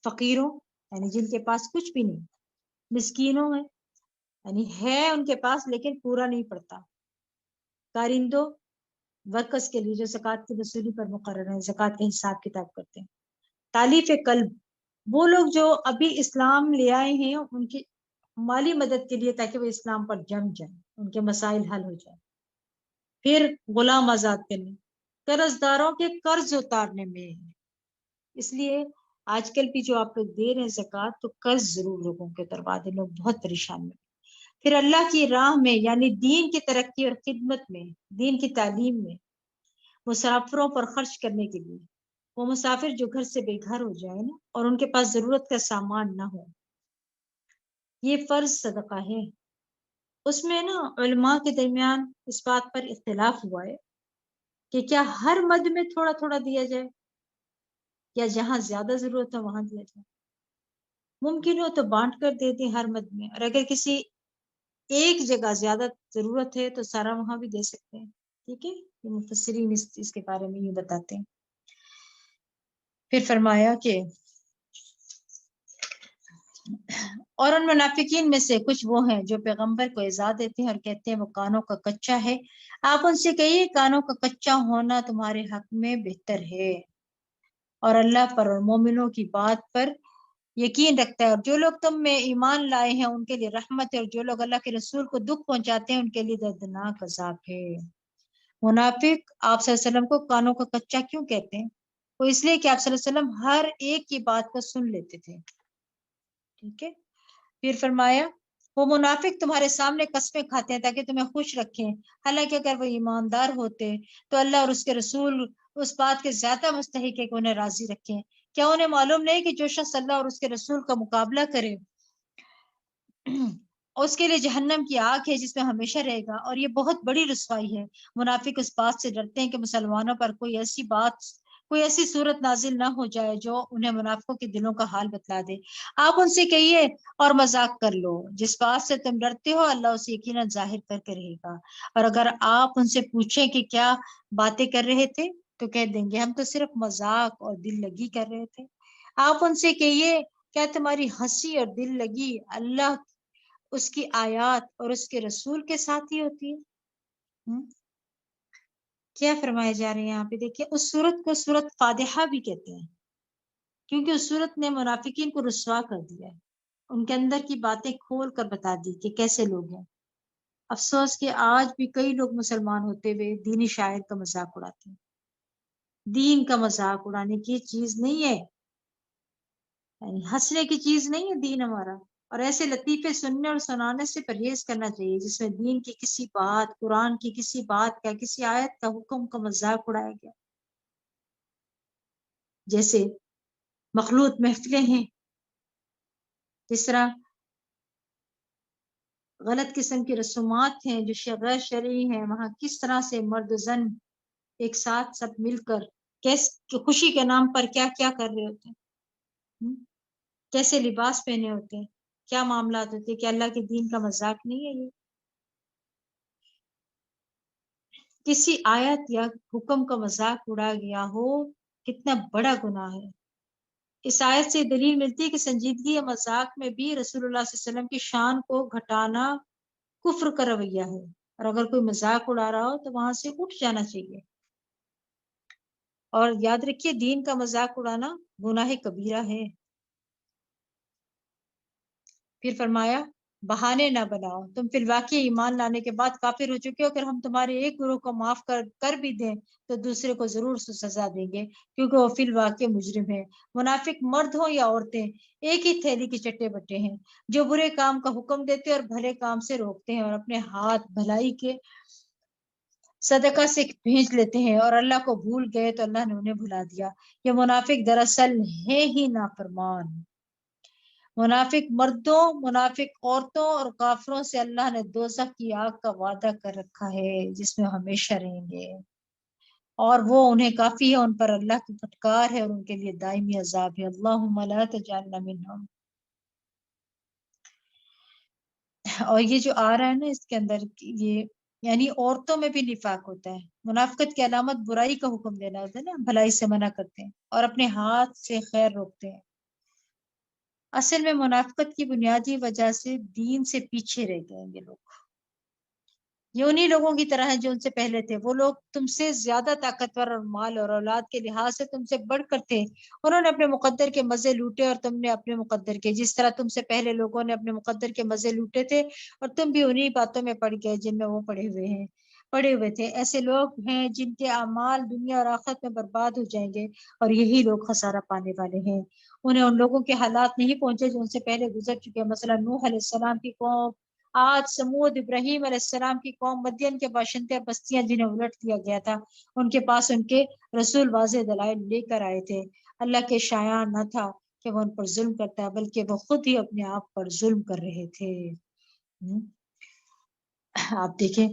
فقیروں یعنی جن کے پاس کچھ بھی نہیں، مسکینوں میں یعنی ہے ان کے پاس لیکن پورا نہیں پڑتا، کارندوں ورکرز کے لیے جو زکوٰۃ کی وصولی پر مقرر ہیں، زکوٰۃ کا حساب کتاب کرتے ہیں، تالیف قلب وہ لوگ جو ابھی اسلام لے آئے ہیں ان کی مالی مدد کے لیے تاکہ وہ اسلام پر جم جائیں، ان کے مسائل حل ہو جائیں۔ پھر غلام آزاد کرنے، قرض داروں کے قرض اتارنے میں، اس لیے آج کل بھی جو آپ لوگ دے رہے ہیں زکوٰۃ تو قرض ضرور لوگوں کے اتروا دیں، لوگ بہت پریشان ہیں۔ پھر اللہ کی راہ میں یعنی دین کی ترقی اور خدمت میں، دین کی تعلیم میں، مسافروں پر خرچ کرنے کے لیے، وہ مسافر جو گھر سے بے گھر ہو جائے نا اور ان کے پاس ضرورت کا سامان نہ ہو، یہ فرض صدقہ ہے۔ اس میں نا علماء کے درمیان اس بات پر اختلاف ہوا ہے کہ کیا ہر مد میں تھوڑا تھوڑا دیا جائے یا جہاں زیادہ ضرورت ہے وہاں دیا جائے۔ ممکن ہو تو بانٹ کر دے دیں ہر مد میں، اور اگر کسی ایک جگہ زیادہ ضرورت ہے تو سارا وہاں بھی دے سکتے ہیں۔ ٹھیک ہے، یہ مفسرین اس کے بارے میں یہ بتاتے ہیں۔ پھر فرمایا کہ اور ان منافقین میں سے کچھ وہ ہیں جو پیغمبر کو ایذا دیتے ہیں اور کہتے ہیں وہ کانوں کا کچا ہے، آپ ان سے کہیے کانوں کا کچا ہونا تمہارے حق میں بہتر ہے، اور اللہ پر اور مومنوں کی بات پر یقین رکھتا ہے، اور جو لوگ تم میں ایمان لائے ہیں ان کے لیے رحمت ہے، اور جو لوگ اللہ کے رسول کو دکھ پہنچاتے ہیں ان کے لیے دردناک عذاب ہے۔ منافق آپ صلی اللہ علیہ وسلم کو کانوں کا کچا کیوں کہتے ہیں؟ وہ اس لیے کہ آپ صلی اللہ علیہ وسلم ہر ایک کی بات کو سن لیتے تھے۔ ٹھیک ہے، پھر فرمایا وہ منافق تمہارے سامنے قسمیں کھاتے ہیں تاکہ تمہیں خوش رکھیں، حالانکہ اگر وہ ایماندار ہوتے تو اللہ اور اس کے رسول اس بات کے زیادہ مستحق ہے کہ انہیں راضی رکھیں۔ کیا انہیں معلوم نہیں کہ جو شخص اللہ اور اس کے رسول کا مقابلہ کرے اس کے لیے جہنم کی آگ ہے جس میں ہمیشہ رہے گا، اور یہ بہت بڑی رسوائی ہے۔ منافق اس بات سے ڈرتے ہیں کہ مسلمانوں پر کوئی ایسی صورت نازل نہ ہو جائے جو انہیں منافقوں کے دلوں کا حال بتلا دے۔ آپ ان سے کہیے اور مذاق کر لو، جس بات سے تم ڈرتے ہو اللہ اسے یقیناً ظاہر کر کے رہے گا۔ اور اگر آپ ان سے پوچھیں کہ کیا باتیں کر رہے تھے تو کہہ دیں گے ہم تو صرف مذاق اور دل لگی کر رہے تھے۔ آپ ان سے کہیے کیا تمہاری ہنسی اور دل لگی اللہ، اس کی آیات اور اس کے رسول کے ساتھ ہی ہوتی ہے؟ کیا فرمائے جا رہے ہیں یہاں پہ دیکھیے، اس صورت کو صورت فادحہ بھی کہتے ہیں، کیونکہ اس صورت نے منافقین کو رسوا کر دیا ہے، ان کے اندر کی باتیں کھول کر بتا دی کہ کیسے لوگ ہیں۔ افسوس کہ آج بھی کئی لوگ مسلمان ہوتے ہوئے دینی شاعر کا مذاق اڑاتے ہیں۔ دین کا مذاق اڑانے کی چیز نہیں ہے، یعنی ہنسنے کی چیز نہیں ہے دین ہمارا۔ اور ایسے لطیفے سننے اور سنانے سے پرہیز کرنا چاہیے جس میں دین کی کسی بات، قرآن کی کسی بات کا، کسی آیت کا، حکم کا مذاق اڑایا گیا۔ جیسے مخلوط محفلیں ہیں، جس طرح غلط قسم کی رسومات ہیں جو غیر شرعی ہیں، وہاں کس طرح سے مرد و زن ایک ساتھ سب مل کر خوشی کے نام پر کیا کیا کر رہے ہوتے ہیں، کیسے لباس پہنے ہوتے ہیں، کیا معاملات ہوتے ہیں، کہ اللہ کے دین کا مذاق نہیں ہے یہ؟ کسی آیت یا حکم کا مذاق اڑا گیا ہو، کتنا بڑا گناہ ہے۔ اس آیت سے دلیل ملتی ہے کہ سنجیدگی یا مذاق میں بھی رسول اللہ صلی اللہ علیہ وسلم کی شان کو گھٹانا کفر کا رویہ ہے، اور اگر کوئی مذاق اڑا رہا ہو تو وہاں سے اٹھ جانا چاہیے۔ اور یاد رکھیے دین کا مذاق اڑانا گناہ کبیرہ ہے۔ پھر فرمایا بہانے نہ بناؤ، تم فی الواقع ایمان لانے کے بعد کافر ہو چکے ہو، اگر ہم تمہارے ایک گروہ کو معاف کر بھی دیں تو دوسرے کو ضرور سزا دیں گے، کیونکہ وہ فی الواقع مجرم ہے۔ منافق مرد ہوں یا عورتیں ایک ہی تھیلی کے چٹے بٹے ہیں، جو برے کام کا حکم دیتے اور بھلے کام سے روکتے ہیں، اور اپنے ہاتھ بھلائی کے صدقہ سے بھیج لیتے ہیں، اور اللہ کو بھول گئے تو اللہ نے انہیں بھلا دیا۔ یہ منافق دراصل ہے ہی نافرمان۔ منافق مردوں، منافق عورتوں اور کافروں سے اللہ نے دوزخ کی آگ کا وعدہ کر رکھا ہے جس میں ہمیشہ رہیں گے، اور وہ انہیں کافی ہے، ان پر اللہ کی پھٹکار ہے اور ان کے لیے دائمی عذاب ہے۔ اللہم لا تجعلنا منہم۔ اور یہ جو آ رہا ہے نا اس کے اندر، یہ یعنی عورتوں میں بھی نفاق ہوتا ہے۔ منافقت کی علامت برائی کا حکم دینا ہوتا ہے نا، بھلائی سے منع کرتے ہیں اور اپنے ہاتھ سے خیر روکتے ہیں۔ اصل میں منافقت کی بنیادی وجہ سے دین سے پیچھے رہ گئے یہ لوگ۔ یہ انہی لوگوں کی طرح ہیں جو ان سے پہلے تھے۔ وہ لوگ تم سے زیادہ طاقتور اور مال اور اولاد کے لحاظ سے تم سے بڑھ کر تھے، انہوں نے اپنے مقدر کے مزے لوٹے اور تم نے اپنے مقدر کے، جس طرح تم سے پہلے لوگوں نے اپنے مقدر کے مزے لوٹے تھے اور تم بھی انہی باتوں میں پڑ گئے جن میں وہ پڑے ہوئے تھے۔ ایسے لوگ ہیں جن کے اعمال دنیا اور آخرت میں برباد ہو جائیں گے، اور یہی لوگ خسارہ پانے والے ہیں۔ انہیں ان لوگوں کے حالات نہیں پہنچے جو ان سے پہلے گزر چکے، مثلا نوح علیہ السلام کی قوم، آج سمود، ابراہیم علیہ السلام کی قوم، مدین کے باشندے، بستیاں جنہیں الٹ دیا گیا تھا، ان کے پاس ان کے رسول واضح دلائل لے کر آئے تھے۔ اللہ کے شایع نہ تھا کہ وہ ان پر ظلم کرتا، بلکہ وہ خود ہی اپنے آپ پر ظلم کر رہے تھے۔ آپ دیکھیں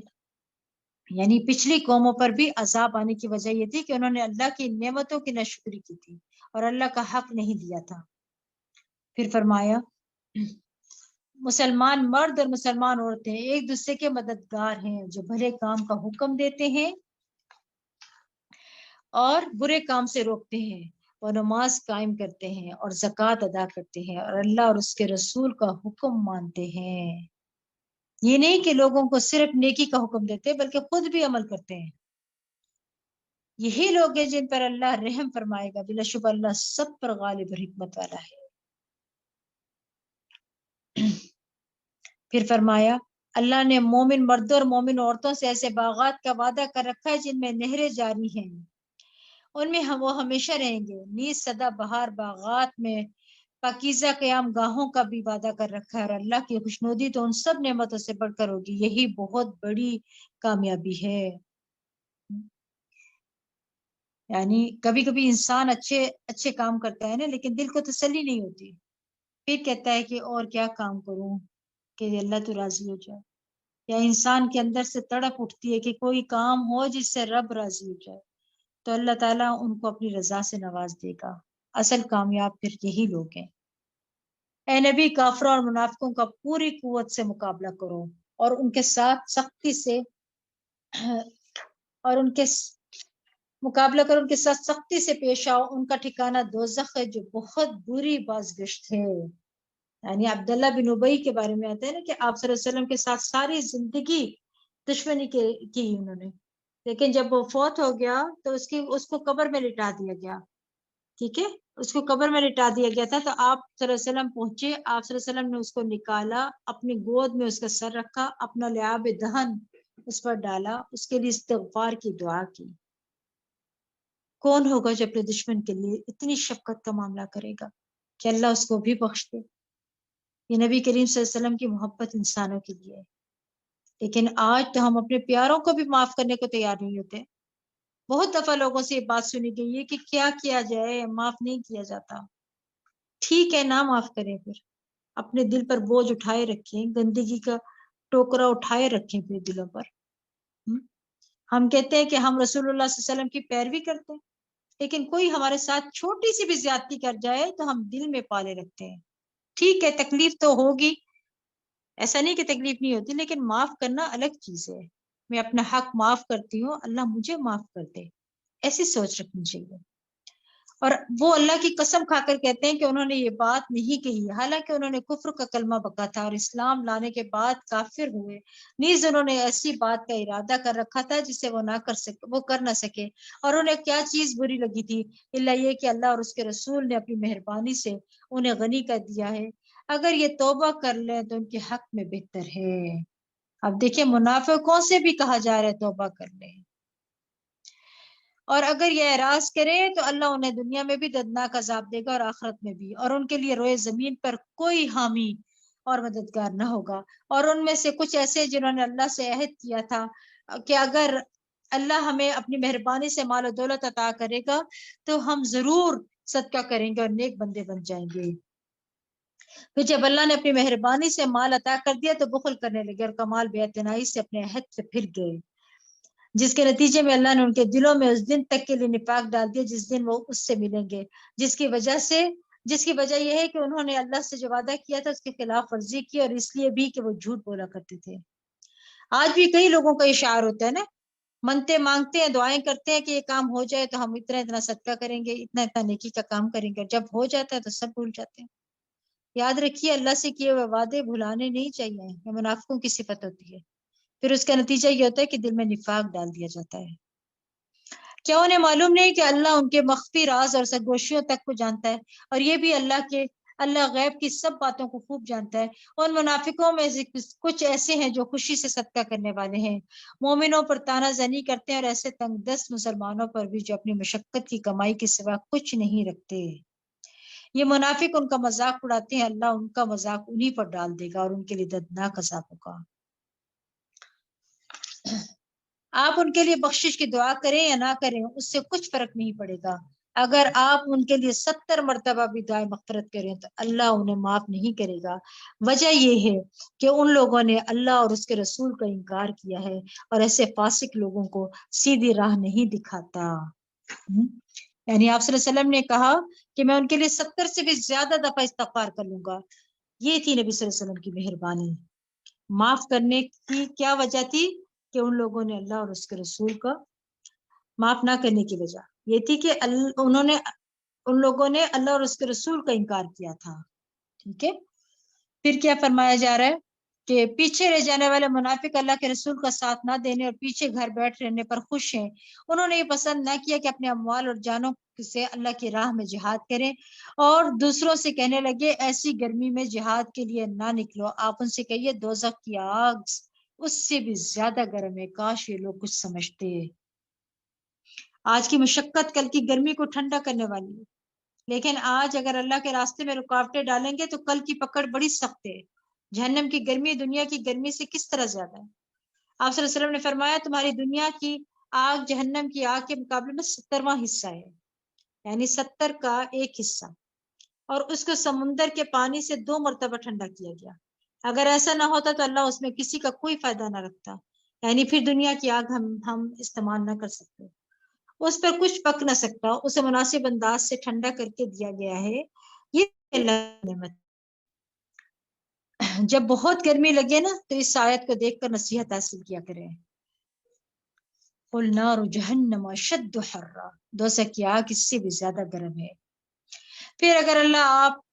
یعنی پچھلی قوموں پر بھی عذاب آنے کی وجہ یہ تھی کہ انہوں نے اللہ کی نعمتوں کی ناشکری کی تھی اور اللہ کا حق نہیں دیا تھا۔ پھر فرمایا مسلمان مرد اور مسلمان عورتیں ایک دوسرے کے مددگار ہیں، جو بھلے کام کا حکم دیتے ہیں اور برے کام سے روکتے ہیں، وہ نماز قائم کرتے ہیں اور زکوٰۃ ادا کرتے ہیں اور اللہ اور اس کے رسول کا حکم مانتے ہیں۔ یہ نہیں کہ لوگوں کو صرف نیکی کا حکم دیتے بلکہ خود بھی عمل کرتے ہیں۔ یہی لوگ ہیں جن پر اللہ رحم فرمائے گا، بلا شبہ اللہ سب پر غالب اور حکمت والا ہے۔ پھر فرمایا اللہ نے مومن مردوں اور مومن عورتوں سے ایسے باغات کا وعدہ کر رکھا ہے جن میں نہریں جاری ہیں، ان میں وہ ہمیشہ رہیں گے، نیز سدا بہار باغات میں پاکیزہ قیام گاہوں کا بھی وعدہ کر رکھا ہے، اور اللہ کی خوشنودی تو ان سب نعمتوں سے بڑھ کر ہوگی، یہی بہت بڑی کامیابی ہے۔ یعنی کبھی کبھی انسان اچھے کام کرتا ہے نا، لیکن دل کو تسلی نہیں ہوتی، پھر کہتا ہے کہ اور کیا کام کروں کہ اللہ تو راضی ہو جائے، یا انسان کے اندر سے تڑپ اٹھتی ہے کہ کوئی کام ہو جس سے رب راضی ہو جائے، تو اللہ تعالیٰ ان کو اپنی رضا سے نواز دے گا. اصل کامیاب پھر یہی لوگ ہیں. اے نبی، کافروں اور منافقوں کا پوری قوت سے مقابلہ کرو اور ان کے ساتھ سختی سے سختی سے پیش آؤ. ان کا ٹھکانہ دوزخ ہے جو بہت بری بازگشت ہے. یعنی عبداللہ بن ابی کے بارے میں آتا ہے نا کہ آپ صلی اللہ علیہ وسلم کے ساتھ ساری زندگی دشمنی کی انہوں نے، لیکن جب وہ فوت ہو گیا تو اس کو قبر میں لٹا دیا گیا. ٹھیک ہے، اس کو قبر میں لٹا دیا گیا تھا. تو آپ صلی اللہ علیہ وسلم پہنچے، آپ صلی اللہ علیہ وسلم نے اس کو نکالا، اپنی گود میں اس کا سر رکھا، اپنا لعاب دہن اس پر ڈالا، اس کے لیے استغفار کی دعا کی. کون ہوگا جو اپنے دشمن کے لیے اتنی شفقت کا معاملہ کرے گا کہ اللہ اس کو بھی بخش دے. یہ نبی کریم صلی اللہ علیہ وسلم کی محبت انسانوں کے لیے ہے. لیکن آج تو ہم اپنے پیاروں کو بھی معاف کرنے کو تیار نہیں ہوتے. بہت دفعہ لوگوں سے یہ بات سنی گئی ہے کہ کیا کیا جائے، معاف نہیں کیا جاتا. ٹھیک ہے، نہ معاف کریں، پھر اپنے دل پر بوجھ اٹھائے رکھیں، گندگی کا ٹوکرا اٹھائے رکھیں اپنے دلوں پر. ہم کہتے ہیں کہ ہم رسول اللہ صلی اللہ علیہ وسلم کی پیروی کرتے ہیں، لیکن کوئی ہمارے ساتھ چھوٹی سی بھی زیادتی کر جائے تو ہم دل میں پالے رکھتے ہیں. ٹھیک ہے، تکلیف تو ہوگی، ایسا نہیں کہ تکلیف نہیں ہوتی، لیکن معاف کرنا الگ چیز ہے. میں اپنا حق معاف کرتی ہوں، اللہ مجھے معاف کر دے، ایسی سوچ رکھنی چاہیے. اور وہ اللہ کی قسم کھا کر کہتے ہیں کہ انہوں نے یہ بات نہیں کہی، حالانکہ انہوں نے کفر کا کلمہ بکا تھا اور اسلام لانے کے بعد کافر ہوئے. نیز انہوں نے ایسی بات کا ارادہ کر رکھا تھا جسے وہ کر نہ سکے. اور انہیں کیا چیز بری لگی تھی الا یہ کہ اللہ اور اس کے رسول نے اپنی مہربانی سے انہیں غنی کر دیا ہے. اگر یہ توبہ کر لیں تو ان کے حق میں بہتر ہے. اب دیکھیں، منافقوں سے بھی کہا جا رہا ہے توبہ کر لیں، اور اگر یہ اعراض کرے تو اللہ انہیں دنیا میں بھی دردناک عذاب دے گا اور آخرت میں بھی، اور ان کے لیے روئے زمین پر کوئی حامی اور مددگار نہ ہوگا. اور ان میں سے کچھ ایسے جنہوں نے اللہ سے عہد کیا تھا کہ اگر اللہ ہمیں اپنی مہربانی سے مال و دولت عطا کرے گا تو ہم ضرور صدقہ کریں گے اور نیک بندے بن جائیں گے. پھر جب اللہ نے اپنی مہربانی سے مال عطا کر دیا تو بخل کرنے لگے اور کمال بے اعتنائی سے اپنے عہد سے پھر گئے، جس کے نتیجے میں اللہ نے ان کے دلوں میں اس دن تک کے لیے نفاق ڈال دیا جس دن وہ اس سے ملیں گے، جس کی وجہ یہ ہے کہ انہوں نے اللہ سے جو وعدہ کیا تھا اس کی خلاف ورزی کی، اور اس لیے بھی کہ وہ جھوٹ بولا کرتے تھے. آج بھی کئی لوگوں کا اشعار ہوتا ہے نا، منتے مانگتے ہیں، دعائیں کرتے ہیں کہ یہ کام ہو جائے تو ہم اتنا اتنا صدقہ کریں گے، اتنا اتنا نیکی کا کام کریں گے، اور جب ہو جاتا ہے تو سب بھول جاتے ہیں. یاد رکھیے، اللہ سے کیے ہوئے وعدے بھلانے نہیں چاہیے، یہ منافقوں کی صفت ہوتی ہے. پھر اس کا نتیجہ یہ ہوتا ہے کہ دل میں نفاق ڈال دیا جاتا ہے. کیا انہیں معلوم نہیں کہ اللہ ان کے مخفی راز اور سرگوشیوں تک کو جانتا ہے، اور یہ بھی اللہ غیب کی سب باتوں کو خوب جانتا ہے. ان منافقوں میں سے کچھ ایسے ہیں جو خوشی سے صدقہ کرنے والے ہیں، مومنوں پر طعنہ زنی کرتے ہیں، اور ایسے تنگ دست مسلمانوں پر بھی جو اپنی مشقت کی کمائی کے سوا کچھ نہیں رکھتے. یہ منافق ان کا مذاق اڑاتے ہیں، اللہ ان کا مذاق انہی پر ڈال دے گا اور ان کے لیے دردناک عذاب ہوگا. آپ ان کے لیے بخشش کی دعا کریں یا نہ کریں اس سے کچھ فرق نہیں پڑے گا. اگر آپ ان کے لیے 70 مرتبہ بھی دعائیں مغفرت کریں تو اللہ انہیں معاف نہیں کرے گا. وجہ یہ ہے کہ ان لوگوں نے اللہ اور اس کے رسول کا انکار کیا ہے، اور ایسے فاسق لوگوں کو سیدھی راہ نہیں دکھاتا. یعنی آپ صلی اللہ علیہ وسلم نے کہا کہ میں ان کے لیے 70 سے بھی زیادہ دفعہ استغفار کر لوں گا. یہ تھی نبی صلی اللہ علیہ وسلم کی مہربانی. معاف کرنے کی کیا وجہ تھی؟ کہ ان لوگوں نے اللہ اور اس کے رسول کا معاف نہ کرنے کی وجہ یہ تھی کہ ان لوگوں نے اللہ اور اس کے رسول کا انکار کیا تھا. ٹھیک ہے، پھر کیا فرمایا جا رہا ہے کہ پیچھے رہ جانے والے منافق اللہ کے رسول کا ساتھ نہ دینے اور پیچھے گھر بیٹھ رہنے پر خوش ہیں. انہوں نے یہ پسند نہ کیا کہ اپنے اموال اور جانوں سے اللہ کی راہ میں جہاد کریں، اور دوسروں سے کہنے لگے ایسی گرمی میں جہاد کے لیے نہ نکلو. آپ ان سے کہیے دوزخ کی آگ اس سے بھی زیادہ گرم ہے، کاش یہ لوگ کچھ سمجھتے. آج کی مشقت کل کی گرمی کو ٹھنڈا کرنے والی ہے، لیکن آج اگر اللہ کے راستے میں رکاوٹیں ڈالیں گے تو کل کی پکڑ بڑی سخت ہے. جہنم کی گرمی دنیا کی گرمی سے کس طرح زیادہ ہے. آپ صلی اللہ علیہ وسلم نے فرمایا تمہاری دنیا کی آگ جہنم کی آگ کے مقابلے میں 70واں حصہ ہے، یعنی 70 کا ایک حصہ، اور اس کو سمندر کے پانی سے 2 مرتبہ ٹھنڈا کیا گیا. اگر ایسا نہ ہوتا تو اللہ اس میں کسی کا کوئی فائدہ نہ رکھتا، یعنی پھر دنیا کی آگ ہم استعمال نہ کر سکتے. اس پر کچھ پک نہ سکتا، اسے مناسب انداز سے ٹھنڈا کر کے دیا گیا ہے، یہ اللہ کی نعمت۔ جب بہت گرمی لگے نا تو اس آیت کو دیکھ کر نصیحت حاصل کیا کریں۔ قُلْ نَارُ جَهَنَّمَ أَشَدُّ حَرًّا، دوزخ کی آگ اس سے بھی زیادہ گرم ہے۔ پھر اگر اللہ آپ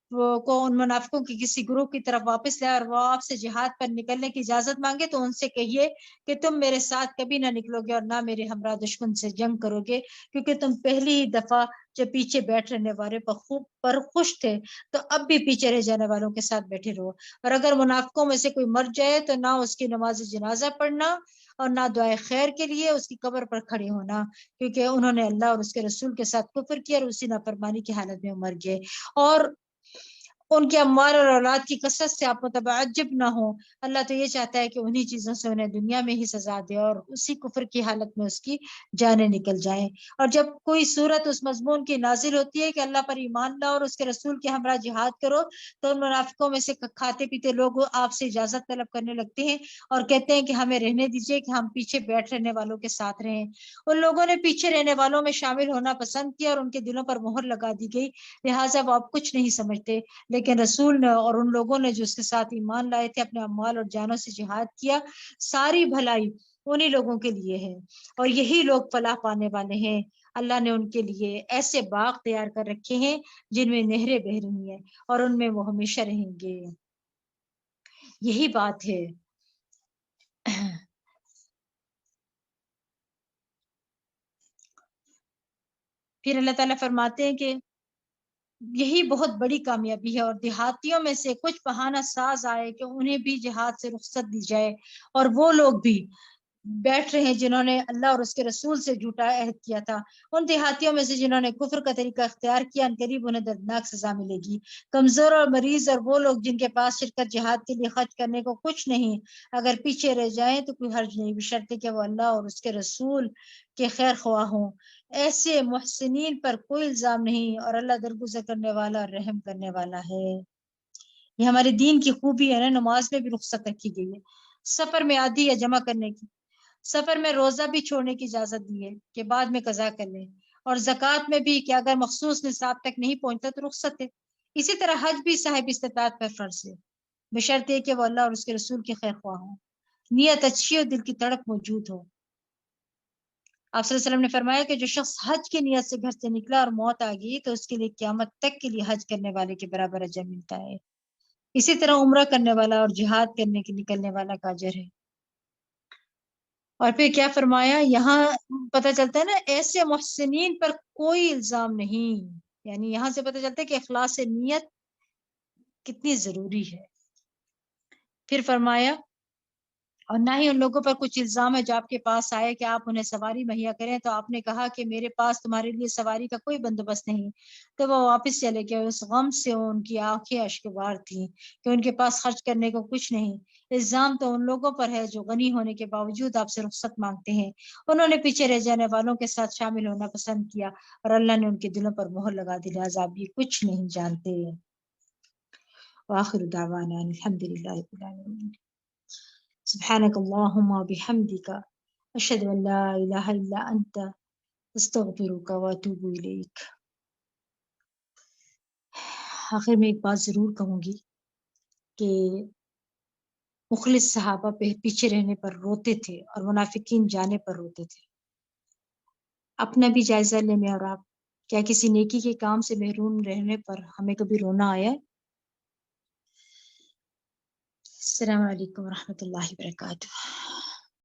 کو ان منافقوں کی کسی گروہ کی طرف واپس لائے اور وہ آپ سے جہاد پر نکلنے کی اجازت مانگے تو ان سے کہیے کہ تم میرے ساتھ کبھی نہ نکلو گے اور نہ میرے ہمراہ دشمن سے جنگ کرو گے، کیونکہ تم پہلی ہی دفعہ جب پیچھے بیٹھ رہنے والے پر خوش تھے تو اب بھی پیچھے رہ جانے والوں کے ساتھ بیٹھے رہو۔ اور اگر منافقوں میں سے کوئی مر جائے تو نہ اس کی نماز جنازہ پڑھنا اور نہ دعائے خیر کے لیے اس کی قبر پر کھڑے ہونا، کیونکہ انہوں نے اللہ اور اس کے رسول کے ساتھ کفر کیا اور اسی نافرمانی کی حالت میں مر گئے۔ اور ان کے اموال اور اولاد کی کثرت سے آپ متعجب نہ ہوں، اللہ تو یہ چاہتا ہے کہ انہی چیزوں سے انہیں دنیا میں ہی سزا دے اور اسی کفر کی حالت میں اس کی جانیں نکل جائیں۔ اور جب کوئی صورت اس مضمون کی نازل ہوتی ہے کہ اللہ پر ایمان لاؤ اور اس کے رسول کے ہمراہ جہاد کرو تو ان منافقوں میں سے کھاتے پیتے لوگ آپ سے اجازت طلب کرنے لگتے ہیں اور کہتے ہیں کہ ہمیں رہنے دیجیے کہ ہم پیچھے بیٹھ رہنے والوں کے ساتھ رہیں۔ ان لوگوں نے پیچھے رہنے والوں میں شامل ہونا پسند کیا اور ان کے دلوں پر مہر لگا دی گئی، لہٰذا وہ اب کچھ نہیں سمجھتے۔ لیکن رسول نے اور ان لوگوں نے جو اس کے ساتھ ایمان لائے تھے اپنے اموال اور جانوں سے جہاد کیا، ساری بھلائی انہی لوگوں کے لیے ہے اور یہی لوگ فلاح پانے والے ہیں۔ اللہ نے ان کے لیے ایسے باغ تیار کر رکھے ہیں جن میں نہریں بہہ رہی ہیں اور ان میں وہ ہمیشہ رہیں گے۔ یہی بات ہے۔ پھر اللہ تعالیٰ فرماتے ہیں کہ یہی بہت بڑی کامیابی ہے اور دیہاتیوں میں سے کچھ بہانہ ساز آئے کہ انہیں بھی جہاد سے رخصت دی جائے، اور وہ لوگ بھی بیٹھ رہے ہیں جنہوں نے اللہ اور اس کے رسول سے جھوٹا عہد کیا تھا۔ ان دیہاتیوں میں سے جنہوں نے کفر کا طریقہ اختیار کیا ان قریب انہیں دردناک سزا ملے گی۔ کمزور اور مریض اور وہ لوگ جن کے پاس شرکت جہاد کے لیے خرچ کرنے کو کچھ نہیں، اگر پیچھے رہ جائیں تو کوئی حرج نہیں، بشرطے کہ وہ اللہ اور اس کے رسول کے خیر خواہ ہوں۔ ایسے محسنین پر کوئی الزام نہیں اور اللہ درگزر کرنے والا اور رحم کرنے والا ہے۔ یہ ہمارے دین کی خوبی ہے نا، نماز میں بھی رخصت رکھی گئی ہے، سفر میں آدھی یا جمع کرنے کی، سفر میں روزہ بھی چھوڑنے کی اجازت دی ہے کہ بعد میں قضا کر لیں، اور زکوٰۃ میں بھی کہ اگر مخصوص نصاب تک نہیں پہنچتا تو رخصت ہے۔ اسی طرح حج بھی صاحب استطاعت پر فرض ہے، بشرطے کہ وہ اللہ اور اس کے رسول کے خیر خواہ ہوں، نیت اچھی اور دل کی تڑپ موجود ہو۔ آپ صلی اللہ علیہ وسلم نے فرمایا کہ جو شخص حج کی نیت سے گھر سے نکلا اور موت آ گئی تو اس کے لیے قیامت تک کے لیے حج کرنے والے کے برابر اجر ملتا ہے۔ اسی طرح عمرہ کرنے والا اور جہاد کرنے کے نکلنے والا کا اجر ہے۔ اور پھر کیا فرمایا یہاں پتہ چلتا ہے نا، ایسے محسنین پر کوئی الزام نہیں، یعنی یہاں سے پتہ چلتا ہے کہ اخلاص نیت کتنی ضروری ہے۔ پھر فرمایا اور نہ ہی ان لوگوں پر کچھ الزام ہے جو آپ کے پاس آئے کہ آپ انہیں سواری مہیا کریں تو آپ نے کہا کہ میرے پاس تمہارے لیے سواری کا کوئی بندوبست نہیں، تو وہ واپس چلے گئے۔ اس غم سے ان کی آنکھیں اشکبار تھیں کہ ان کے پاس خرچ کرنے کو کچھ نہیں۔ الزام تو ان لوگوں پر ہے جو غنی ہونے کے باوجود آپ سے رخصت مانگتے ہیں، انہوں نے پیچھے رہ جانے والوں کے ساتھ شامل ہونا پسند کیا اور اللہ نے ان کے دلوں پر مہر لگا دی، لہٰذا آپ یہ کچھ نہیں جانتے۔ وآخر دعوانا الحمدللہ رب العالمین۔ سبحانك اللهم وبحمدك أشهد أن لا إله إلا أنت أستغفرك وأتوب إليك۔ آخر میں ایک بات ضرور کہوں گی کہ مخلص صحابہ پیچھے رہنے پر روتے تھے اور منافقین جانے پر روتے تھے۔ اپنا بھی جائزہ لیں میں اور آپ، کیا کسی نیکی کے کام سے محروم رہنے پر ہمیں کبھی رونا آیا؟ السلام علیکم ورحمۃ اللہ وبرکاتہ۔